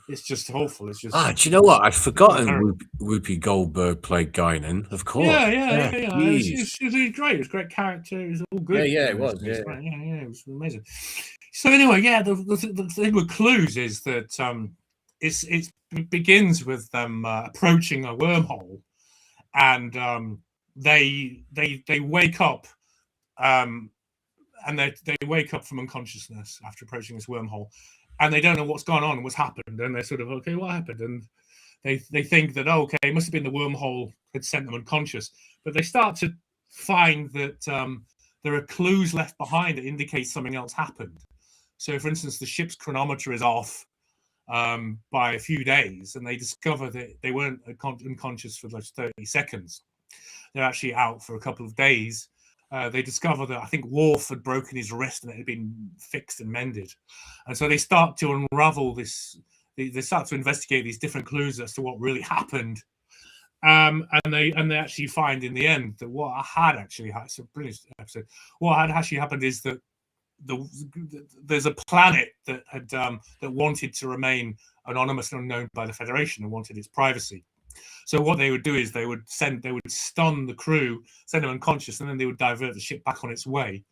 it's just awful. It's just do you know what? I'd forgotten Whoopi Goldberg played Guinan, of course. Yeah. It was really great. It was a great character. It was all good. Yeah, it was. Yeah, it was amazing. So anyway, the thing with Clues is that it begins with them approaching a wormhole, and they wake up, and they wake up from unconsciousness after approaching this wormhole. And they don't know what's gone on, what's happened, and they're sort of, okay, what happened? And they think that, it must have been the wormhole had sent them unconscious. But they start to find that there are clues left behind that indicate something else happened. So, for instance, the ship's chronometer is off by a few days, and they discover that they weren't unconscious for like 30 seconds. They're actually out for a couple of days. They discover that I think Worf had broken his wrist and it had been fixed and mended. And so they start to unravel this. They start to investigate these different clues as to what really happened. And they actually find in the end that what had actually happened, it's a brilliant episode, what had actually happened is that there's a planet that had that wanted to remain anonymous and unknown by the Federation and wanted its privacy. So what they would do is they would stun the crew, send them unconscious, and then they would divert the ship back on its way.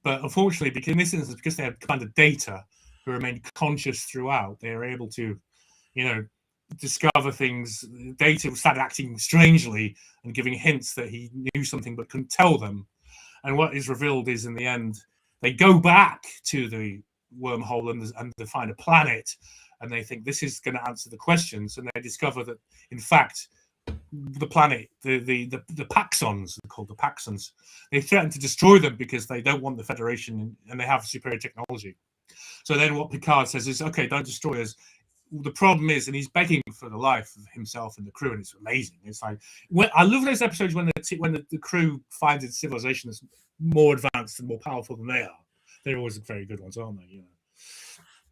But unfortunately, because in this instance, because they had kind of data who remained conscious throughout, they were able to, discover things. Data started acting strangely and giving hints that he knew something but couldn't tell them. And what is revealed is, in the end, they go back to the wormhole and they find a planet. And they think this is going to answer the questions, and they discover that, in fact, the planet, the Paxons, they're called the Paxons, they threaten to destroy them because they don't want the Federation, and they have superior technology. So then, what Picard says is, "Okay, don't destroy us." The problem is, and he's begging for the life of himself and the crew, and it's amazing. It's like I love those episodes when the crew finds a civilization that's more advanced and more powerful than they are. They're always very good ones, aren't they?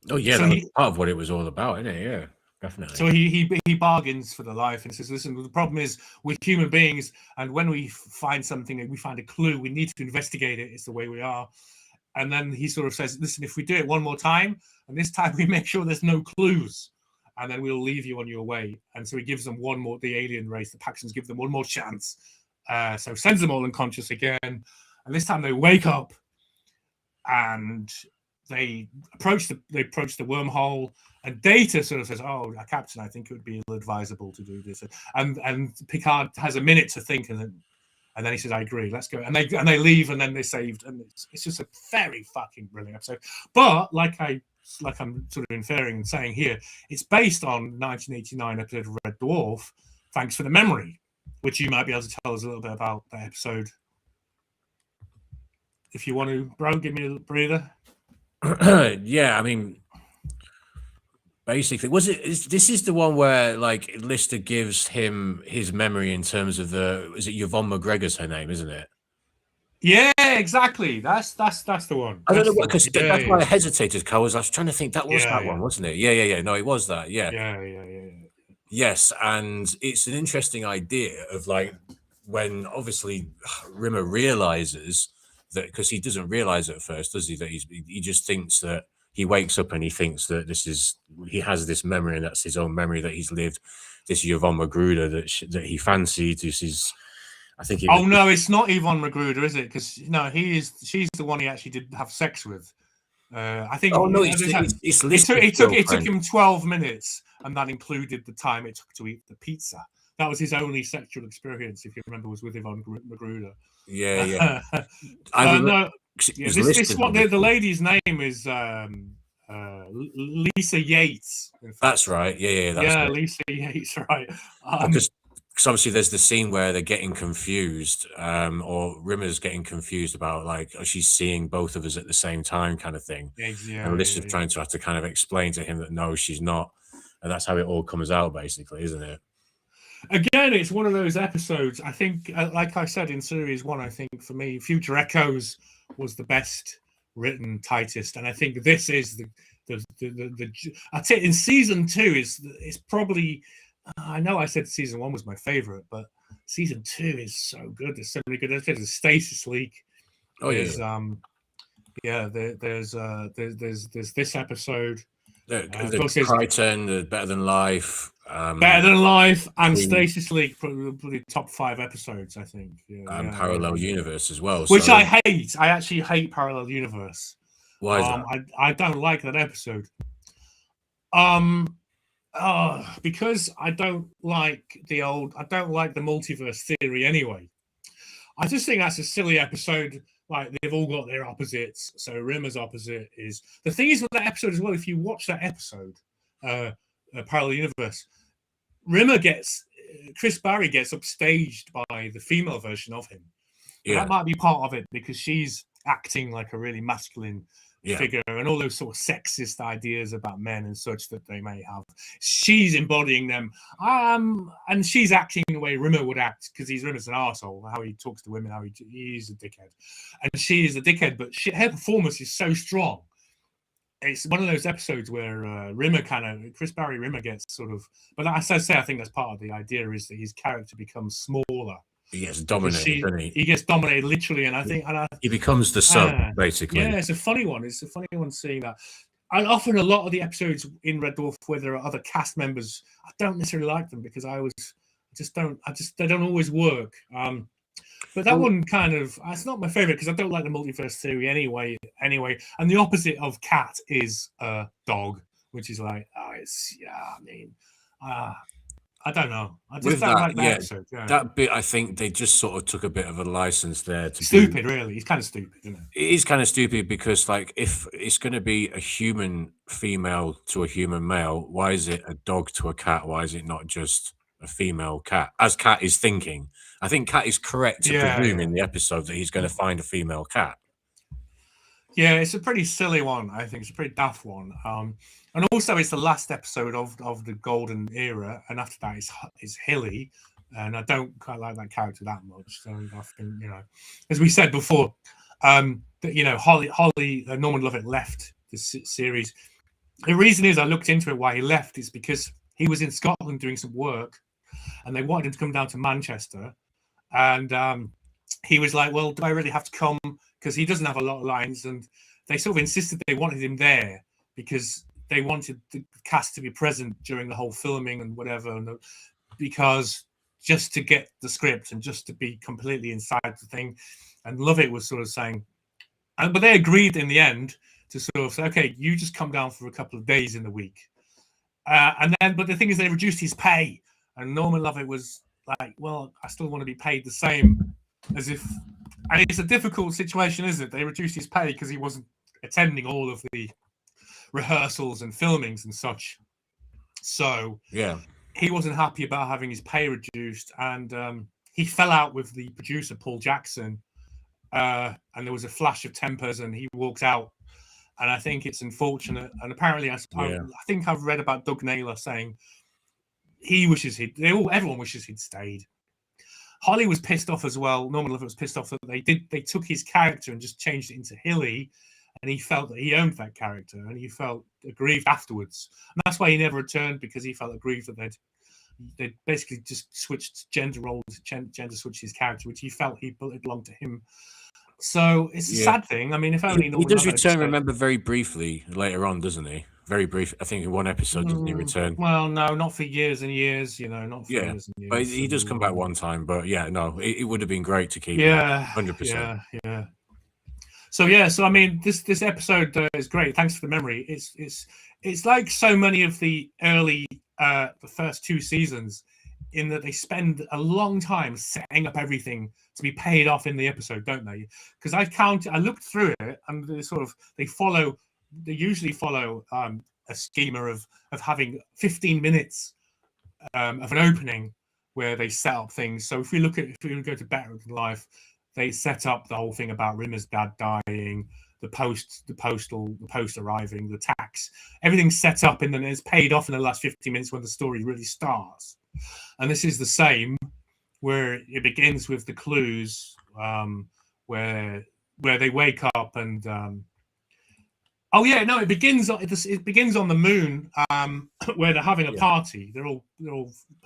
Oh yeah, so that was part of what it was all about, isn't it? Yeah, definitely. So he bargains for the life and says, "Listen, the problem is we're human beings, and when we find something, we find a clue, we need to investigate it. It's the way we are." And then he sort of says, listen, if we do it one more time, and this time we make sure there's no clues, and then we'll leave you on your way. And so he gives them one more, the alien race, the Paxtons give them one more chance. So sends them all unconscious again. And this time they wake up and they approach the wormhole, and Data sort of says, "Oh, Captain, I think it would be ill-advisable to do this." And Picard has a minute to think, and then he says, "I agree, let's go." And they leave, and then they're saved. And it's just a very fucking brilliant episode. But like I'm sort of inferring and saying here, it's based on 1989 episode of Red Dwarf. Thanks for the memory, which you might be able to tell us a little bit about that episode. If you want to, bro, give me a breather. Yeah, I mean, basically, this is the one where like Lister gives him his memory in terms of is it Yvonne McGregor's her name, isn't it? Yeah, exactly. That's the one. I don't know because that's why I hesitated, because I was trying to think that was that one, wasn't it? Yeah. No, it was that. Yeah. Yes, and it's an interesting idea of like when obviously Rimmer realizes that, because he doesn't realize at first, does he? That he just thinks that he wakes up and he thinks that he has this memory, and that's his own memory that he's lived. This Yvonne Magruder that he fancied. This is, I think. No, it's not Yvonne Magruder, is it? Because she's the one he actually did have sex with. I think. Oh no, it's Lister's it took him 12 minutes, and that included the time it took to eat the pizza. That was his only sexual experience, if you remember, was with Yvonne Magruder. Yeah. This one, the lady's name is Lisa Yates. That's right. Yeah. That's right. Lisa Yates, right? Because obviously there's the scene where they're getting confused, or Rimmer's getting confused about like, she's seeing both of us at the same time, kind of thing. And Lister's trying to have to kind of explain to him that no, she's not, and that's how it all comes out, basically, isn't it? Again, it's one of those episodes. I think, like I said in series 1, I think for me, Future Echoes was the best written, tightest, and I think this is the I'd say in season 2 is probably. I know I said season 1 was my favorite, but season 2 is so good. There's so many good episodes. There's Stasis Leak. Oh yeah. There's this episode. The Crichton, the Better Than Life. Better Than Life and Stasis Leak, probably top 5 episodes, I think. And Parallel Universe as well. Which I hate. I actually hate Parallel Universe. Why is that? I don't like that episode. Because I don't like the multiverse theory anyway. I just think that's a silly episode. Like, they've all got their opposites. So Rimmer's opposite is the thing is with that episode as well. If you watch that episode, Parallel Universe, Chris Barry gets upstaged by the female version of him. Yeah, that might be part of it because she's acting like a really masculine figure, and all those sort of sexist ideas about men and such that they may have. She's embodying them, and she's acting the way Rimmer would act, because Rimmer's an arsehole, how he talks to women, how he's a dickhead, and she is a dickhead, but her performance is so strong. It's one of those episodes where Chris Barry Rimmer gets sort of, but as I say, I think that's part of the idea, is that his character becomes smaller. He gets dominated, doesn't he? He gets dominated literally, and I think he becomes the sub, basically. Yeah, it's a funny one. It's a funny one seeing that. And often a lot of the episodes in Red Dwarf where there are other cast members, I don't necessarily like them because they don't always work. But that one it's not my favorite because I don't like the multiverse theory anyway. And the opposite of cat is dog, which is like, I don't know. I just don't like that episode. Yeah. That bit, I think they just sort of took a bit of a license there. Stupid, really. He's kind of stupid, isn't it? It is kind of stupid because, like, if it's going to be a human female to a human male, why is it a dog to a cat? Why is it not just a female cat? As Cat is thinking. I think Cat is correct to presume in the episode that he's going to find a female cat. Yeah, it's a pretty silly one. I think it's a pretty daft one. And also, it's the last episode of the golden era, and after that is Hilly, and I don't quite like that character that much. So I think, as we said before, Holly Norman Lovett left the series. The reason is I looked into it why he left is because he was in Scotland doing some work, and they wanted him to come down to Manchester, and he was like, "Well, do I really have to come? because he doesn't have a lot of lines, and they sort of insisted they wanted him there because they wanted the cast to be present during the whole filming and whatever, and because just to get the script and just to be completely inside the thing. And Lovett was sort of saying, but they agreed in the end to sort of say, okay, you just come down for a couple of days in the week. But the thing is, they reduced his pay, and Norman Lovett was like, well, I still want to be paid the same as if, and it's a difficult situation, isn't it? They reduced his pay because he wasn't attending all of the rehearsals and filmings and such. So yeah, he wasn't happy about having his pay reduced, and he fell out with the producer, Paul Jackson, and there was a flash of tempers, and he walked out. And I think it's unfortunate. And apparently, I think I've read about Doug Naylor saying he wishes everyone wishes he'd stayed. Holly was pissed off as well. Norman Lovett was pissed off that they took his character and just changed it into Hilly, and he felt that he owned that character, and he felt aggrieved afterwards. And that's why he never returned, because he felt aggrieved that they'd basically just switched gender roles, gender switched his character, which he felt it belonged to him. So it's a sad thing. I mean, if only he does return. Remember, very briefly later on, doesn't he? Very brief. I think in one episode, doesn't he return? Well, no, not for years and years. Not for years and years. But he does come back one time. But it would have been great to keep. 100%. So I mean, this episode is great. Thanks for the memory. It's like so many of the early the first two seasons, in that they spend a long time setting up everything to be paid off in the episode, don't they? Because I looked through it, and they usually follow a schema of having 15 minutes of an opening where they set up things. So if we go to Better Than Life, they set up the whole thing about Rimmer's dad dying, the post arriving, the tax, everything's set up, and then it's paid off in the last 15 minutes when the story really starts. And this is the same, where it begins with the clues, where they wake up and it begins on the moon, where they're having a party. They're all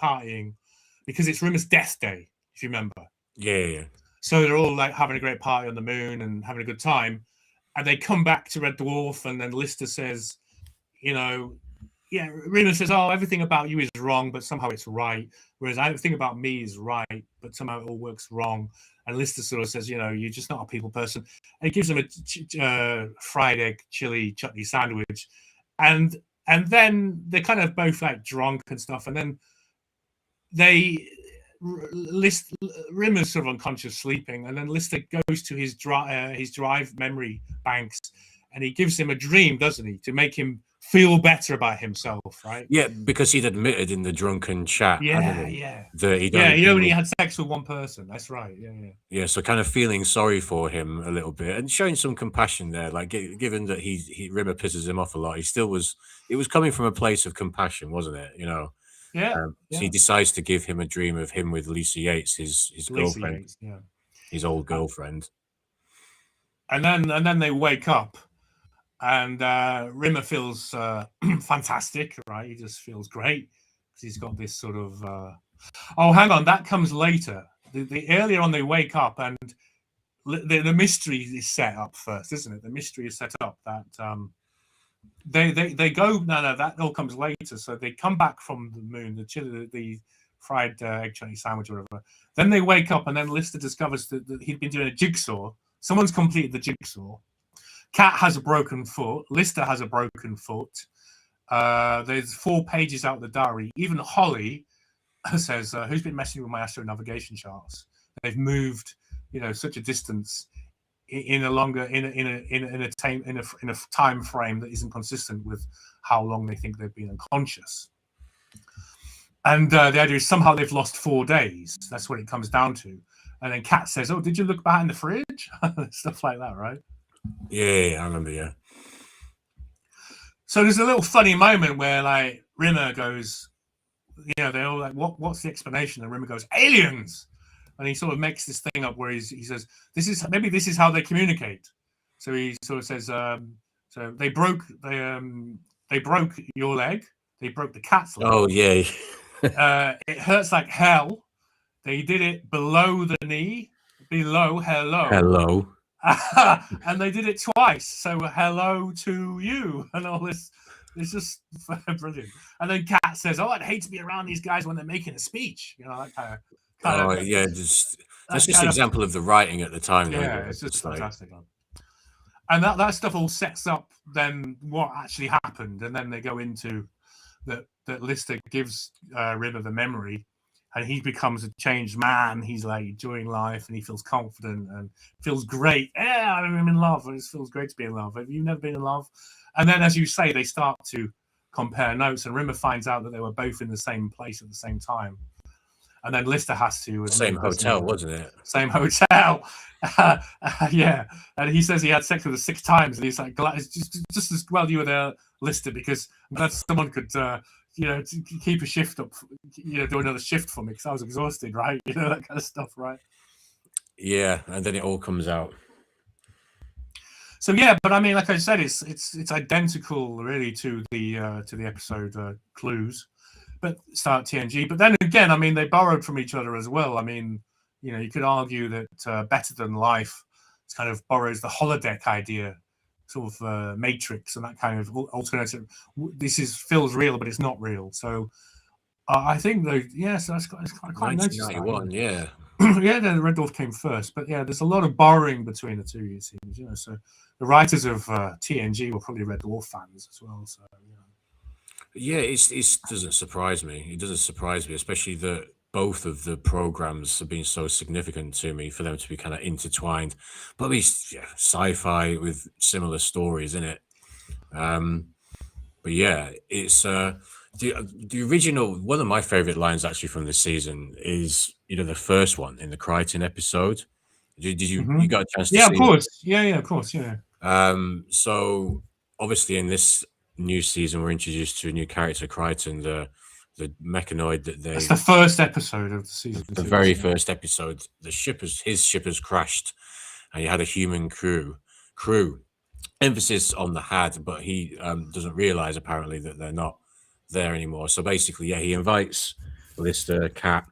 partying because it's Rimmer's death day, if you remember. Yeah. So they're all like having a great party on the moon and having a good time, and they come back to Red Dwarf, and then Lister says, Rimmer says, "Oh, everything about you is wrong, but somehow it's right. Whereas everything about me is right, but somehow it all works wrong." And Lister sort of says, "You're just not a people person." And he gives him a fried egg chili chutney sandwich, and then they're kind of both like drunk and stuff, and then Rimmer's sort of unconscious, sleeping, and then Lister goes to his drive memory banks, and he gives him a dream, doesn't he, to make him feel better about himself, right? Yeah, because he'd admitted in the drunken chat, that he only had sex with one person. That's right. Yeah, so kind of feeling sorry for him a little bit and showing some compassion there. Like, given that Rimmer pisses him off a lot, it was coming from a place of compassion, wasn't it? So he decides to give him a dream of him with Lisa Yates, his girlfriend, his old girlfriend. And then they wake up. And Rimmer feels fantastic, right? He just feels great because he's got this sort of. Hang on, that comes later. The earlier on they wake up, and the mystery is set up first, isn't it? The mystery is set up that they go. No, that all comes later. So they come back from the moon, the fried egg chutney sandwich, or whatever. Then they wake up, and then Lister discovers that he'd been doing a jigsaw. Someone's completed the jigsaw. Cat has a broken foot. Lister has a broken foot. There's 4 pages out of the diary. Even Holly says, "Who's been messing with my astro navigation charts? They've moved, such a distance in a time frame that isn't consistent with how long they think they've been unconscious." And the idea is somehow they've lost 4 days. That's what it comes down to. And then Cat says, "Oh, did you look behind the fridge?" Stuff like that, right? Yeah, I remember, yeah. So there's a little funny moment where, like, Rimmer goes, they're all like, what's the explanation? And Rimmer goes, "Aliens!" And he sort of makes this thing up where he says, this is how they communicate. So he sort of says, so they broke your leg. They broke the cat's leg. Oh, yeah. It hurts like hell. They did it below the knee. Below, hello. And they did it twice. So hello to you and all this. It's just brilliant. And then Kat says, "Oh, I'd hate to be around these guys when they're making a speech." You know, that kind of. Yeah, that's just an example of the writing at the time. Yeah, it's just fantastic. And that stuff all sets up then what actually happened, and then they go into that Lister gives Rimmer the memory, and he becomes a changed man. He's like enjoying life, and he feels confident and feels great. Yeah, I'm in love. It feels great to be in love. Have you never been in love? And then, as you say, they start to compare notes, and Rimmer finds out that they were both in the same place at the same time. And then Lister has to... Same hotel, wasn't it? Same hotel. Yeah. And he says he had sex with her 6 times. And he's like, glad, just as well you were there, Lister, because I'm glad someone could, keep a shift up, do another shift for me because I was exhausted, right? That kind of stuff, right? Yeah. And then it all comes out. So, yeah, but I mean, like I said, it's identical really to the episode Clues. But start TNG. But then again, I mean, they borrowed from each other as well. I mean, you could argue that Better Than Life kind of borrows the holodeck idea, sort of Matrix and that kind of alternative. This feels real, but it's not real. So I think so that's quite noticed. 1991, yeah. Yeah, the Red Dwarf came first, but yeah, there's a lot of borrowing between the two. It seems, So the writers of TNG were probably Red Dwarf fans as well. So. Yeah, it doesn't surprise me. It doesn't surprise me, especially that both of the programs have been so significant to me for them to be kind of intertwined. But at least, sci-fi with similar stories in it. But yeah, it's the original. One of my favorite lines actually from this season is the first one in the Crichton episode. Did you you got a chance to see? Yeah, of course. Yeah, of course. Yeah. So obviously in this new season we're introduced to a new character, Crichton, the mechanoid that they... That's the first episode of the season. The very first episode. His ship has crashed and he had a human crew. Emphasis on the had, but he doesn't realize apparently that they're not there anymore. So basically, he invites Lister, Cat,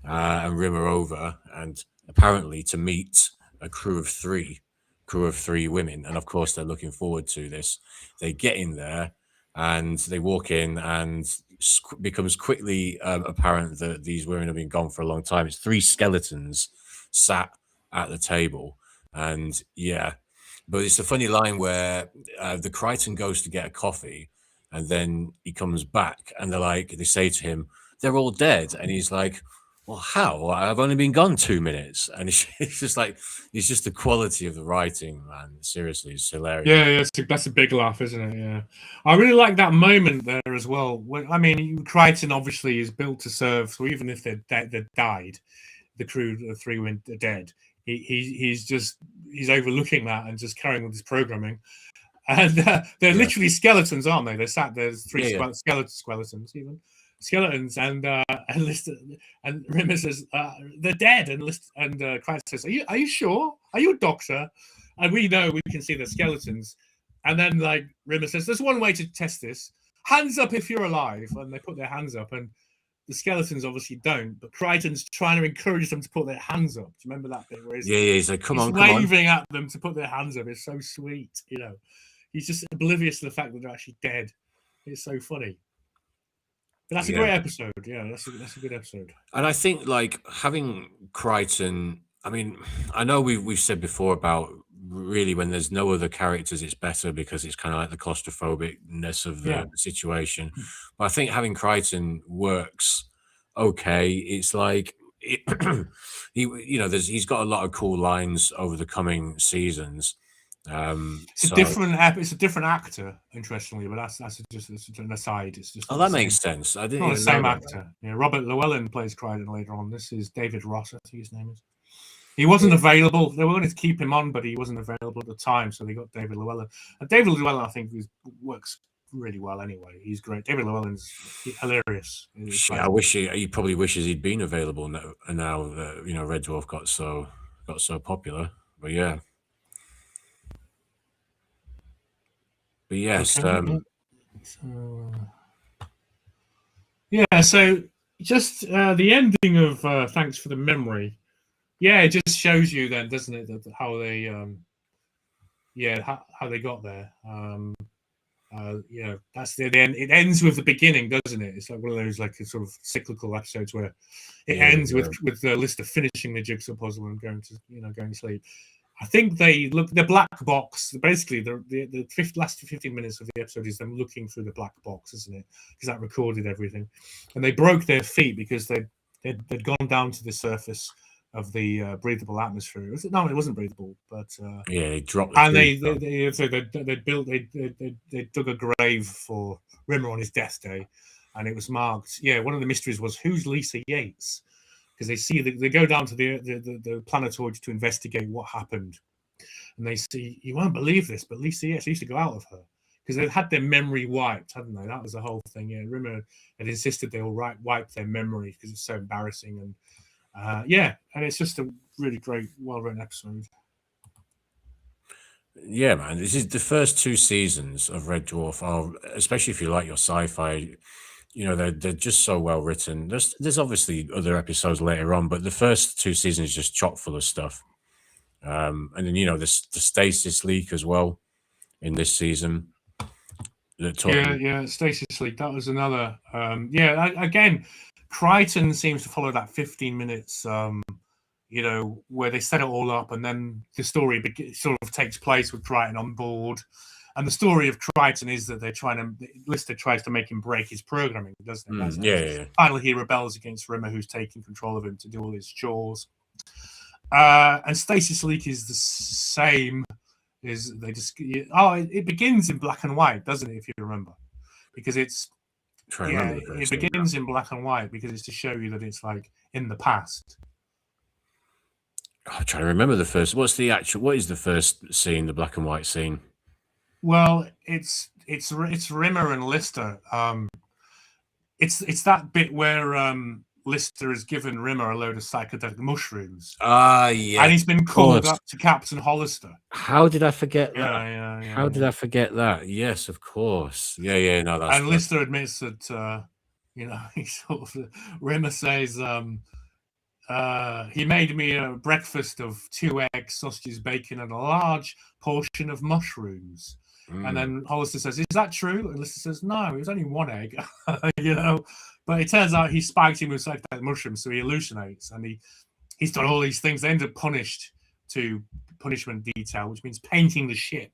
and Rimmer over, and apparently to meet a crew of three women, and of course they're looking forward to this. They get in there and they walk in, and becomes quickly apparent that these women have been gone for a long time. It's 3 skeletons sat at the table, and but it's a funny line where the Crichton goes to get a coffee, and then he comes back, and they say to him, "They're all dead," and he's like, "Well, how? I've only been gone 2 minutes." And it's just the quality of the writing, man. Seriously, it's hilarious. Yeah, that's a big laugh, isn't it? Yeah. I really like that moment there as well. I mean, Crichton obviously is built to serve, so even if they're died, the crew, the 3 went dead, he's overlooking that and just carrying with his programming. And they're literally skeletons, aren't they? There's 3 skeletons even. Skeletons, and Lister and Rimmer says they're dead, and Crichton says, "Are you sure? Are you a doctor?" And we know, we can see the skeletons, and then Rimmer says, "There's one way to test this: hands up if you're alive." And they put their hands up, and the skeletons obviously don't. But Crichton's trying to encourage them to put their hands up. Do you remember that bit where he's like, "Come on, waving at them to put their hands up"? It's so sweet, He's just oblivious to the fact that they're actually dead. It's so funny. But that's a great episode. Yeah, that's a good episode. And I think having Crichton, I mean, I know we've said before about really when there's no other characters, it's better because it's kind of like the claustrophobicness of the situation. But I think having Crichton works okay. It's he's got a lot of cool lines over the coming seasons. It's a different actor, interestingly, but that's just an aside. It's just that makes sense. I didn't know the same actor. Yeah, Robert Llewellyn plays Crichton later on. This is David Ross, I think his name is. He wasn't available. They were going to keep him on, but he wasn't available at the time, so they got David Llewellyn. And David Llewellyn, I think, works really well anyway. He's great. David Llewellyn's hilarious. I wish he probably wishes he'd been available now that Red Dwarf got so popular. But yeah. But yes, so just the ending of Thanks for the Memory Yeah, it just shows you then, doesn't it, that how they how they got there. That's the end. It ends with the beginning, doesn't it? It's like one of those like sort of cyclical episodes where it ends with Lister finishing the jigsaw puzzle and going to sleep. I think they look the black box. Basically, the last 15 minutes of the episode is them looking through the black box, isn't it? Because that recorded everything, and they broke their feet because they'd gone down to the surface of the breathable atmosphere. No, it wasn't breathable, but they dropped. And they dug a grave for Rimmer on his death day, and it was marked. Yeah, one of the mysteries was who's Lisa Yates, because they go down to the planetoid to investigate what happened, and they see, you won't believe this, but Lisa Yates used to go out of her because they'd had their memory wiped, hadn't they? That was the whole thing. Yeah, Rimmer had insisted they all wipe their memory because it's so embarrassing and. And it's just a really great, well-written episode. Yeah, man, this is the first 2 seasons of Red Dwarf are, especially if you like your sci-fi, they're just so well written. There's obviously other episodes later on, but the first 2 seasons is just chock full of stuff. And then the stasis leak as well in this season. Stasis leak. That was another. Again. Crichton seems to follow that 15 minutes, where they set it all up, and then the story sort of takes place with Crichton on board. And the story of Crichton is that Lister tries to make him break his programming, doesn't it? Finally, he rebels against Rimmer, who's taking control of him to do all his chores. And Stasis Leak is the same. It begins in black and white, doesn't it? If you remember, because it begins in black and white because it's to show you that it's like in the past. I'm trying to remember the first. What is the first scene? The black and white scene. Well, it's Rimmer and Lister. It's that bit where Lister has given Rimmer a load of psychedelic mushrooms. Yeah. And he's been called up to Captain Hollister. How did I forget that? Yeah. How did I forget that? Yes, of course. Yeah. No, that's. And Lister admits that he sort of Rimmer says he made me a breakfast of 2 eggs, sausages, bacon, and a large portion of mushrooms. And then Hollister says, "Is that true?" And Lister says, "No, it was only 1 egg." But it turns out he spiked him with psychedelic mushrooms, so he hallucinates, and he's done all these things. They end up punished to punishment detail, which means painting the ship.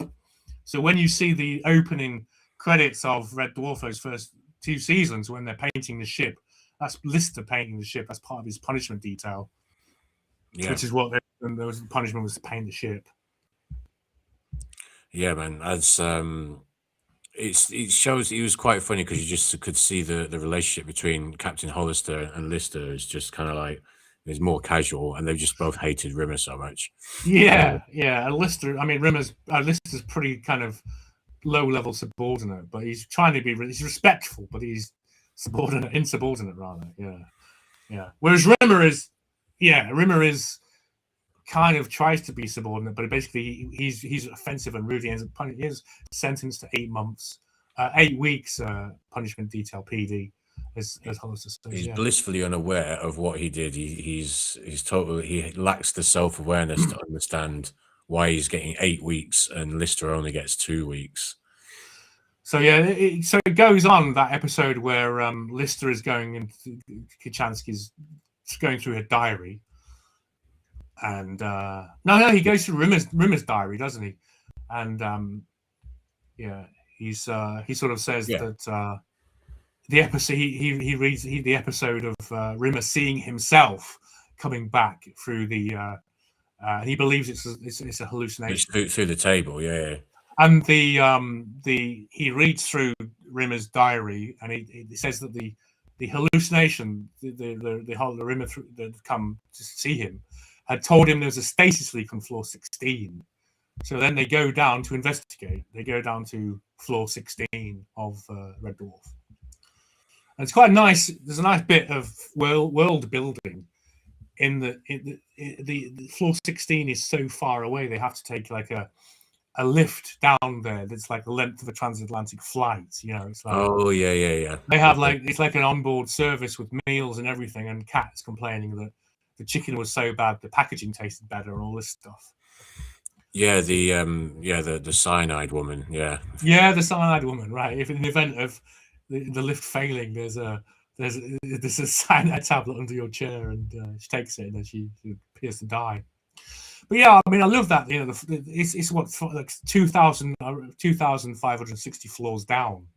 So when you see the opening credits of Red Dwarf, those first 2 seasons, when they're painting the ship, that's Lister painting the ship. That's part of his punishment detail, which is what the punishment was to paint the ship. Yeah, man. As it shows, it was quite funny because you just could see the relationship between Captain Hollister and Lister is just kind of like it's more casual, and they've just both hated Rimmer so much. Yeah. And Lister, I mean, Lister's pretty kind of low-level subordinate, but he's trying to he's respectful, but he's insubordinate rather. Yeah. Whereas Rimmer is kind of tries to be subordinate, but basically he's offensive and rude. He is sentenced to 8 months, 8 weeks punishment detail PD, as Hollister says. He's blissfully unaware of what he did. He lacks the self-awareness to understand why he's getting 8 weeks and Lister only gets 2 weeks. So it goes on, that episode where Lister is going into Kachansky's going through her diary. And he goes through Rimmer's diary, doesn't he? And he sort of says that the episode he reads the episode of Rimmer seeing himself coming back through the he believes it's a hallucination. It's through the table, yeah. And he reads through Rimmer's diary, and he says that the hallucination, the Rimmer that come to see him, had told him there was a stasis leak on floor 16. So then they go down to investigate. They go down to floor 16 of Red Dwarf. And it's quite nice. There's a nice bit of world building in the floor 16 is so far away. They have to take like a lift down there that's like the length of a transatlantic flight. It's like, They have it's like an onboard service with meals and everything. And Kat's complaining that the chicken was so bad, the packaging tasted better, and all this stuff. Yeah, the cyanide woman. Yeah, the cyanide woman. Right. If in the event of the lift failing, there's a cyanide tablet under your chair, and she takes it, and then she appears to die. But yeah, I mean, I love that. You know, it's what, like 2,560 floors down.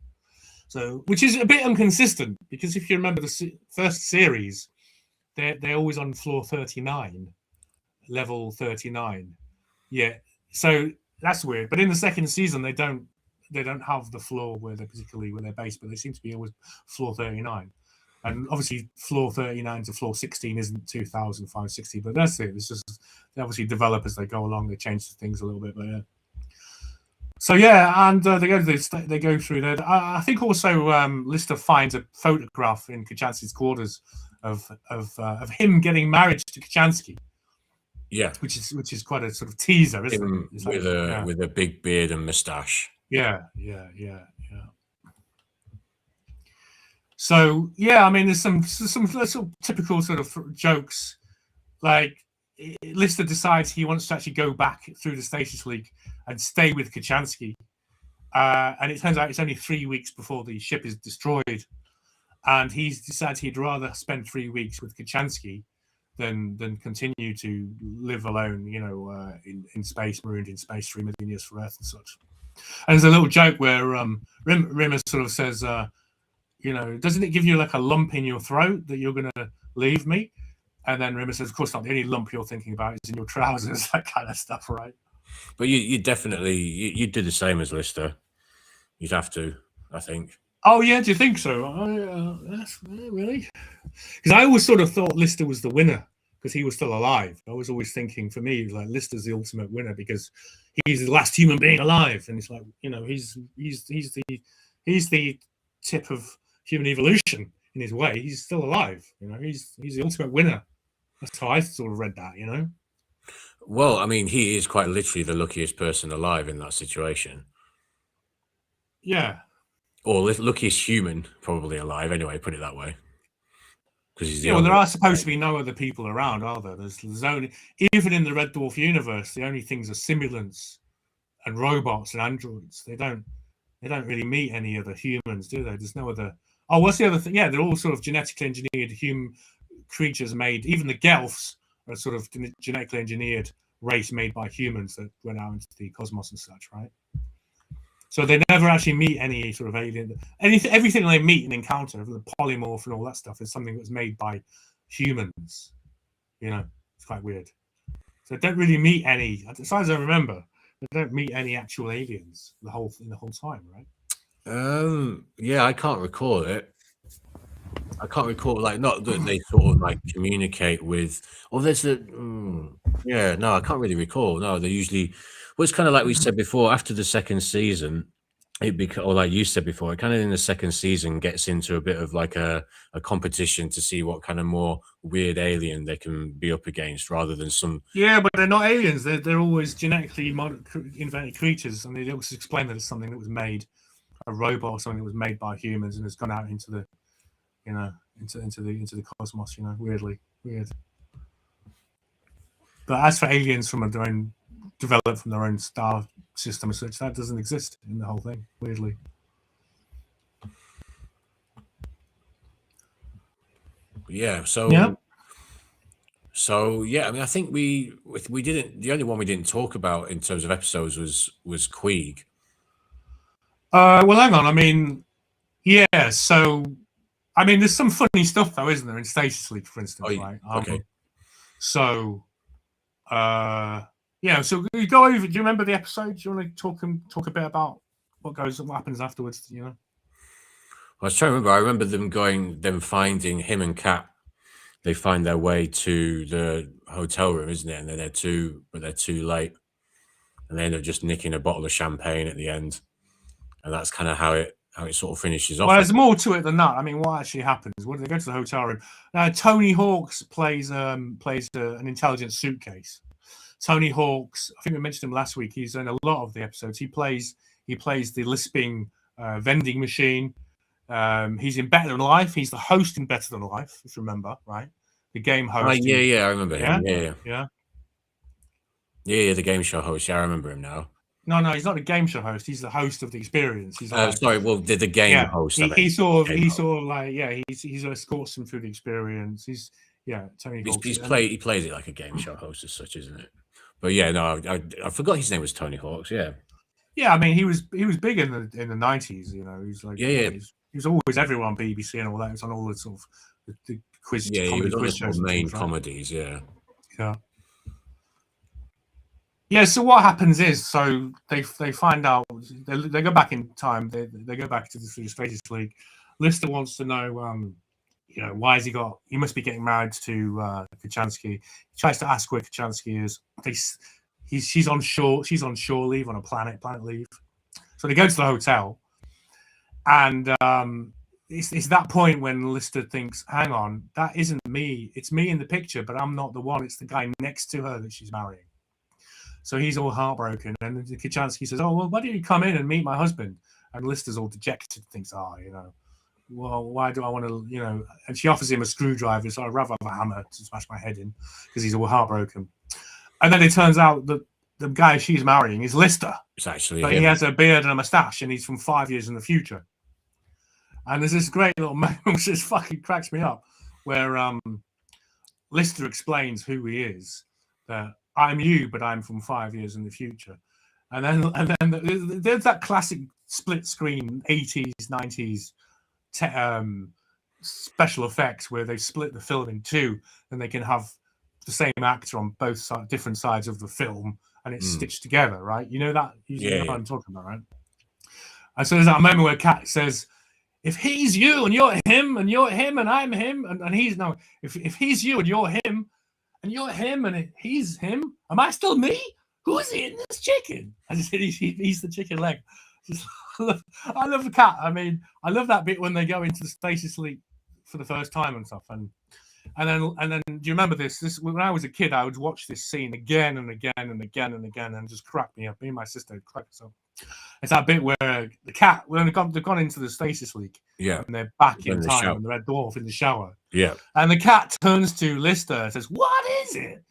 So, which is a bit inconsistent, because if you remember the first series, they're always on floor 39, level 39. Yeah, so that's weird. But in the second season, they don't have the floor where they're based, but they seem to be always floor 39. And obviously, floor 39 to floor 16 isn't 2,560, but that's it. It's just they obviously develop as they go along. They change things a little bit, but yeah. So yeah, and they go through there. I think also Lister finds a photograph in Kachansky's quarters of him getting married to Kachansky. Yeah, which is quite a sort of teaser, isn't it? It's with a big beard and moustache. Yeah. So yeah, I mean, there's some sort of typical sort of jokes. Like Lister decides he wants to actually go back through the Stasis League and stay with Kachansky, and it turns out it's only 3 weeks before the ship is destroyed, and he decides he'd rather spend 3 weeks with Kachansky than continue to live alone, you know, in space, marooned in space 3 million years from Earth and such. And there's a little joke where Rimmer sort of says, you know, doesn't it give you like a lump in your throat that you're going to leave me? And then Rimmer says, of course not. The only lump you're thinking about is in your trousers, that kind of stuff, right? But you definitely you'd do the same as Lister. You'd have to, I think. Oh yeah, do you think so? Really? Because I always sort of thought Lister was the winner because he was still alive. I was always thinking, for me, like Lister's the ultimate winner because he's the last human being alive, and it's like, you know, he's the tip of human evolution in his way. He's still alive. You know, he's the ultimate winner. That's how I sort of read that. You know. Well, I mean, he is quite literally the luckiest person alive in that situation. Yeah. Or luckiest human probably alive, anyway, put it that way. Because he's well, there are supposed to be no other people around, are there? There's only, even in the Red Dwarf universe, the only things are simulants and robots and androids. They don't really meet any other humans, do they? There's no other. Oh, what's the other thing? Yeah, they're all sort of genetically engineered human creatures made. Even the Gelfs are sort of genetically engineered race made by humans that went out into the cosmos and such, right? So they never actually meet any sort of alien. Everything they meet and encounter, the polymorph and all that stuff, is something that was made by humans. You know, it's quite weird. So they don't really meet any, as far as I remember, they don't meet any actual aliens the whole time, right? Yeah, I can't recall it. I can't recall, like, not that they sort of like communicate with. Or there's I can't really recall. No, they usually. Well, it's kind of like we said before. After the second season, or like you said before, it kind of in the second season gets into a bit of like a competition to see what kind of more weird alien they can be up against, rather than some. Yeah, but they're not aliens. They're always genetically invented creatures, and they also explain that it's something that was made, a robot or something that was made by humans and has gone out into the, you know, into the cosmos. You know, weird. But as for aliens from their own, developed from their own star system and such, that doesn't exist in the whole thing, weirdly. Yeah. So yeah, I mean, I think we didn't. The only one we didn't talk about in terms of episodes was Queeg. Well, hang on. I mean, yeah. So, I mean, there's some funny stuff though, isn't there, in Stasis League, for instance, right? Okay. So, yeah. So you go over. Do you remember the episode? Do you want to talk a bit about what happens afterwards? You know. I was trying to remember. I remember them finding him and Kat. They find their way to the hotel room, isn't it? And they're too late, and they end up just nicking a bottle of champagne at the end, and that's kind of how it sort of finishes off. Well, there's more to it than that. I mean, what actually happens? When they go to the hotel room, Tony Hawk's plays an intelligent suitcase. Tony Hawk's, I think we mentioned him last week. He's in a lot of the episodes. He plays the lisping vending machine. He's in Better Than Life. He's the host in Better Than Life, if you remember, right? the game host. Yeah, I remember him. Yeah. Yeah, the game show host. Yeah, I remember him now. No, he's not the game show host. He's the host of the experience. He's like, sorry, well, the game host. He sort of like, he's escorts him through the experience. Tony Hawk. He plays it like a game show host as such, isn't it? But yeah, no, I forgot his name was Tony Hawks. Yeah. Yeah, I mean, he was big in the 90s. You know, he's like, he was always everywhere on BBC and all that. It was on all the sort of the quiz. Yeah, he was on the shows main things, right? comedies. Yeah. Yeah, so what happens is, so they find out, they go back in time, they go back to the Stasis League. Lister wants to know, why has he must be getting married to Kachansky. He tries to ask where Kachansky is. She's on shore leave, on a planet leave. So they go to the hotel, and it's that point when Lister thinks, hang on, that isn't me. It's me in the picture, but I'm not the one. It's the guy next to her that she's marrying. So he's all heartbroken, and Kachansky says, "Oh, well, why don't you come in and meet my husband?" And Lister's all dejected, thinks, well, why do I want to, And she offers him a screwdriver, so I'd rather have a hammer to smash my head in, because he's all heartbroken. And then it turns out that the guy she's marrying is Lister. It's actually but him. He has a beard and a mustache, and he's from 5 years in the future. And there's this great little moment which just fucking cracks me up, where Lister explains who he is, that I'm you, but I'm from 5 years in the future. And then there's that classic split screen 80s, 90s special effects where they split the film in two, and they can have the same actor on both different sides of the film, and it's stitched together, right? You know that? You know what I'm talking about, right? And so there's that moment where Kat says, if he's you and you're him, and you're him and I'm him, and he's no, if he's you and you're him, and you're him, and he's him. Am I still me? Who is he in this chicken? I just said he's the chicken leg. I love the cat. I mean, I love that bit when they go into the Stasis League for the first time and stuff. And then, do you remember this? When I was a kid, I would watch this scene again and again and again and again, and just crack me up. Me and my sister would crack us up. It's that bit where the cat, when they've gone into the Stasis League, and they're back in time, and the Red Dwarf in the shower, and the cat turns to Lister and says, "What is it?"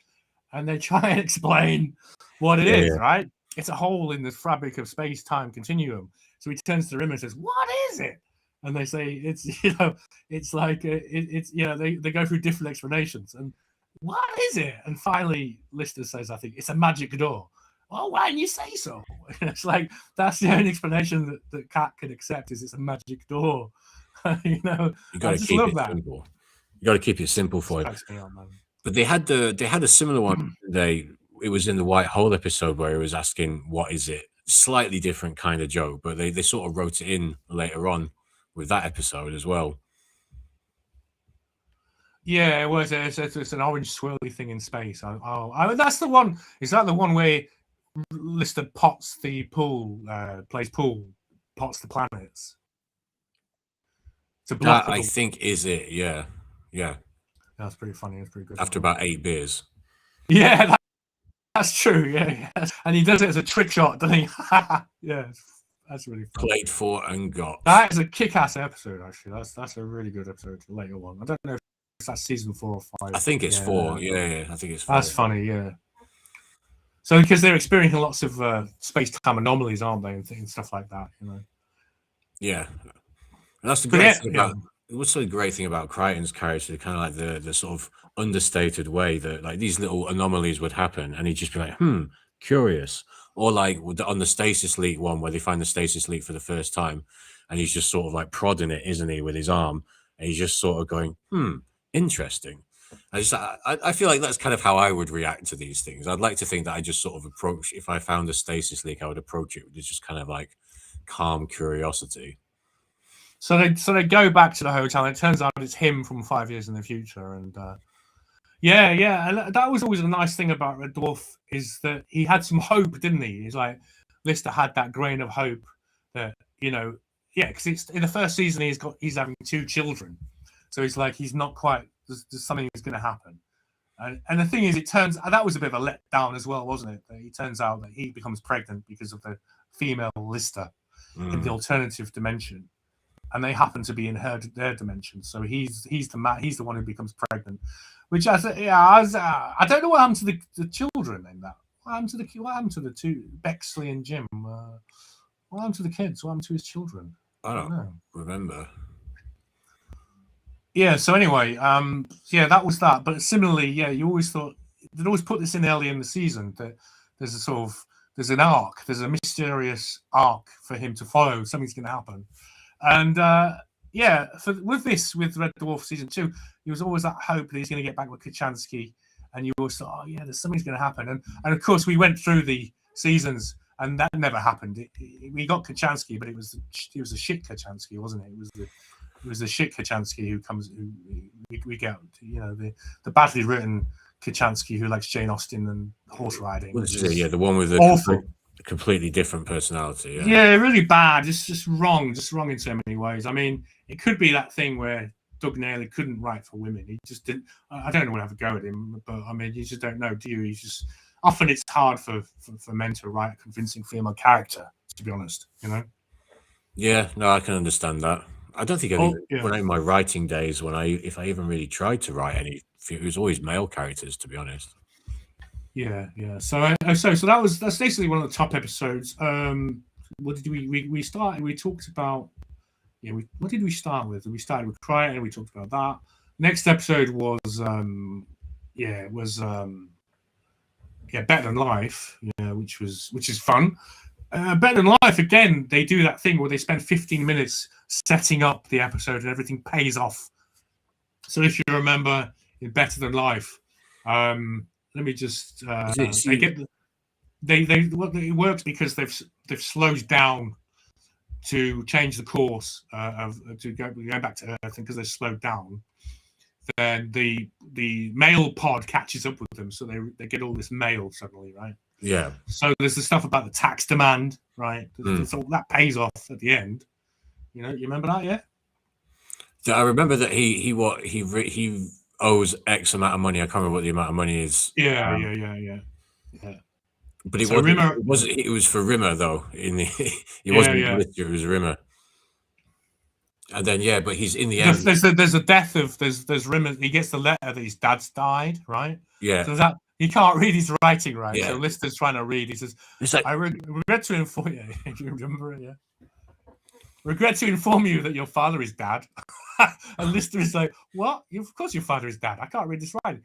And they try and explain what it is, right? It's a hole in the fabric of space-time continuum. So he turns to him and says, "What is it?" And they say, "It's it's like they go through different explanations." And what is it? And finally, Lister says, "I think it's a magic door." Well, why didn't you say so? It's like, that's the only explanation that Cat can accept, is it's a magic door. You got to keep it simple. You got to keep it simple for it. But they had a similar one. It was in the White Hole episode where he was asking, "What is it?" Slightly different kind of joke, but they sort of wrote it in later on with that episode as well. Yeah, it was. It's an orange swirly thing in space. That's the one. Is that the one where Lister pots the pool, plays pool, pots the planets? That, I think, is it. Yeah. That's pretty funny. It's pretty good. After about 8 beers. Yeah, that's true. Yeah. And he does it as a trick shot, doesn't he? Yeah, that's really funny. Played for and got. That is a kick-ass episode, actually. That's a really good episode. The later one. I don't know if that's season 4 or 5. I think it's 4. Yeah. I think it's 4. That's funny. Yeah. So because they're experiencing lots of space-time anomalies, aren't they, and stuff like that, Yeah, and that's the great thing about. What's the great thing about Crichton's character? Kind of like the sort of understated way that like these little anomalies would happen, and he'd just be like, curious. Or like on the Stasis Leak one, where they find the Stasis Leak for the first time, and he's just sort of like prodding it, isn't he, with his arm, and he's just sort of going, interesting. I feel like that's kind of how I would react to these things. I'd like to think that I just sort of approach, if I found a Stasis Leak, I would approach it with just kind of like calm curiosity. So they go back to the hotel, and it turns out it's him from 5 years in the future. And and that was always a nice thing about Red Dwarf, is that he had some hope, didn't he? He's like, Lister had that grain of hope that, because it's in the first season he's having 2 children, so he's like, he's not quite. There's something that's going to happen, and the thing is, it turns that was a bit of a letdown as well, wasn't it? That it turns out that he becomes pregnant because of the female Lister in the alternative dimension. And they happen to be in their dimension, so he's the one who becomes pregnant. Which I said, yeah, I don't know what happened to the children in that. What happened to the two, Bexley and Jim? What happened to the kids? What happened to his children? I don't remember. Yeah. So anyway, yeah, that was that. But similarly, yeah, you always thought they'd always put this in early in the season that there's an arc, there's a mysterious arc for him to follow. Something's going to happen, and yeah, with Red Dwarf season 2, there was always that hope that he's going to get back with Kachansky, and you always thought, oh yeah, there's something's going to happen, and of course we went through the seasons. And that never happened. We got Kachansky, but it was a shit Kachansky, wasn't it? It was the shit Kachansky who we get, you know, the badly written Kachansky who likes Jane Austen and horse riding. Yeah, the one with awful, completely different personality. Yeah, yeah, really bad. It's just wrong in so many ways. I mean, it could be that thing where Doug Naylor couldn't write for women. He just didn't. I don't know what to have a go at him, but I mean, you just don't know, do you? He's just. Often it's hard for men to write a convincing female character, to be honest, you know? Yeah, no, I can understand that. I don't think when in my writing days, if I even really tried to write any, it was always male characters, to be honest. Yeah. So that's basically one of the top episodes. What did we started? We talked about, what did we start with? We started with Cry, and we talked about that. Next episode was Better Than Life, which is fun. Better Than Life, again, they do that thing where they spend 15 minutes setting up the episode and everything pays off. So if you remember in Better Than Life, let me just it works because they've slowed down to change the course to go back to Earth, because they've slowed down. Then the mail pod catches up with them, so they get all this mail suddenly, right? Yeah. So there's the stuff about the tax demand, right? So that pays off at the end. You remember that, yeah? So I remember that he owes X amount of money. I can't remember what the amount of money is. Yeah. But it was for Rimmer though. It wasn't it was Rimmer. And then but he's in the end. There's a death of there's Rimmer. He gets the letter that his dad's died, right? Yeah. So that he can't read his writing, right? Yeah. So Lister's trying to read. He says, "I regret to inform you." If you remember it, yeah. Regret to inform you that your father is dead. And Lister is like, "What? Of course your father is dead. I can't read this writing."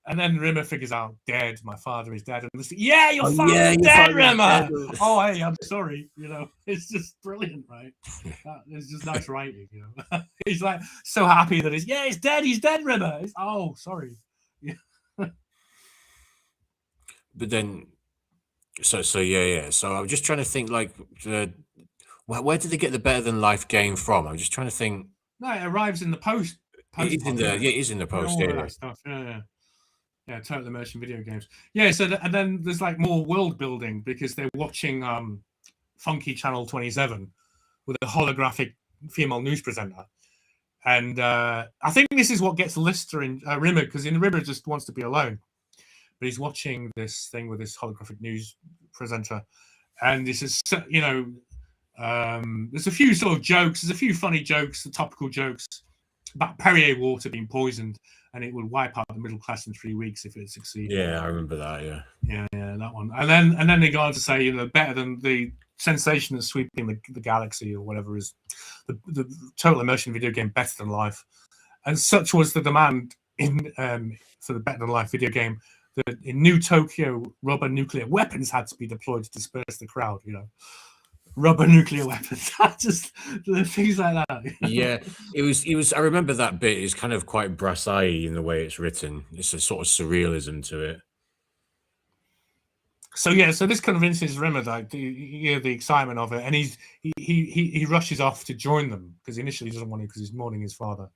And then Rimmer figures out, dead. My father is dead. And Lister, your father's dead, Rimmer. Oh, hey, I'm sorry. It's just brilliant, right? It's just nice writing. He's like so happy that he's dead. He's dead, Rimmer. Oh, sorry. Yeah. But then, so I'm just trying to think, like, where did they get the Better Than Life game from? I'm just trying to think. No, it arrives in the post. It is in the post. That stuff. Yeah, total immersion video games. Yeah, and then there's like more world building because they're watching Funky Channel 27 with a holographic female news presenter. And I think this is what gets Lister in Rimmer, because Rimmer just wants to be alone. But he's watching this thing with this holographic news presenter. And this is, there's a few sort of jokes. There's a few funny jokes, the topical jokes about Perrier water being poisoned, and it would wipe out the middle class in 3 weeks if it succeeded. Yeah, I remember that. Yeah, that one. And then they go on to say, better than the sensation that's sweeping the galaxy or whatever is the total immersion video game Better Than Life. And such was the demand for the Better Than Life video game that in New Tokyo, rubber nuclear weapons had to be deployed to disperse the crowd. Rubber nuclear weapons. Just the things like that. Yeah, it was. I remember that bit is kind of quite brass-eye in the way it's written. It's a sort of surrealism to it. So this convinces Rimmer that the excitement of it, and he rushes off to join them because initially he doesn't want to because he's mourning his father.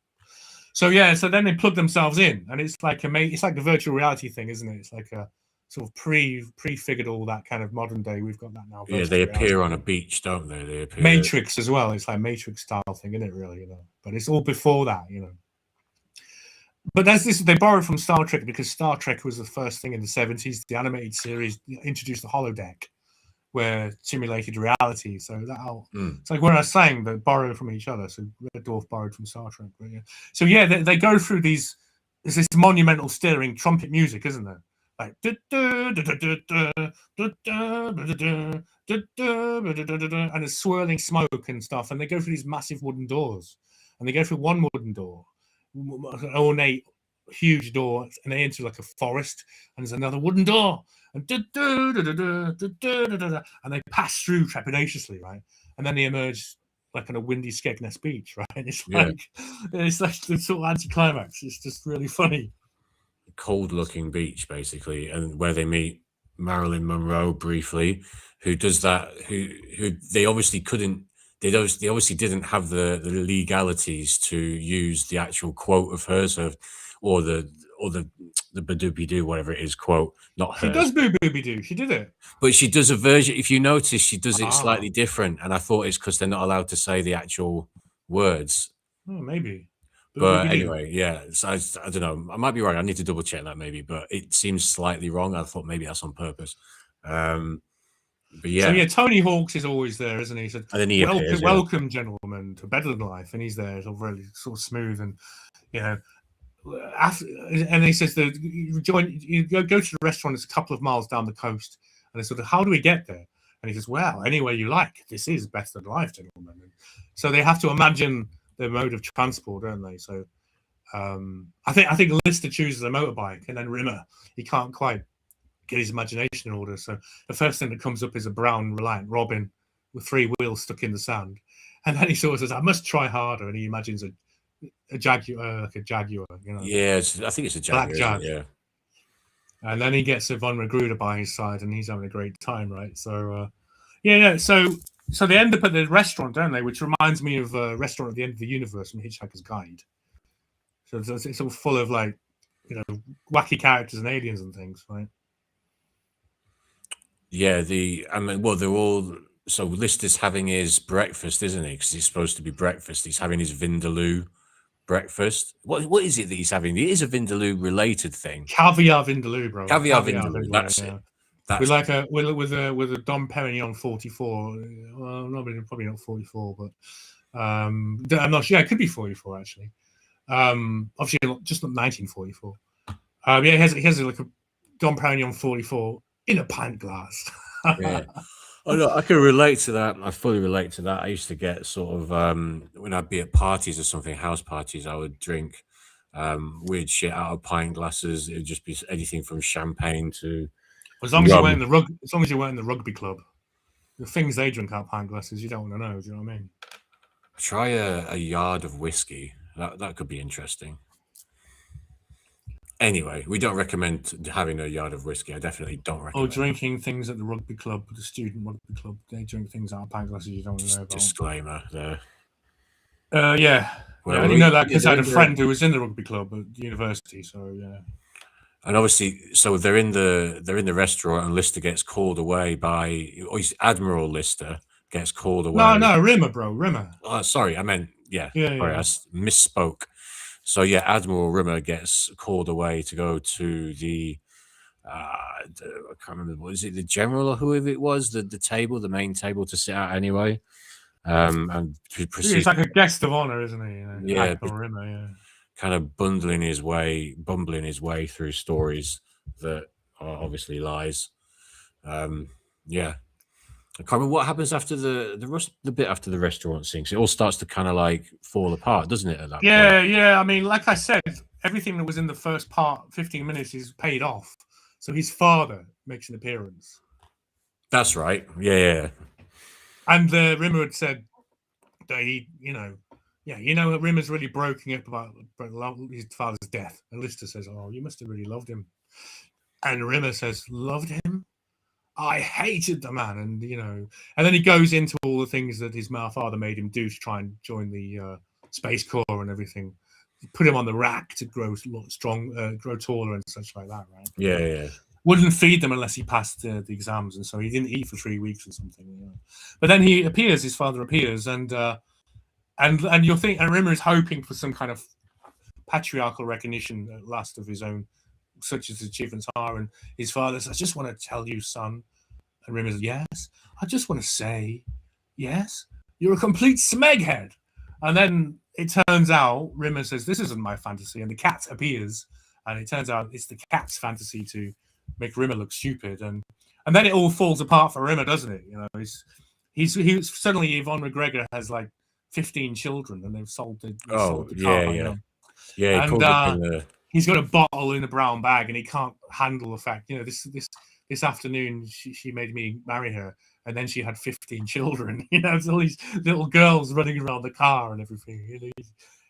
So then they plug themselves in, and it's like the virtual reality thing, isn't it? It's like a sort of prefigured all that kind of modern day. We've got that now. Yeah, they appear on a beach, don't they? They appear Matrix as well. It's like Matrix style thing, isn't it? Really, But it's all before that, But there's this. They borrowed from Star Trek because Star Trek was the first thing in the 70s. The animated series introduced the holodeck, where simulated reality. So it's like when I was saying that borrow from each other. So Red Dwarf borrowed from Star Trek. But So they go through these there's this monumental stirring trumpet music, isn't there? Like and it's swirling smoke and stuff, and they go through these massive wooden doors, and they go through one wooden door, an ornate, huge door, and they enter like a forest, and there's another wooden door, and they pass through trepidatiously, right? And then they emerge like on a windy Skegness beach, right? It's like the sort of anticlimax. It's just really funny. Cold looking beach, basically, and where they meet Marilyn Monroe briefly, who does that, who they obviously couldn't, they obviously didn't have the legalities to use the actual quote of hers, or the badooby doo, whatever it is, quote, not hers. She does booby doo, she did it. But she does a version, if you notice, she does it slightly different, and I thought it's because they're not allowed to say the actual words. Oh, maybe. But anyway, yeah, so I don't know. I might be right. I need to double check that maybe, but it seems slightly wrong. I thought maybe that's on purpose. But yeah. So yeah, Tony Hawk's is always there, isn't he? He said, and then he appears, welcome, gentlemen, to Better Than Life, and he's there. It's all really sort of smooth, and you know, and he says that you go to the restaurant. It's a couple of miles down the coast, and they sort of, how do we get there? And he says, well, anywhere you like. This is Better Than Life, gentlemen. And so they have to imagine their mode of transport, don't they? So I think Lister chooses a motorbike, and then Rimmer, he can't quite get his imagination in order. So the first thing that comes up is a brown Reliant Robin with 3 wheels stuck in the sand, and then he sort of says, "I must try harder," and he imagines a Jaguar, like a Jaguar, you know? Yeah, I think it's a Jaguar. Black Jag. Yeah. And then he gets a Von Magruder by his side, and he's having a great time, right? So yeah. So they end up at the restaurant, don't they? Which reminds me of a restaurant at the end of the universe from Hitchhiker's Guide. So it's all full of, like, you know, wacky characters and aliens and things, right? Yeah, they're all. So Lister's having his breakfast, isn't he? Because he's supposed to be breakfast. He's having his Vindaloo breakfast. What is it that he's having? It is a Vindaloo related thing. Caviar Vindaloo, bro. Caviar Vindaloo. That's it. With a Dom Perignon 44. Well, probably not 44, but I'm not sure. Yeah, it could be 44 actually. Obviously, just not 1944. Yeah, he has like a Dom Perignon 44 in a pint glass. Yeah. Oh no, I can relate to that. I fully relate to that. I used to get sort of when I'd be at parties or something, house parties, I would drink weird shit out of pint glasses. It would just be anything from champagne to. As long as you weren't in the rugby club, the things they drink out of pint glasses, you don't want to know. Do you know what I mean? Try a yard of whiskey. That could be interesting. Anyway, we don't recommend having a yard of whiskey. I definitely don't recommend. Or drinking things at the rugby club, the student rugby club. They drink things out of pint glasses you don't want to know about. Disclaimer there. Yeah. Well, I only know that because I had a friend who was in the rugby club at university. So yeah. And obviously, so they're in the restaurant, and Lister gets called away by Admiral Lister gets called away. No, Rimmer, bro, Rimmer. Oh, sorry, I meant sorry, yeah. I misspoke. So yeah, Admiral Rimmer gets called away to go to the I can't remember, was it the general or whoever it was, the main table to sit at anyway. And he's like a guest of honor, isn't he? You know, Admiral Rimmer, yeah. Kind of bumbling his way through stories that are obviously lies. Yeah. I can't remember what happens after the bit after the restaurant sinks. It all starts to kind of like fall apart, doesn't it? At that point? Yeah. I mean, like I said, everything that was in the first part, 15 minutes, is paid off. So his father makes an appearance. That's right. Yeah. And Rimmer had said that he, Rimmer's really broken up about his father's death. And Lister says, "Oh, you must have really loved him." And Rimmer says, "Loved him? I hated the man." And and then he goes into all the things that his father made him do to try and join the Space Corps and everything. Put him on the rack to grow strong, grow taller and such like that, right? Yeah. Wouldn't feed them unless he passed the exams, and so he didn't eat for 3 weeks or something. But then his father appears, and you'll think, and Rimmer is hoping for some kind of patriarchal recognition at last of his own, such as his achievements are. And his father says, "I just want to tell you, son." And Rimmer says, "Yes, I just want to say, yes, you're a complete smeghead." And then it turns out Rimmer says, "This isn't my fantasy," and the cat appears, and it turns out it's the cat's fantasy to make Rimmer look stupid, and then it all falls apart for Rimmer, doesn't it? You know, he's suddenly Yvonne McGregor has like 15 children, and they've sold the car. Yeah, and he's got a bottle in a brown bag, and he can't handle the fact, you know, this afternoon she made me marry her, and then she had 15 children. You know, it's all these little girls running around the car and everything. You know,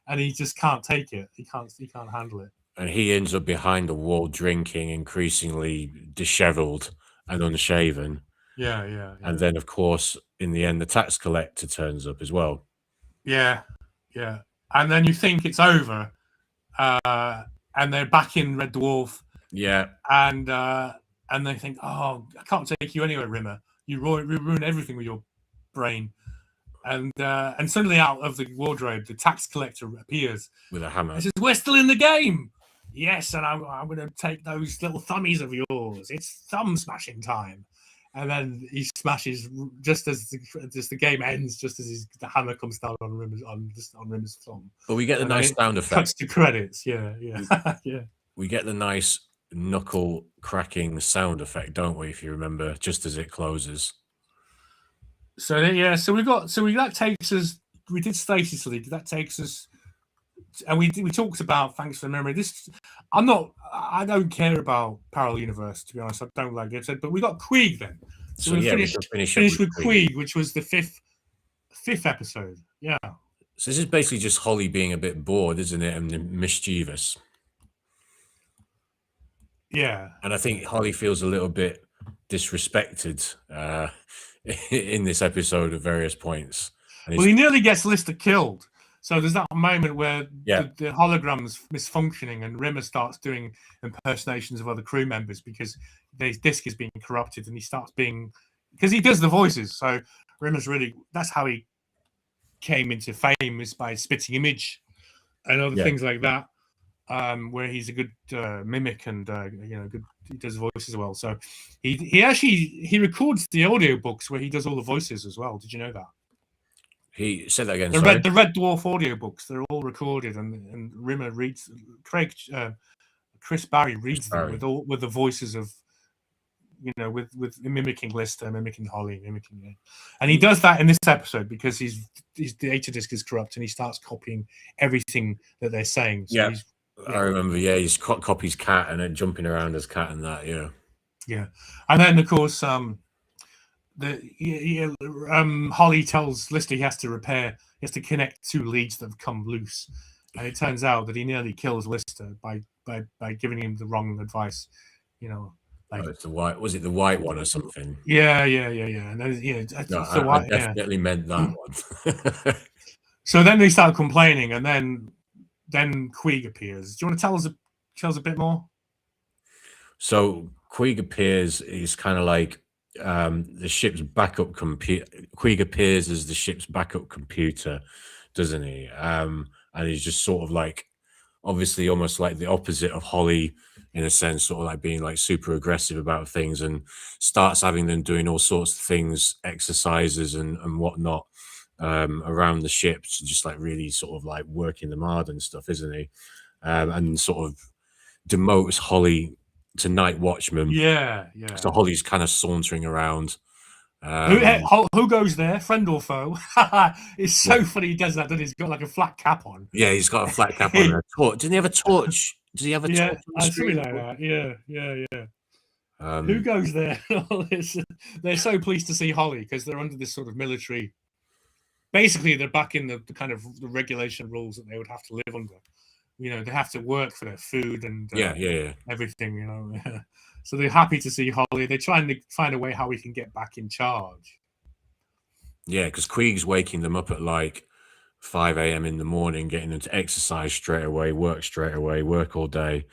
and he just can't take it. He can't handle it. And he ends up behind the wall drinking, increasingly dishevelled and unshaven. Yeah. And then, of course, in the end, the tax collector turns up as well. Yeah. And then you think it's over, and they're back in Red Dwarf. Yeah. And they think, oh, I can't take you anywhere, Rimmer. You ruin everything with your brain. And suddenly out of the wardrobe, the tax collector appears with a hammer. He says, "We're still in the game." Yes, and I'm going to take those little thummies of yours. It's thumb smashing time. And then he smashes just as the game ends, just as the hammer comes down on Rimmer's thumb. But we get the nice sound effect. Cuts to credits. Yeah. We get the nice knuckle cracking sound effect, don't we? If you remember, just as it closes. So that takes us. We did Stasis League. That takes us, and we talked about Thanks for the Memory. I don't care about Parallel Universe, to be honest. I don't like it. But we got Queeg then. So we finished with Queeg, which was the fifth episode. Yeah. So this is basically just Holly being a bit bored, isn't it, and mischievous. Yeah. And I think Holly feels a little bit disrespected in this episode at various points. Well, he nearly gets Lister killed. So there's that moment where the hologram's misfunctioning, and Rimmer starts doing impersonations of other crew members because his disc is being corrupted, and he starts being, because he does the voices. So Rimmer's that's how he came into fame, is by Spitting Image and other things like that, where he's a good mimic and he does voices well. So he records the audiobooks where he does all the voices as well. Did you know that? He said that again. The Red Dwarf audiobooks, they're all recorded, and Rimmer reads. Chris Barry reads them with the voices of, with mimicking Lister, mimicking Holly, mimicking. And he does that in this episode because his data disk is corrupt, and he starts copying everything that they're saying. So I remember. Yeah, he's copies Cat and then jumping around as Cat and that. Yeah. And then of course, Holly tells Lister he has to connect two leads that have come loose, and it turns out that he nearly kills Lister by giving him the wrong advice. It's the white. Was it the white one or something? Yeah. And then, I definitely meant that one. So then they start complaining, and then Queeg appears. Do you want to tell us a bit more? So Queeg appears. He's kind of like the ship's backup computer. Queeg appears as the ship's backup computer, doesn't he? And he's just sort of like, obviously almost like the opposite of Holly in a sense, sort of like being like super aggressive about things, and starts having them doing all sorts of things, exercises and whatnot around the ship, to just like really sort of like working them hard and stuff, isn't he? And sort of demotes Holly to night watchman. Yeah. So Holly's kind of sauntering around. Who goes there, friend or foe? It's so funny he does that, doesn't he? He's got like a flat cap on. Yeah, he's got a flat cap on. A torch. Didn't he have a torch? Does he have a torch? Something like that. Yeah. Who goes there? They're so pleased to see Holly because they're under this sort of military. Basically, they're back in the kind of the regulation rules that they would have to live under. They have to work for their food and everything. So they're happy to see Holly. They're trying to find a way how we can get back in charge. Yeah, because Queeg's waking them up at like 5 a.m. in the morning, getting them to exercise straight away, work all day.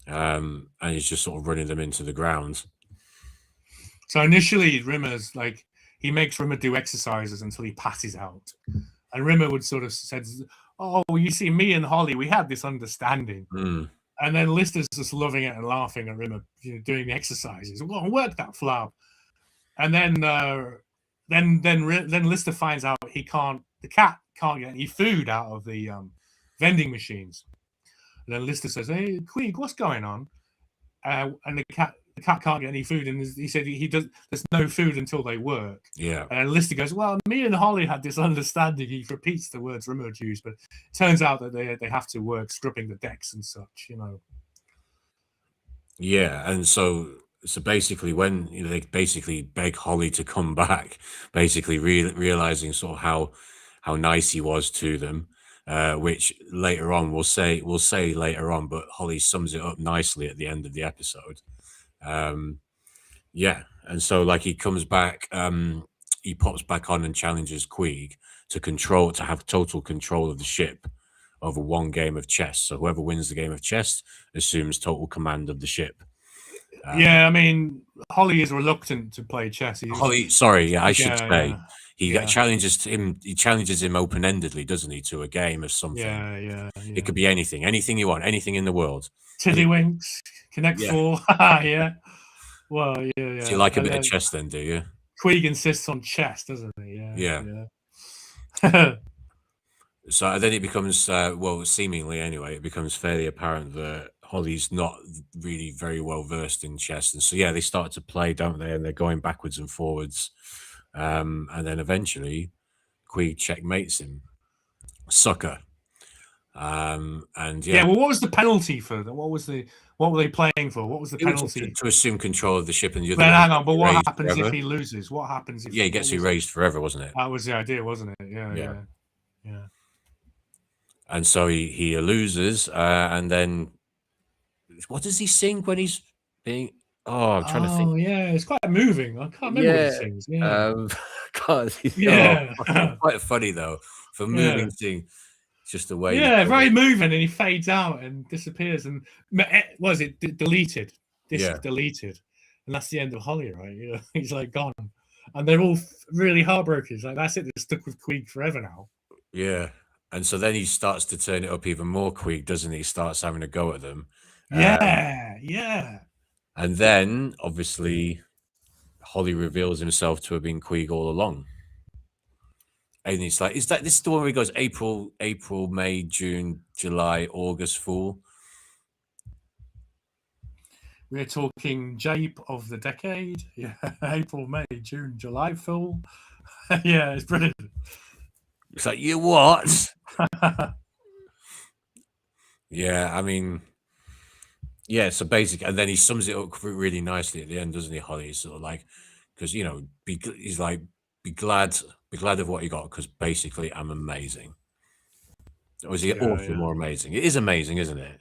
And he's just sort of running them into the ground. So initially, Rimmer's like, he makes Rimmer do exercises until he passes out. And Rimmer would sort of said, "Oh, you see, me and Holly, we had this understanding." And then Lister's just loving it and laughing at Rimmer doing the exercises. Well, work that flab. And then Lister finds out he can't. The cat can't get any food out of the vending machines. And then Lister says, "Hey, Queeg, what's going on?" And the cat can't get any food, and he said he does. There's no food until they work. Yeah. And Lister goes, "Well, me and Holly had this understanding." He repeats the words Rimmer used, but it turns out that they have to work stripping the decks and such, you know. Yeah, and so basically, when they basically beg Holly to come back, basically realizing sort of how nice he was to them, which later on we'll say later on, but Holly sums it up nicely at the end of the episode. Yeah, and so like he comes back, he pops back on and challenges Queeg to have total control of the ship over one game of chess. So whoever wins the game of chess assumes total command of the ship. Yeah, I mean, Holly is reluctant to play chess. Holly, sorry, I should say. He challenges him. He challenges him open-endedly, doesn't he, to a game of something? Yeah. It could be anything you want, anything in the world. Tiddlywinks, Connect Four. Yeah. Well, yeah. So you like a bit of chess, then, do you? Queeg insists on chess, doesn't he? Yeah. So then it becomes, well, seemingly anyway, it becomes fairly apparent that Holly's not really very well versed in chess, and so yeah, they start to play, don't they? And they're going backwards and forwards, and then eventually, Queeg checkmates him, sucker. And yeah. Well, what was the penalty for that? What were they playing for? What was the penalty? To assume control of the ship, and the other. Then hang on, but what happens if he loses? What happens if? Yeah, he gets erased forever, wasn't it? That was the idea, wasn't it? Yeah. And so he loses, and then what does he sing when he's being? Oh, I'm trying to think. Oh yeah, it's quite moving. I can't remember what he sings. Yeah. Quite funny though for moving thing. Just the way. Yeah, very moving, and he fades out and disappears. And was it deleted? Deleted, and that's the end of Holly, right? You know, he's like gone, and they're all really heartbroken. It's like that's it. They're stuck with Queeg forever now. Yeah. And so then he starts to turn it up even more, Queeg, doesn't he? He starts having a go at them. Yeah. And then, obviously, Holly reveals himself to have been Queeg all along. And it's like, this is the one where he goes April, May, June, July, August, fool? We're talking Jape of the decade. Yeah, April, May, June, July, fool. Yeah, it's brilliant. It's like, you what? Yeah, I mean, yeah, so basically, and then he sums it up really nicely at the end, doesn't he, Holly? He's sort of like, because, he's like, be glad of what you got, because basically I'm amazing. Or is it awesome or amazing? It is amazing, isn't it?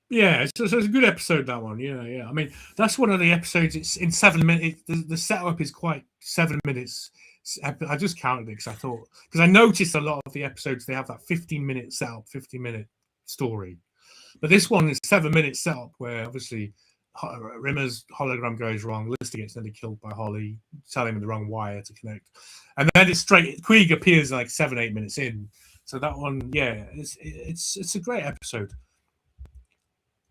Yeah, it's a good episode, that one. Yeah. I mean, that's one of the episodes. It's in 7 minutes. The setup is quite 7 minutes. I just counted it because I noticed a lot of the episodes they have that 15-minute setup, 15-minute story, but this one is 7 minute setup where obviously Rimmer's hologram goes wrong, Lister gets nearly killed by Holly, telling him the wrong wire to connect, and then it's straight. Queeg appears like 7-8 minutes in, so that one, yeah, it's a great episode.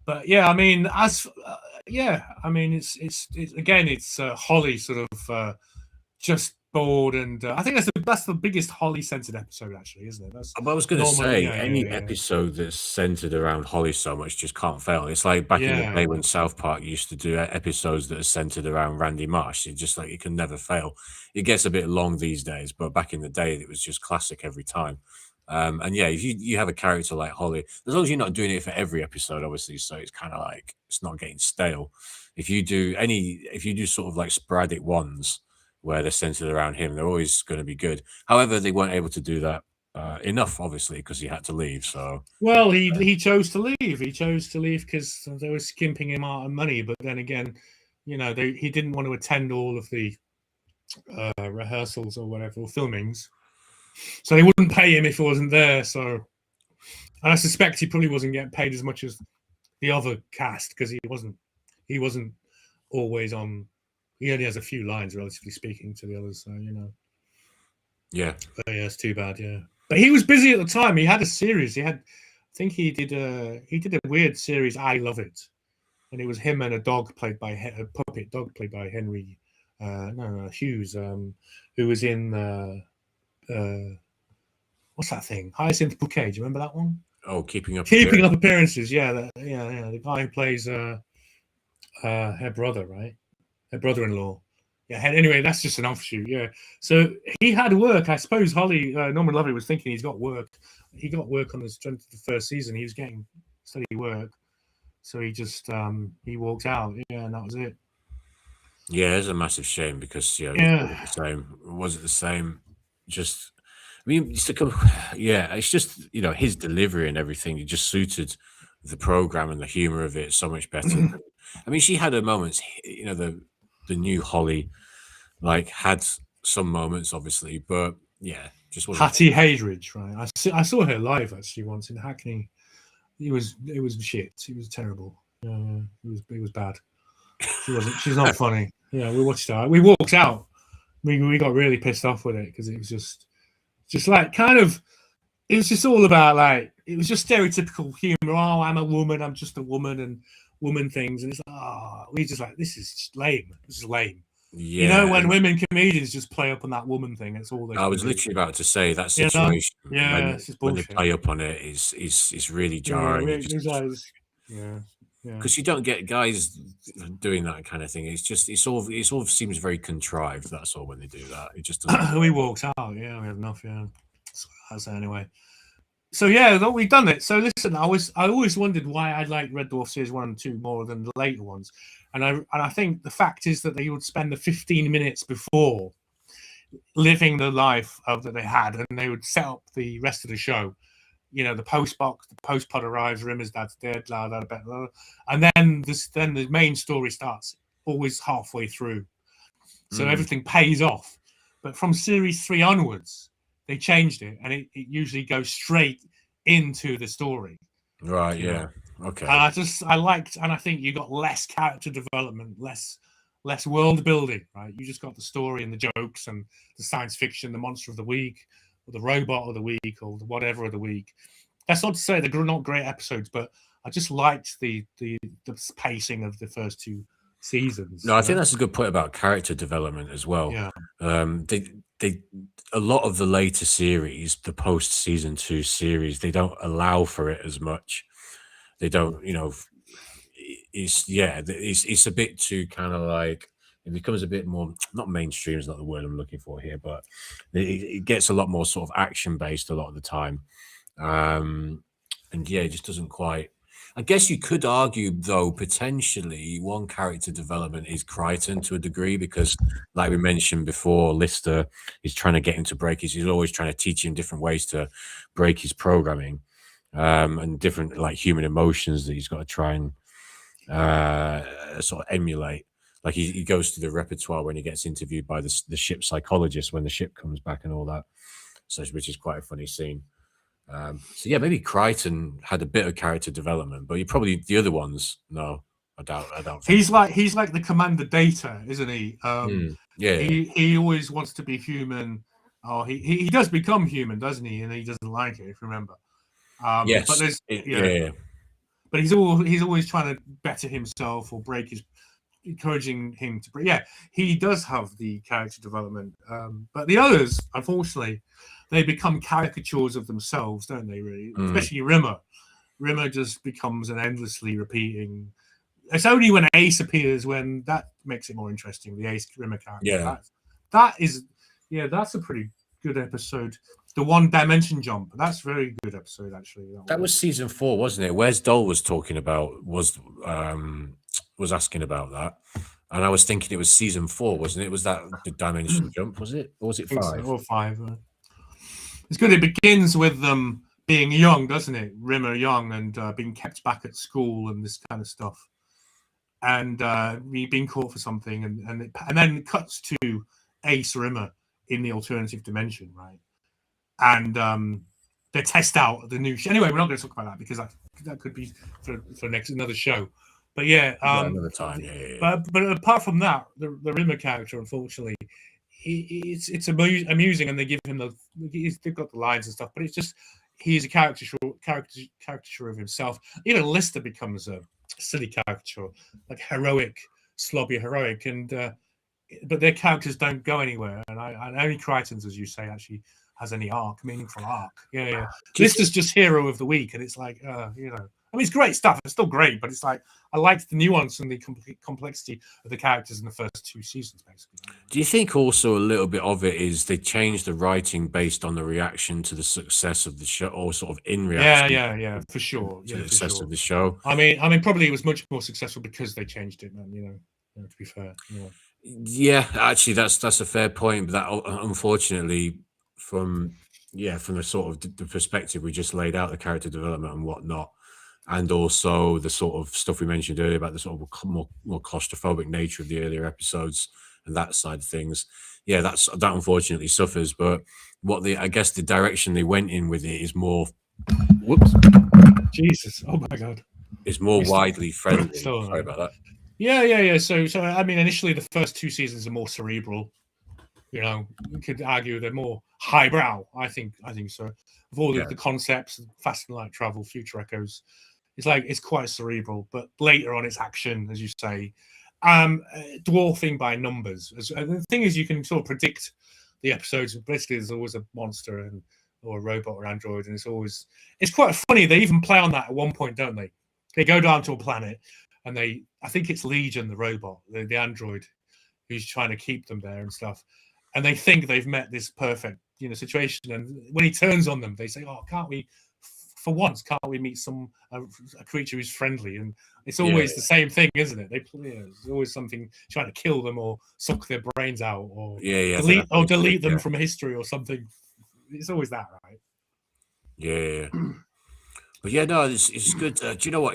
But yeah, I mean, it's Holly sort of just bored, and I think that's the biggest Holly-centered episode, actually, isn't it? I was going to say, any episode that's centered around Holly so much just can't fail. It's like back in the day when South Park used to do episodes that are centered around Randy Marsh. It just like, it can never fail. It gets a bit long these days, but back in the day, it was just classic every time. And yeah, if you have a character like Holly, as long as you're not doing it for every episode, obviously, so it's kind of like, it's not getting stale. If you do sort of like sporadic ones where they're centered around him, they're always going to be good. However, they weren't able to do that enough, obviously, because he had to leave. So, well, he chose to leave. He chose to leave because they were skimping him out of money. But then again, he didn't want to attend all of the rehearsals or whatever, or filmings. So they wouldn't pay him if he wasn't there. So, and I suspect he probably wasn't getting paid as much as the other cast because he wasn't always on. He only has a few lines, relatively speaking, to the others. So yeah. But yeah, it's too bad. Yeah, but he was busy at the time. He had a series. I think he did a weird series. I Love It, and it was him and a puppet dog played by Henry Hughes, who was in what's that thing? Hyacinth Bouquet. Do you remember that one? Oh, Keeping Up Appearances. Yeah, the guy who plays her brother, right? Her brother-in-law. Yeah. Anyway, that's just an offshoot. Yeah. So he had work. I suppose Norman Lovely was thinking he's got work. He got work on the strength of the first season. He was getting steady work. So he just he walked out. Yeah, and that was it. Yeah, it's a massive shame because was it the same? Just, I mean, it's just his delivery and everything. It just suited the program and the humor of it so much better. I mean, she had her moments. The new Holly, like, had some moments, obviously, but yeah, just wasn't. Hattie Haydridge, right? I saw her live actually once in Hackney. It was shit. It was terrible. It was bad. She's not funny. Yeah, we watched that. We walked out. We got really pissed off with it because it was just like kind of. It was just all about like it was just stereotypical humor. Oh, I'm a woman. I'm just a woman and woman things. And it's like, we just like this is lame. This is lame. Yeah, when women comedians just play up on that woman thing, it's all they. I was literally about to say that situation. When they play up on it is really jarring. Because you don't get guys doing that kind of thing. It all seems very contrived. That's all when they do that. It just doesn't. We walked out. Yeah, we had enough. Yeah, that's anyway. So yeah, we've done it. So listen, I always wondered why I liked Red Dwarf series 1 and 2 more than the later ones, and I think the fact is that they would spend the 15 minutes before living the life that they had, and they would set up the rest of the show. The post pod arrives, Rimmer's dad's dead, blah, blah, blah, blah, and then the main story starts always halfway through, so everything pays off. But from series 3 onwards, they changed it, and it usually goes straight into the story. Right. Yeah. Okay. And I think you got less character development, less world building. Right. You just got the story and the jokes and the science fiction, the monster of the week, or the robot of the week, or the whatever of the week. That's not to say they're not great episodes, but I just liked the pacing of the first 2 seasons. No, I think that's a good point about character development as well. Yeah. They a lot of the later series, the post season 2 series, they don't allow for it as much. They don't, it's a bit too kind of like, it becomes a bit more, not mainstream is not the word I'm looking for here, but it gets a lot more sort of action based a lot of the time. And yeah, it just doesn't quite. I guess you could argue, though, potentially one character development is Crichton to a degree, because like we mentioned before, Lister is trying to get him to break he's always trying to teach him different ways to break his programming, and different like human emotions that he's got to try and sort of emulate. Like he goes to the repertoire when he gets interviewed by the ship psychologist when the ship comes back and all that, so which is quite a funny scene. So yeah, maybe Crichton had a bit of character development, but probably the other ones, no, I doubt. He's like the Commander Data, isn't he? Yeah. He always wants to be human. Oh, he does become human, doesn't he? And he doesn't like it, if you remember. Yes. But but he's always trying to better himself or encouraging him to break. Yeah, he does have the character development. But the others, unfortunately, they become caricatures of themselves, don't they, really? Especially Rimmer. Rimmer just becomes an endlessly repeating. It's only when Ace appears when that makes it more interesting, the Ace Rimmer character. Yeah. That's a pretty good episode. The One Dimension Jump. That's a very good episode, actually. That was season 4, wasn't it? Where's Dole was talking about, was asking about that. And I was thinking it was season 4, wasn't it? Was that the Dimension Jump, was it? Or was it 5? Or 5. It's good. It begins with them being young, doesn't it? Rimmer young and being kept back at school and this kind of stuff. And being caught for something. And then it cuts to Ace Rimmer in the alternative dimension, right? And they test out the new anyway, we're not going to talk about that because that could be for another show. But yeah, another time. Yeah. But apart from that, the Rimmer character, unfortunately, it's amusing, and they give him they've got the lines and stuff, but it's just he's a caricature of himself. Even Lister becomes a silly caricature, like heroic, slobby heroic, and but their characters don't go anywhere. And only Crichton's, as you say, actually has any meaningful arc. Yeah. This is just hero of the week, and it's like, you know, I mean, it's great stuff. It's still great, but it's like I liked the nuance and the complexity of the characters in the first 2 seasons, basically. Do you think also a little bit of it is they changed the writing based on the reaction to the success of the show, or sort of in reaction? Yeah, for sure. To the success of the show. I mean, probably it was much more successful because they changed it, man. You know, to be fair. Yeah, actually, that's a fair point. But that, unfortunately, from the sort of the perspective we just laid out, the character development and whatnot, and also the sort of stuff we mentioned earlier about the sort of more claustrophobic nature of the earlier episodes and that side of things. Yeah, that unfortunately suffers. But I guess the direction they went in with it is more. Whoops. Jesus! Oh my God! Is more widely friendly. Sorry about that. Yeah. So I mean, initially the first 2 seasons are more cerebral. You know, you could argue they're more highbrow. I think so. With all the concepts, faster light travel, future echoes, it's quite cerebral. But later on, it's action, as you say, dwarfing by numbers. And the thing is, you can sort of predict the episodes. Basically, there's always a monster or a robot or android, and it's quite funny. They even play on that at one point, don't they? They go down to a planet, and I think it's Legion, the robot, the android, who's trying to keep them there and stuff. And they think they've met this perfect, situation. And when he turns on them, they say, "Oh, can't we meet a creature who's friendly?" And it's always the same thing, isn't it? There's always something trying to kill them or suck their brains out or delete them from history or something. It's always that, right? Yeah. But yeah, no, it's good. Do you know what?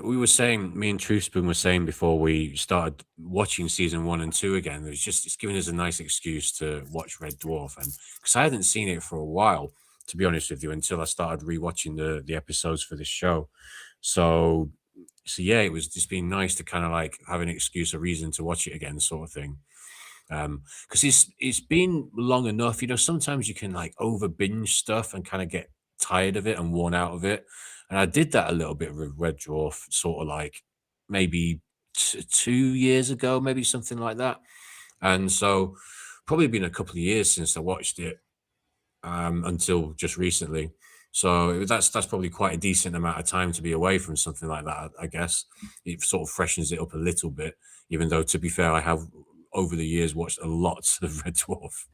We were saying, me and Truthspoon were saying before we started watching season 1 and 2 again, it's given us a nice excuse to watch Red Dwarf. And because I hadn't seen it for a while, to be honest with you, until I started rewatching the episodes for this show. So yeah, it was just been nice to kind of like have an excuse, a reason to watch it again, sort of thing. Because it's been long enough. Sometimes you can like over binge stuff and kind of get tired of it and worn out of it. And I did that a little bit with Red Dwarf, sort of like maybe 2 years ago, maybe something like that. And so probably been a couple of years since I watched it, until just recently. So that's probably quite a decent amount of time to be away from something like that. I guess it sort of freshens it up a little bit, even though, to be fair, I have over the years watched a lot of Red Dwarf.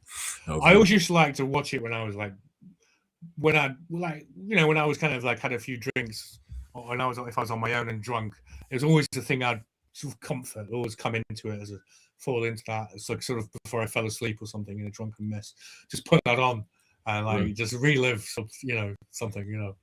I always used to like to watch it when I was like, when I was kind of like had a few drinks, or if I was on my own and drunk. It was always the thing I'd sort of comfort, always come into it fall into that. It's like sort of before I fell asleep or something in a drunken mess, just put that on and like just relive something.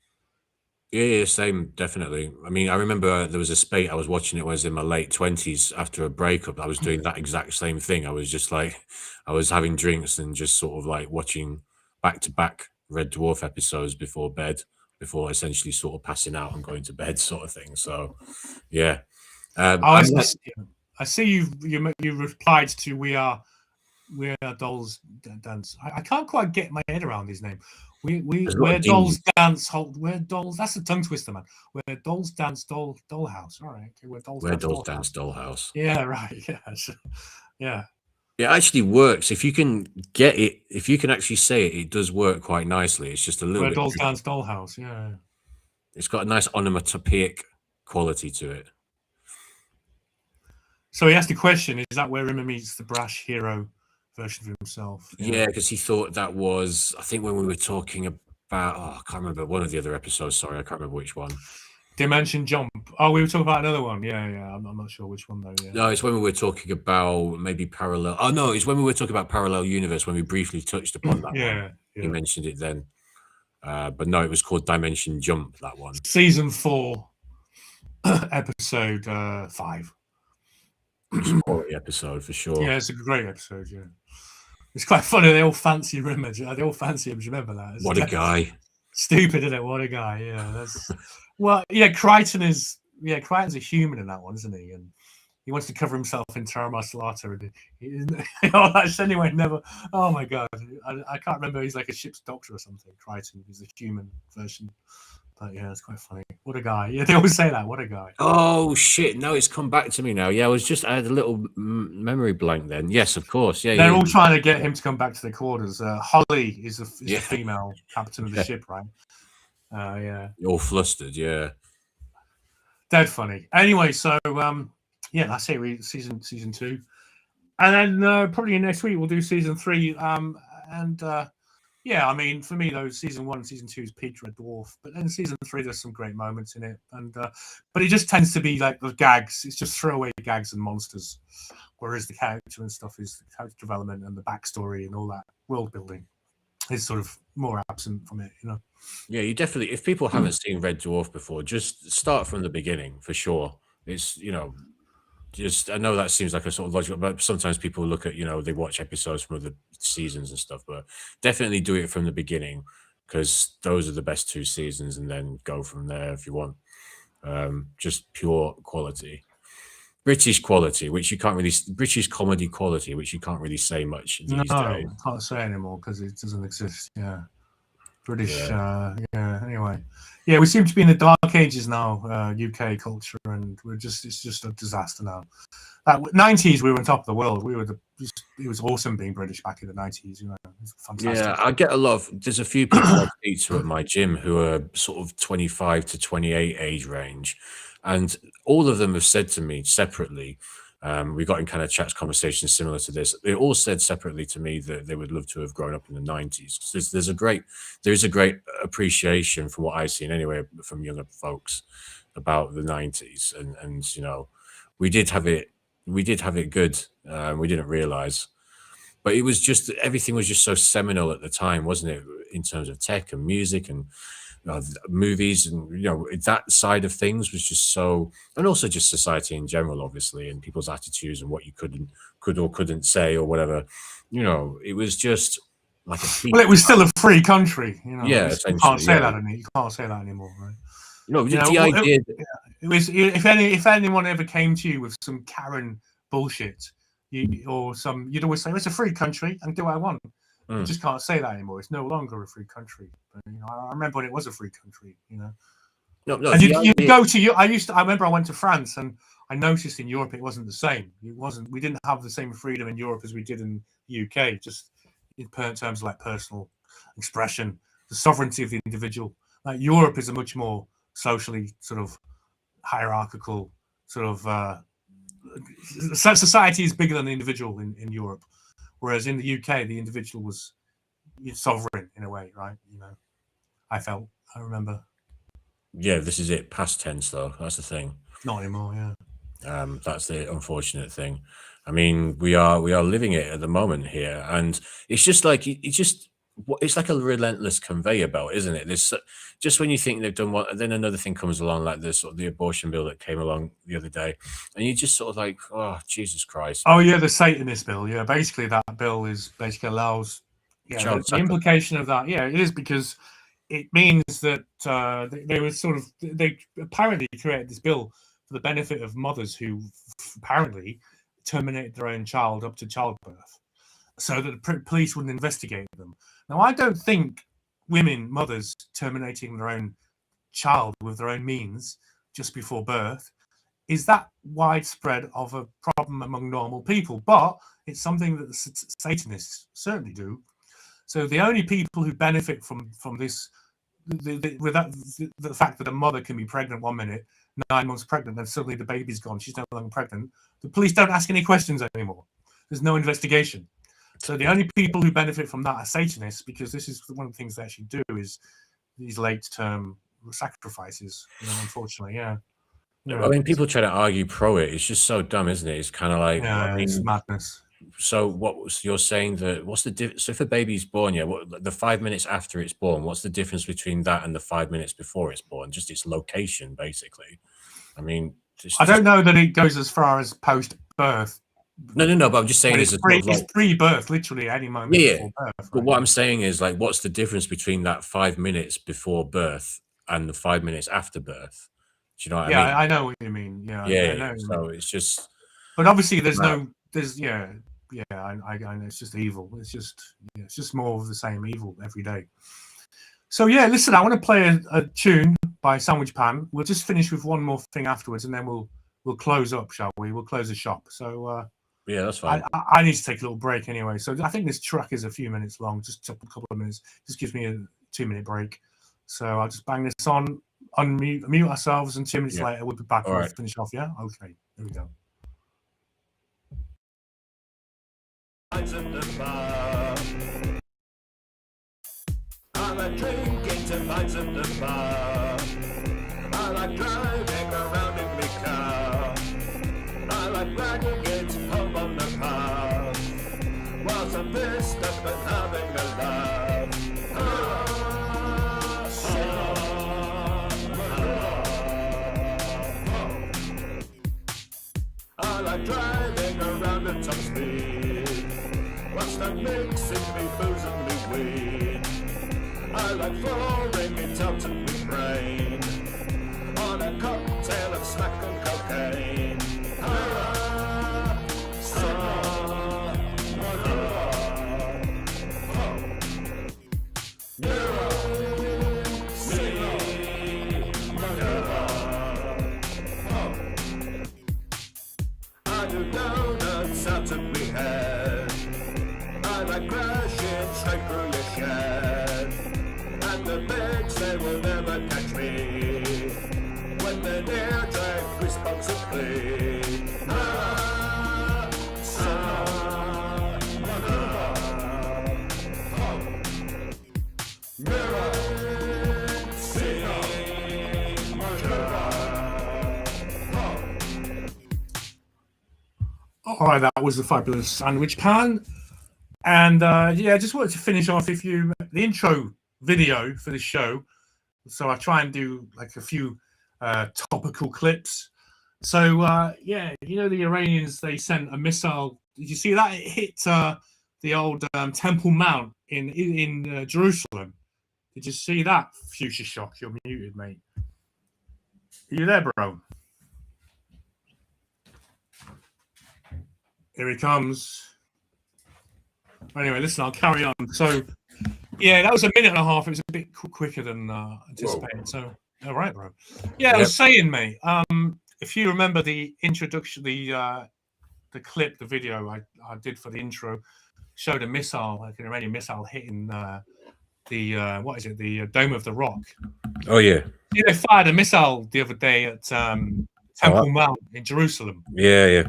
Yeah, same, definitely. I mean, I remember there was a spate I was watching it when I was in my late 20s after a breakup. I was doing that exact same thing. I was just like, I was having drinks and just sort of like watching back-to-back Red Dwarf episodes before bed, before essentially sort of passing out and going to bed, sort of thing. So, yeah. I see you replied to we are dolls dance. I can't quite get my head around his name. Where dolls dance. Where dolls. That's a tongue twister, man. Where dolls dance. Dollhouse. All right. Okay, where dolls dance. Dollhouse. Yeah. Right. Yeah. Yeah. It actually works if you can get it. If you can actually say it, it does work quite nicely. It's just a little bit. Dolls dance, dollhouse. Yeah. It's got a nice onomatopoeic quality to it. So he asked the question: is that where Rimmer meets the brash hero version of himself? Yeah, because he thought that was. I think when we were talking about, I can't remember one of the other episodes. Sorry, I can't remember which one. Dimension Jump. Oh, we were talking about another one. Yeah. I'm not sure which one though. Yeah. No, it's when we were talking about maybe parallel. Oh no, it's when we were talking about parallel universe when we briefly touched upon that. Yeah. He mentioned it then, but no, it was called Dimension Jump. That one. Season 4, episode 5. Quality episode for sure. Yeah, it's a great episode. Yeah, it's quite funny. They all fancy Rimmer. They all fancy him. Do you remember that? What a guy! Stupid, isn't it? What a guy! Yeah, that's. Well, yeah, Crichton's a human in that one, isn't he? And he wants to cover himself in Terra Marcellata, and anyway, never. Oh my god, I can't remember. He's like a ship's doctor or something. Crichton is the human version But yeah, it's quite funny. What a guy. Yeah, they always say that. What a guy. Oh shit! No, it's come back to me now. Yeah, I had a little memory blank then. Yes, of course. Yeah, They're all trying to get him to come back to the quarters. Holly is the Yeah. female captain of the ship, right? Yeah. All flustered. Yeah. Dead funny. Anyway, so yeah, that's it. Season 2, and then probably next week we'll do season 3. Yeah, I mean, for me though, season 1 and season 2 is peak Red Dwarf, but then season 3 there's some great moments in it, and but it just tends to be like the gags. It's just throwaway gags and monsters, whereas the character and stuff is the character development and the backstory and all that world building is sort of more absent from it, you know. Yeah, you definitely. If people haven't seen Red Dwarf before, just start from the beginning for sure. It's just I know that seems like a sort of logical, but sometimes people look at they watch episodes from other seasons and stuff. But definitely do it from the beginning because those are the best 2 seasons, and then go from there if you want. Just pure quality, British quality, which you can't really British comedy quality, which you can't really say much these days. I can't say anymore because it doesn't exist. Yeah. British, yeah. Anyway, yeah, we seem to be in the dark ages now, UK culture, and it's just a disaster now. 90s, we were on top of the world. It was awesome being British back in the 90s. It was fantastic. Yeah, I get there's a few people I speak to at my gym who are sort of 25 to 28 age range, and all of them have said to me separately. We got in kind of chats, conversations similar to this. They all said separately to me that they would love to have grown up in the 90s. There is a great appreciation from what I've seen anyway from younger folks about the 90s, and we did have it good. We didn't realize, but it was just everything was just so seminal at the time, wasn't it? In terms of tech and music and movies, and that side of things was just so, and also just society in general, obviously, and people's attitudes and what you could or couldn't say or whatever. It was just like well, it was still a free country. Yeah, you can't say that anymore. You can't say that anymore, right? The idea. It was if anyone ever came to you with some Karen bullshit, you'd always say it's a free country and do what I want. You just can't say that anymore. It's no longer a free country. But, I remember when it was a free country. No. And you go to I remember I went to France and I noticed in Europe it wasn't the same. We didn't have the same freedom in Europe as we did in the UK. Just in terms of like personal expression, the sovereignty of the individual. Like Europe is a much more socially sort of hierarchical sort of society is bigger than the individual in Europe. Whereas in the UK, the individual was sovereign in a way, right? I remember. Yeah, this is it. Past tense, though. That's the thing. Not anymore. Yeah. That's the unfortunate thing. I mean, we are living it at the moment here, and it's just like it's like a relentless conveyor belt, isn't it? There's just when you think they've done one, then another thing comes along, like this sort of the abortion bill that came along the other day, and you just sort of like, oh Jesus Christ! Oh yeah, the Satanist bill. Yeah, basically that bill is basically allows. Yeah, the implication of that. Yeah, it is because it means that they apparently created this bill for the benefit of mothers who apparently terminate their own child up to childbirth, so that the police wouldn't investigate them. Now, I don't think mothers terminating their own child with their own means just before birth is that widespread of a problem among normal people, but it's something that the Satanists certainly do. So the only people who benefit from this, the fact that a mother can be pregnant 1 minute, 9 months pregnant, and suddenly the baby's gone, she's no longer pregnant, the police don't ask any questions anymore. There's no investigation. So the only people who benefit from that are Satanists, because this is one of the things they actually do is these late-term sacrifices. Unfortunately, yeah. I mean, people try to argue pro it. It's just so dumb, isn't it? It's kind of like, it's madness. So you're saying that what's the difference? So if a baby's born, the 5 minutes after it's born, what's the difference between that and the 5 minutes before it's born? Just its location, basically. I mean, I don't know that it goes as far as post-birth. No, but I'm just saying it's pre-birth, literally any moment before birth. Right? But what I'm saying is, like, what's the difference between that 5 minutes before birth and the 5 minutes after birth? Do you know what I mean? Yeah, I know what you mean. Yeah, I know. So it's just. But obviously, I know. It's just evil. It's just more of the same evil every day. So yeah, listen, I want to play a tune by Sandwich Pan. We'll just finish with one more thing afterwards, and then we'll close up, shall we? We'll close the shop. So yeah, that's fine. I need to take a little break anyway. So I think this track is a few minutes long, just a couple of minutes. Just gives me a 2-minute break. So I'll just bang this on, mute ourselves, and 2 minutes later we'll be back and we'll finish off. Yeah, okay, there we go. I like drinking tonight at the bar. I like driving around in my car. I like bragging it home on the path. Whilst I'm pissed up and having a laugh. I like driving around at top speed. Whilst I'm mixing me booze and me weed. I like throwing it out in my brain on a cocktail of smack and cocaine. I do donuts out of my head. I like crashing straight through your shed. The pigs, they will never catch me when they're near, drag responsibly. All right, that was the fabulous Sandwich Pan, and yeah, I just wanted to finish off the intro video for the show. So I try and do like a few topical clips. So yeah, you know, the Iranians, they sent a missile. Did you see that? It hit the old Temple Mount in Jerusalem. Did you see that? Future Shock, you're muted, mate. Are you there, bro? Here he comes. Anyway, listen, I'll carry on. So yeah, that was a minute and a half. It was a bit quicker than anticipated. Whoa. So, all right, bro. Yeah, I was saying, mate. If you remember the introduction, the clip, the video I did for the intro, showed a missile, like an Iranian missile, hitting what is it? The Dome of the Rock. Oh yeah. Yeah, they fired a missile the other day at Temple Mount in Jerusalem. Yeah, yeah.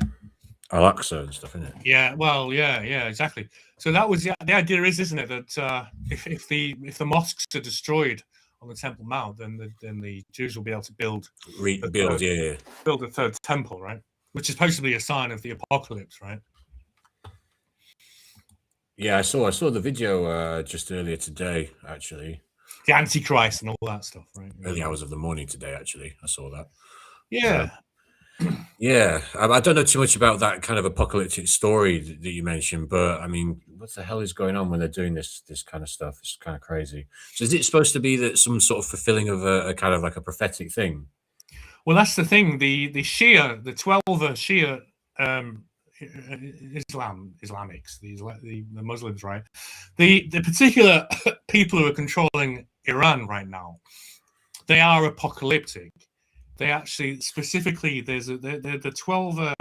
Al-Aqsa and stuff, isn't it? Yeah, well, yeah, exactly. So that was the idea, isn't it, that if the mosques are destroyed on the Temple Mount, then the Jews will be able to build a third temple, right? Which is supposedly a sign of the apocalypse, right? Yeah, I saw the video just earlier today, actually. The Antichrist and all that stuff, right? Early hours of the morning today, actually, I saw that. Yeah. Yeah, I don't know too much about that kind of apocalyptic story that you mentioned, but I mean, what the hell is going on when they're doing this kind of stuff? It's kind of crazy. So is it supposed to be that some sort of fulfilling of a kind of like a prophetic thing? Well, that's the thing. The Shia, the Twelver Shia Islamics, the Muslims, right? The particular people who are controlling Iran right now, they are apocalyptic. They actually, specifically, there's the 12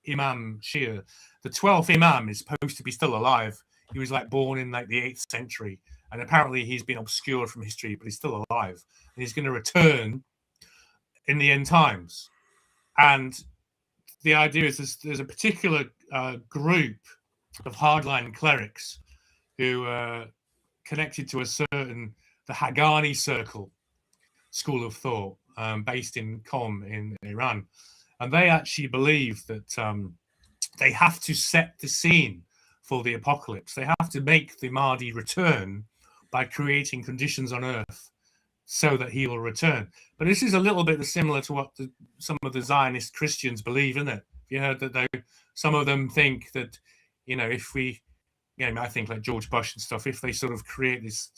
Imam Shia. The 12th Imam is supposed to be still alive. He was like born in like the 8th century, and apparently he's been obscured from history, but he's still alive, and he's going to return in the end times. And the idea is there's a particular group of hardline clerics who are connected to the Haqqani circle school of thought, based in Qom in Iran, and they actually believe that they have to set the scene for the apocalypse. They have to make the Mahdi return by creating conditions on earth so that he will return. But this is a little bit similar to what some of the Zionist Christians believe, isn't it? You heard that some of them think that, you know, if we, you know, I think like George Bush and stuff, if they sort of create these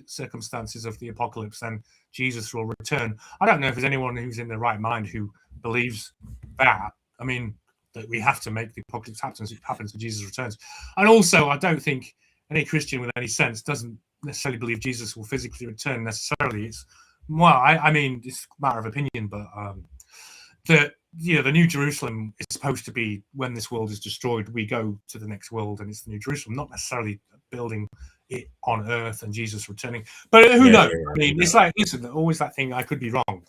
circumstances of the apocalypse, then Jesus will return. I don't know if there's anyone who's in their right mind who believes that. I mean, that we have to make the apocalypse happen so Jesus returns. And also, I don't think any Christian with any sense doesn't necessarily believe Jesus will physically return necessarily. It's Well, I mean, it's a matter of opinion, but the New Jerusalem is supposed to be, when this world is destroyed, we go to the next world, and it's the New Jerusalem, not necessarily building it on Earth and Jesus returning. But who knows? I mean, it's like, listen, always that thing. I could be wrong,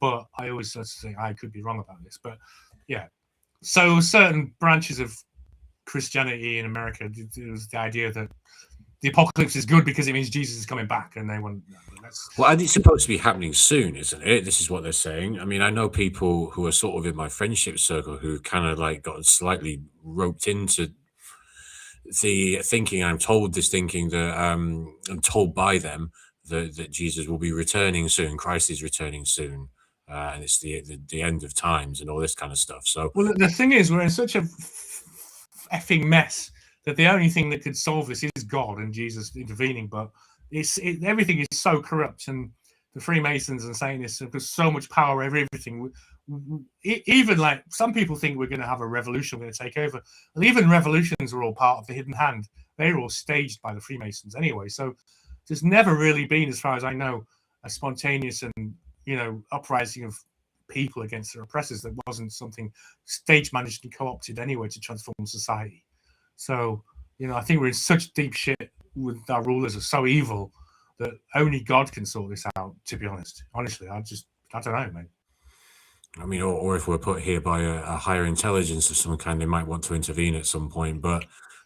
but I always say I could be wrong about this. But yeah, so certain branches of Christianity in America, there was the idea that the apocalypse is good because it means Jesus is coming back, and they want. Well, and it's supposed to be happening soon, isn't it? This is what they're saying. I mean, I know people who are sort of in my friendship circle who kind of like got slightly roped into the thinking. I'm told this thinking that I'm told by them that Jesus will be returning soon. Christ is returning soon. And it's the end of times and all this kind of stuff. So, well, the thing is, we're in such a effing mess that the only thing that could solve this is God and Jesus intervening. But everything is so corrupt, and the Freemasons and Satanists have got so much power over everything. Even like some people think we're going to have a revolution, we're going to take over. And even revolutions are all part of the hidden hand. They're all staged by the Freemasons anyway. So there's never really been, as far as I know, a spontaneous and uprising of people against their oppressors that wasn't something stage managed and co-opted anyway to transform society. So, I think we're in such deep shit with our rulers are so evil that only God can sort this out, to be honest. Honestly, I don't know, mate. I mean, or if we're put here by a higher intelligence of some kind, they might want to intervene at some point. But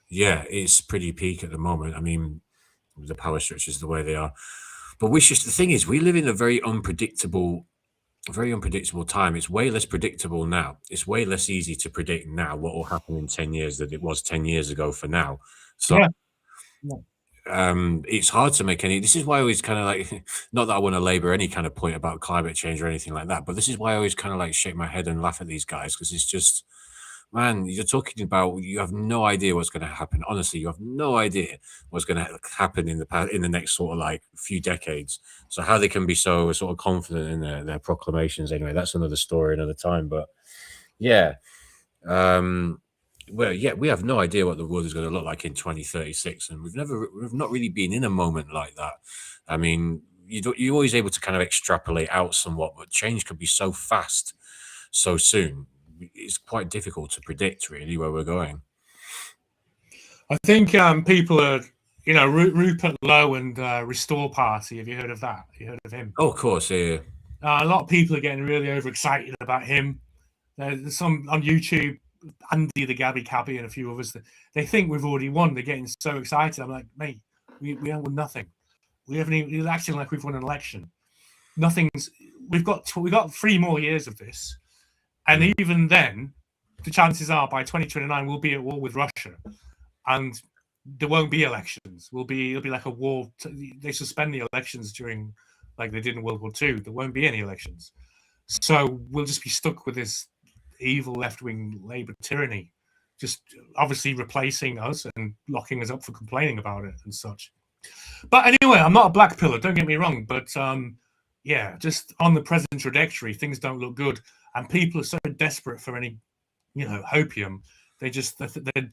yeah, it's pretty peak at the moment. I mean, the power structures the way they are. But the thing is, we live in a very unpredictable time. It's way less predictable now. It's way less easy to predict now what will happen in 10 years than it was 10 years ago for now. So it's hard to make any. This is why I always kind of like, not that I want to labor any kind of point about climate change or anything like that, but this is why I always kind of like shake my head and laugh at these guys, because it's just, man, you're talking about, you have no idea what's going to happen. Honestly, you have no idea what's going to happen in the next sort of like few decades. So how they can be so sort of confident in their proclamations, anyway, that's another story, another time. But yeah, well, yeah, we have no idea what the world is going to look like in 2036, and we've not really been in a moment like that. I mean, you're always able to kind of extrapolate out somewhat, but change could be so fast, so soon. It's quite difficult to predict really where we're going. I think people are, Rupert Lowe and Restore Party. Have you heard of that? Have you heard of him? Oh, of course, yeah. A lot of people are getting really overexcited about him. There's some on YouTube, Andy the Gabby Cabby and a few others. They think we've already won. They're getting so excited. I'm like, mate, we haven't won nothing. We haven't even acting like we've won an election. We've got 3 more years of this. And even then, the chances are by 2029 we'll be at war with Russia, and there won't be elections. It'll be like a war. They suspend the elections during, like they did in World War II. There won't be any elections, so we'll just be stuck with this evil left-wing Labour tyranny, just obviously replacing us and locking us up for complaining about it and such. But anyway, I'm not a black pillar. Don't get me wrong, but yeah, just on the present trajectory, things don't look good. And people are so desperate for any, hopium. They're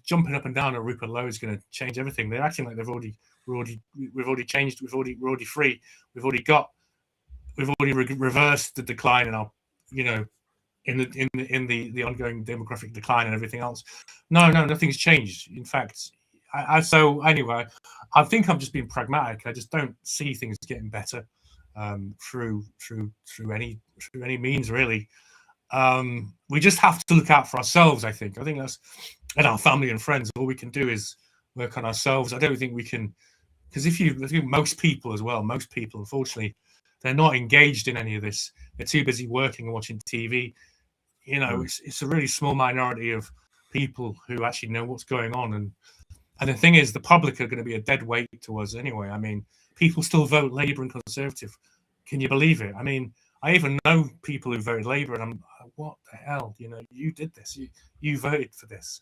jumping up and down at Rupert Lowe is going to change everything. They're acting like we've already changed. We're already free. We've already reversed the decline in our, in the ongoing demographic decline and everything else. No, nothing's changed. In fact, so anyway, I think I'm just being pragmatic. I just don't see things getting better through any means really. We just have to look out for ourselves. I think that's, and our family and friends. All we can do is work on ourselves. I don't think we can, because I think most people, unfortunately, they're not engaged in any of this. They're too busy working and watching TV. It's a really small minority of people who actually know what's going on. And the thing is, the public are going to be a dead weight to us anyway. I mean, people still vote Labour and Conservative. Can you believe it? I mean, I even know people who voted Labour, and I'm like, what the hell? You did this. You voted for this.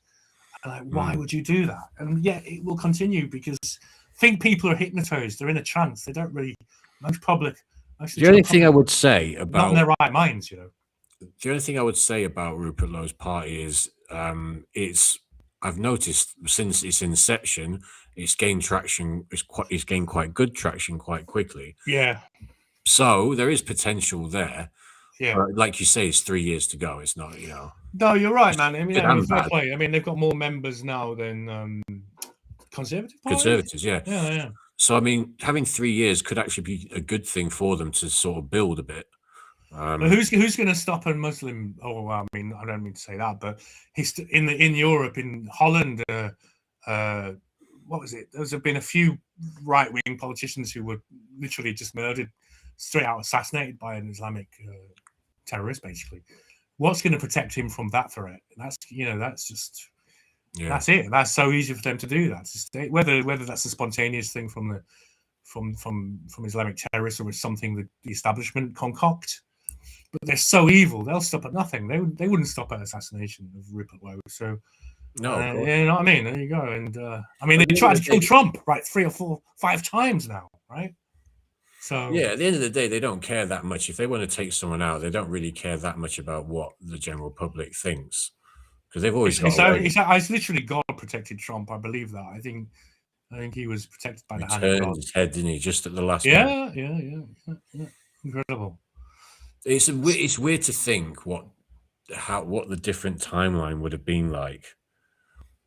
And like, why would you do that? And yet it will continue because I think people are hypnotized. They're in a trance. They don't really. Most public. The only thing I would say about not in their right minds, The only thing I would say about Rupert Lowe's party is, I've noticed since its inception, it's gained traction. It's gained quite good traction quite quickly. Yeah. So there is potential there. Yeah. Like you say, it's 3 years to go. It's not, No, you're right, man. I mean, fair bad. play. I mean, they've got more members now than Conservative Party. Conservatives, yeah. Yeah. So I mean, having 3 years could actually be a good thing for them to sort of build a bit. But who's going to stop a Muslim? Oh, I mean, I don't mean to say that, but in Europe, in Holland, what was it? There's been a few right-wing politicians who were literally just murdered, straight out assassinated by an Islamic terrorist. Basically, what's going to protect him from that threat? That's just. Yeah. That's it. That's so easy for them to do that. Whether that's a spontaneous thing from Islamic terrorists or it's something that the establishment concoct. But they're so evil; they'll stop at nothing. They wouldn't stop at assassination of Rupert Lowe. So, no, you know what I mean. There you go. And I mean, they tried to kill Trump 3 or 4, 5 times now, right? So yeah, at the end of the day, they don't care that much. If they want to take someone out, they don't really care that much about what the general public thinks. Because they've always it's literally God protected Trump. I believe that. I think he was protected by the hand of God. His head, didn't he? Just at the last moment. Yeah. Incredible. It's weird to think what the different timeline would have been like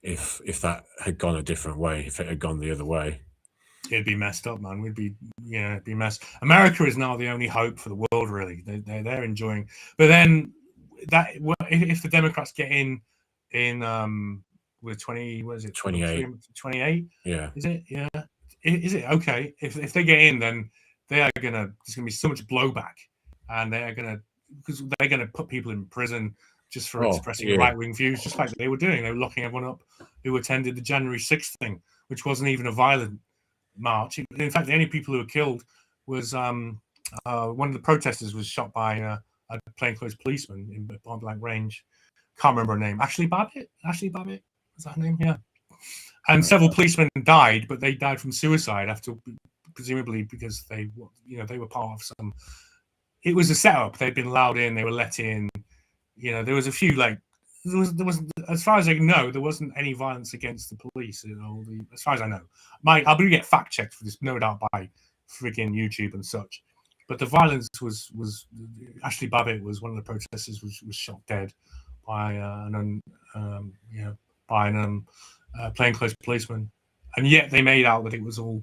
if that had gone a different way. If it had gone the other way, it'd be messed up, man. It'd be messed. America is now the only hope for the world, really. They're enjoying, but then if the Democrats get in with 20, what is it? 28. Yeah. Is it? Yeah. Is it okay? If they get in, then there's gonna be so much blowback, and they're gonna put people in prison just for expressing right-wing views, just like they were doing. They were locking everyone up who attended the January 6th thing, which wasn't even a violent march. In fact, the only people who were killed was one of the protesters was shot by a plainclothes policeman in point blank range. Can't remember her name. Ashley Babbitt? Is that her name? Yeah. And several policemen died, but they died from suicide after, presumably because they were part of some. It was a setup. They'd been allowed in. They were let in. There was a few there was as far as I know, there wasn't any violence against the police. As far as I know, I'll be get fact checked for this, no doubt, by freaking YouTube and such. But the violence was Ashley Babbitt was one of the protesters was shot dead by an plainclothes policeman, and yet they made out that it was all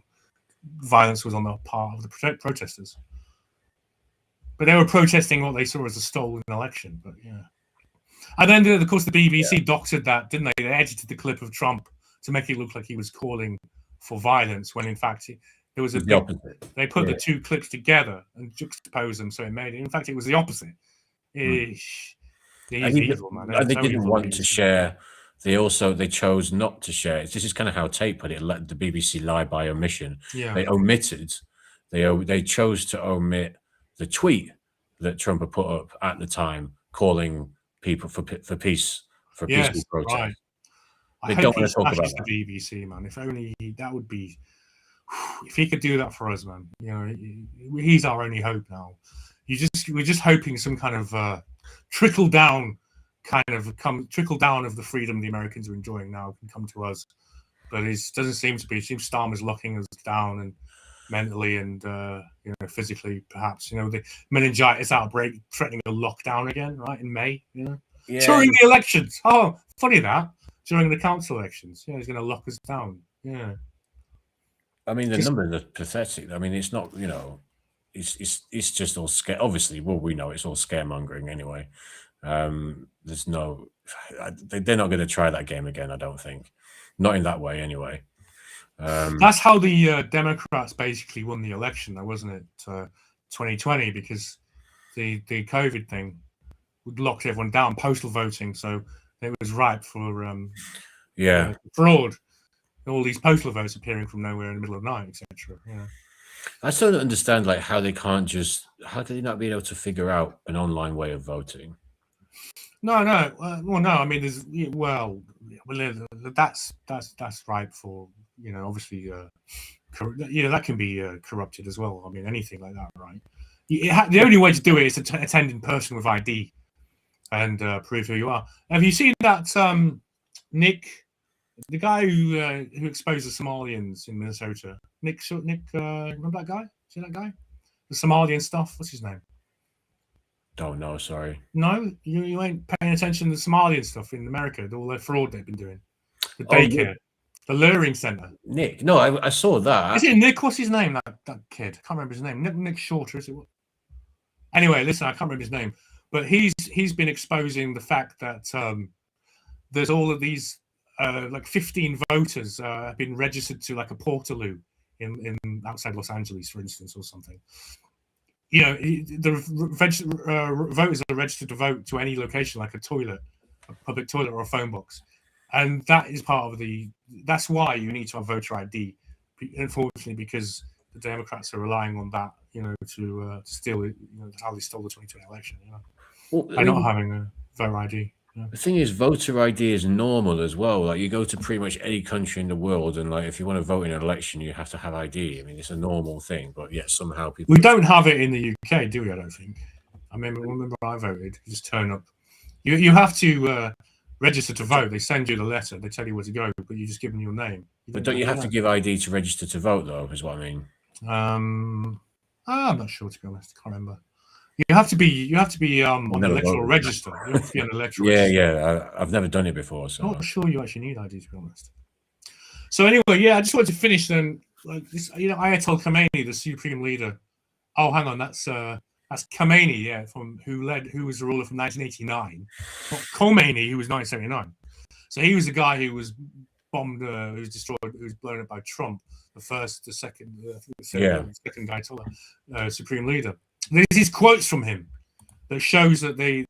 violence was on the part of the protesters. But they were protesting what they saw as a stolen election. But yeah, and then of course the BBC doctored that, didn't they? They edited the clip of Trump to make it look like he was calling for violence when in fact there was the opposite. They put the two clips together and juxtaposed them, so it made it. In fact, it was the opposite. They didn't want to share. They chose not to share. This is kind of how Tate put it. Let the BBC lie by omission. Yeah. They omitted. They chose to omit the tweet that Trump had put up at the time, calling people for peace, for peaceful protest. Right. They don't want to talk about that. The BBC, man. If only that would be. If he could do that for us, man. He's our only hope now. We're just hoping some kind of trickle down of the freedom the Americans are enjoying now can come to us, but it doesn't seem to be. It seems Starmer's locking us down and mentally and physically, perhaps. The meningitis outbreak threatening a lockdown again, right, in May. During the elections. Oh, funny that during the council elections. He's going to lock us down. Yeah. I mean, the numbers are pathetic. I mean, it's not. It's just all scare. Obviously, we know it's all scaremongering anyway. There's no. They're not going to try that game again. I don't think. Not in that way, anyway. That's how the Democrats basically won the election, though, wasn't it? 2020, because the COVID thing locked everyone down, postal voting, so it was ripe for fraud. All these postal votes appearing from nowhere in the middle of the night, etc. Yeah. I still don't understand, how they can't just. How could they not be able to figure out an online way of voting? No. No. I mean, that's ripe for obviously that can be corrupted as well. I mean, anything like that, right? The only way to do it is to attend in person with ID and prove who you are. Have you seen that Nick, the guy who exposed the Somalians in Minnesota? Nick, remember that guy? See that guy? the Somalian stuff. What's his name? Don't know. Sorry. No, you ain't paying attention to the Somalian stuff in America. All the fraud they've been doing. The Oh, daycare, yeah. the luring center. Nick. No, I saw that. Is it Nick? What's his name? That kid. I can't remember his name. Nick Shorter. Is it? Anyway, listen, I can't remember his name, but he's been exposing the fact that there's all of these like 15 voters have been registered to like a portaloo in outside Los Angeles, for instance, or something. You know, the voters are registered to vote to any location, like a toilet, a public toilet, or a phone box, and that is part of the. That's why you need to have voter ID. Unfortunately, because the Democrats are relying on that, you know, to steal it. You know, how they stole the 2020 election. You know, Well, by not having a voter ID. Yeah. The thing is, voter ID is normal as well. Like, you go to pretty much any country in the world, and like, if you want to vote in an election, you have to have ID. I mean, it's a normal thing, but yet somehow people. We don't have it in the UK, do we? I don't think. I remember I voted. You just turn up. You have to register to vote. They send you the letter. They tell you where to go, but you just give them your name. But don't you have to give ID to register to vote, though? Is what I mean. I'm not sure, to be honest. I can't remember. You have to be on the electoral register. You have to be on the electoral register. Yeah. I've never done it before, so I'm not sure you actually need ID, to be honest. So anyway, yeah, I just wanted to finish then. Like this, you know, Ayatollah Khamenei, the supreme leader. Oh, hang on, that's Khamenei, yeah, who was the ruler from 1989. Not Khomeini, who was 1979. So he was the guy who was bombed, who was destroyed, who was blown up by Trump, the second Ayatollah, supreme leader. There's these quotes from him that shows that they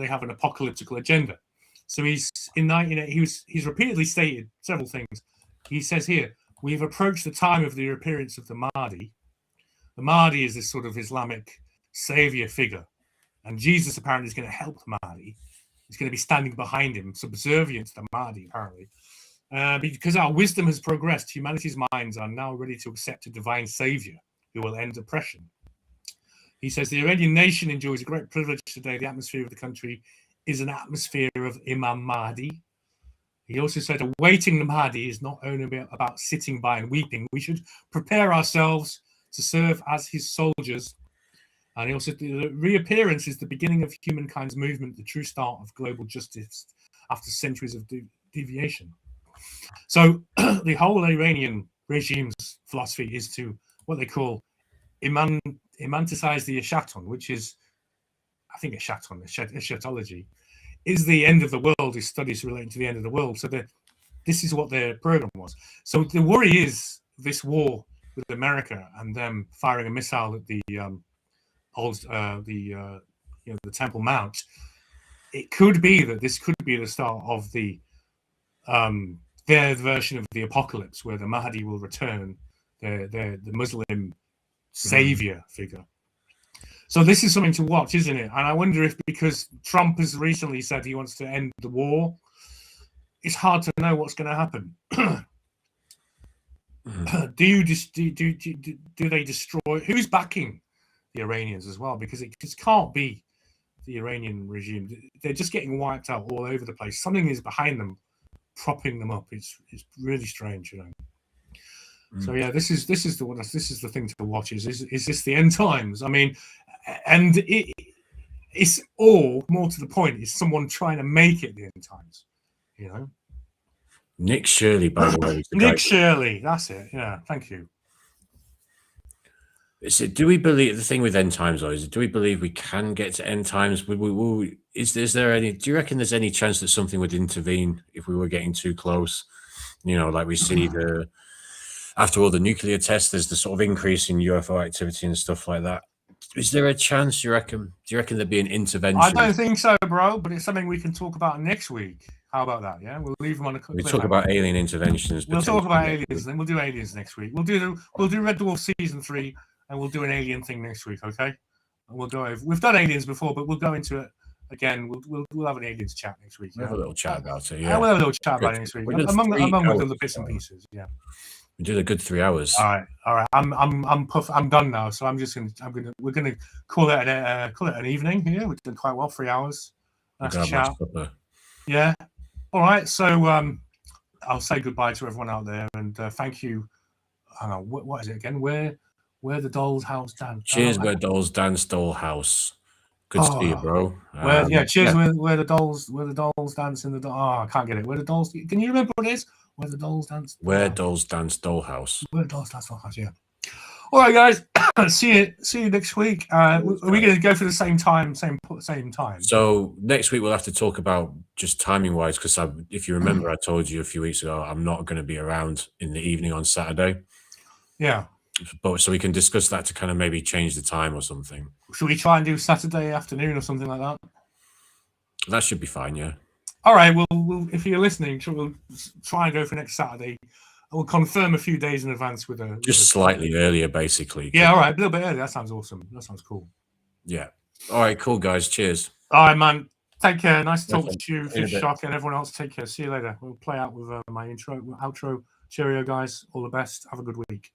have an apocalyptic agenda. So he's repeatedly stated several things. He says here, we've approached the time of the appearance of the Mahdi. The Mahdi is this sort of Islamic savior figure, and Jesus apparently is going to help the Mahdi. He's going to be standing behind him, subservient to the Mahdi, apparently. Because our wisdom has progressed, humanity's minds are now ready to accept a divine savior who will end oppression. He says the Iranian nation enjoys a great privilege today. The atmosphere of the country is an atmosphere of Imam Mahdi. He also said awaiting the Mahdi is not only about sitting by and weeping. We should prepare ourselves to serve as his soldiers. And he also said the reappearance is the beginning of humankind's movement, the true start of global justice after centuries of deviation. So the whole Iranian regime's philosophy is to what they call imanticize the eschaton, which is, I think, eschatology, is the end of the world, is studies relating to the end of the world. So this is what their program was. So the worry is this war with America and them firing a missile at the Temple Mount. It could be that this could be the start of their version of the apocalypse, where the Mahdi will return, the Muslim savior figure. So this is something to watch, isn't it? And I wonder if, because Trump has recently said he wants to end the war, it's hard to know what's going to happen. Do they destroy? Who's backing the Iranians as well? Because it just can't be the Iranian regime. They're just getting wiped out all over the place. Something is behind them, propping them up. It's really strange, you know. So yeah, this is the thing to watch. Is this the end times? I mean, and it's all more to the point. Is someone trying to make it the end times? You know, Nick Shirley, by the way. Nick Shirley, that's it. Yeah, thank you. Do we believe the thing with end times, though? Do we believe we can get to end times? Is there any? Do you reckon there's any chance that something would intervene if we were getting too close? You know, like we see after all the nuclear tests, there's the sort of increase in UFO activity and stuff like that. Is there a chance, you reckon? Do you reckon there'd be an intervention? I don't think so, bro, but it's something we can talk about next week. How about that? Yeah, we'll leave them on a We talk about alien interventions. We'll talk about aliens, then we'll do aliens next week. We'll do Red Dwarf season 3, and we'll do an alien thing next week, okay? And we'll go over. We've done aliens before, but we'll go into it again. We'll have an aliens chat next week. We'll have a little chat about it. Yeah, we'll have a little chat about it next week. Among the bits and pieces. Yeah. We did a good 3 hours. All right. I'm done now. So we're gonna call it an evening here. We've done quite well, 3 hours. Nice chat. Yeah. All right. So I'll say goodbye to everyone out there, and thank you. Hang on. What is it again? Where the Doll's House Dance. Cheers, Where Dolls Dance Dollhouse. Good to see you, bro. Cheers, where the dolls dance in the I can't get it. Where the dolls? Can you remember what it is? Where the dolls dance? Where Dolls Dance Dollhouse. Where the dolls dance? Dollhouse. Yeah. All right, guys. see you next week. Are we going to go for the same time? Same time. So next week we'll have to talk about just timing wise, because if you remember, I told you a few weeks ago I'm not going to be around in the evening on Saturday. Yeah. But so we can discuss that to kind of maybe change the time or something. Should we try and do Saturday afternoon or something like that? That should be fine, yeah. All right. We'll if you're listening, we'll try and go for next Saturday. We'll confirm a few days in advance with a slightly earlier, basically. Yeah. All right. A little bit earlier. That sounds awesome. That sounds cool. Yeah. All right. Cool, guys. Cheers. All right, man. Take care. Nice to talk to you, In a Fish bit. Shark, and everyone else. Take care. See you later. We'll play out with my outro. Cheerio, guys. All the best. Have a good week.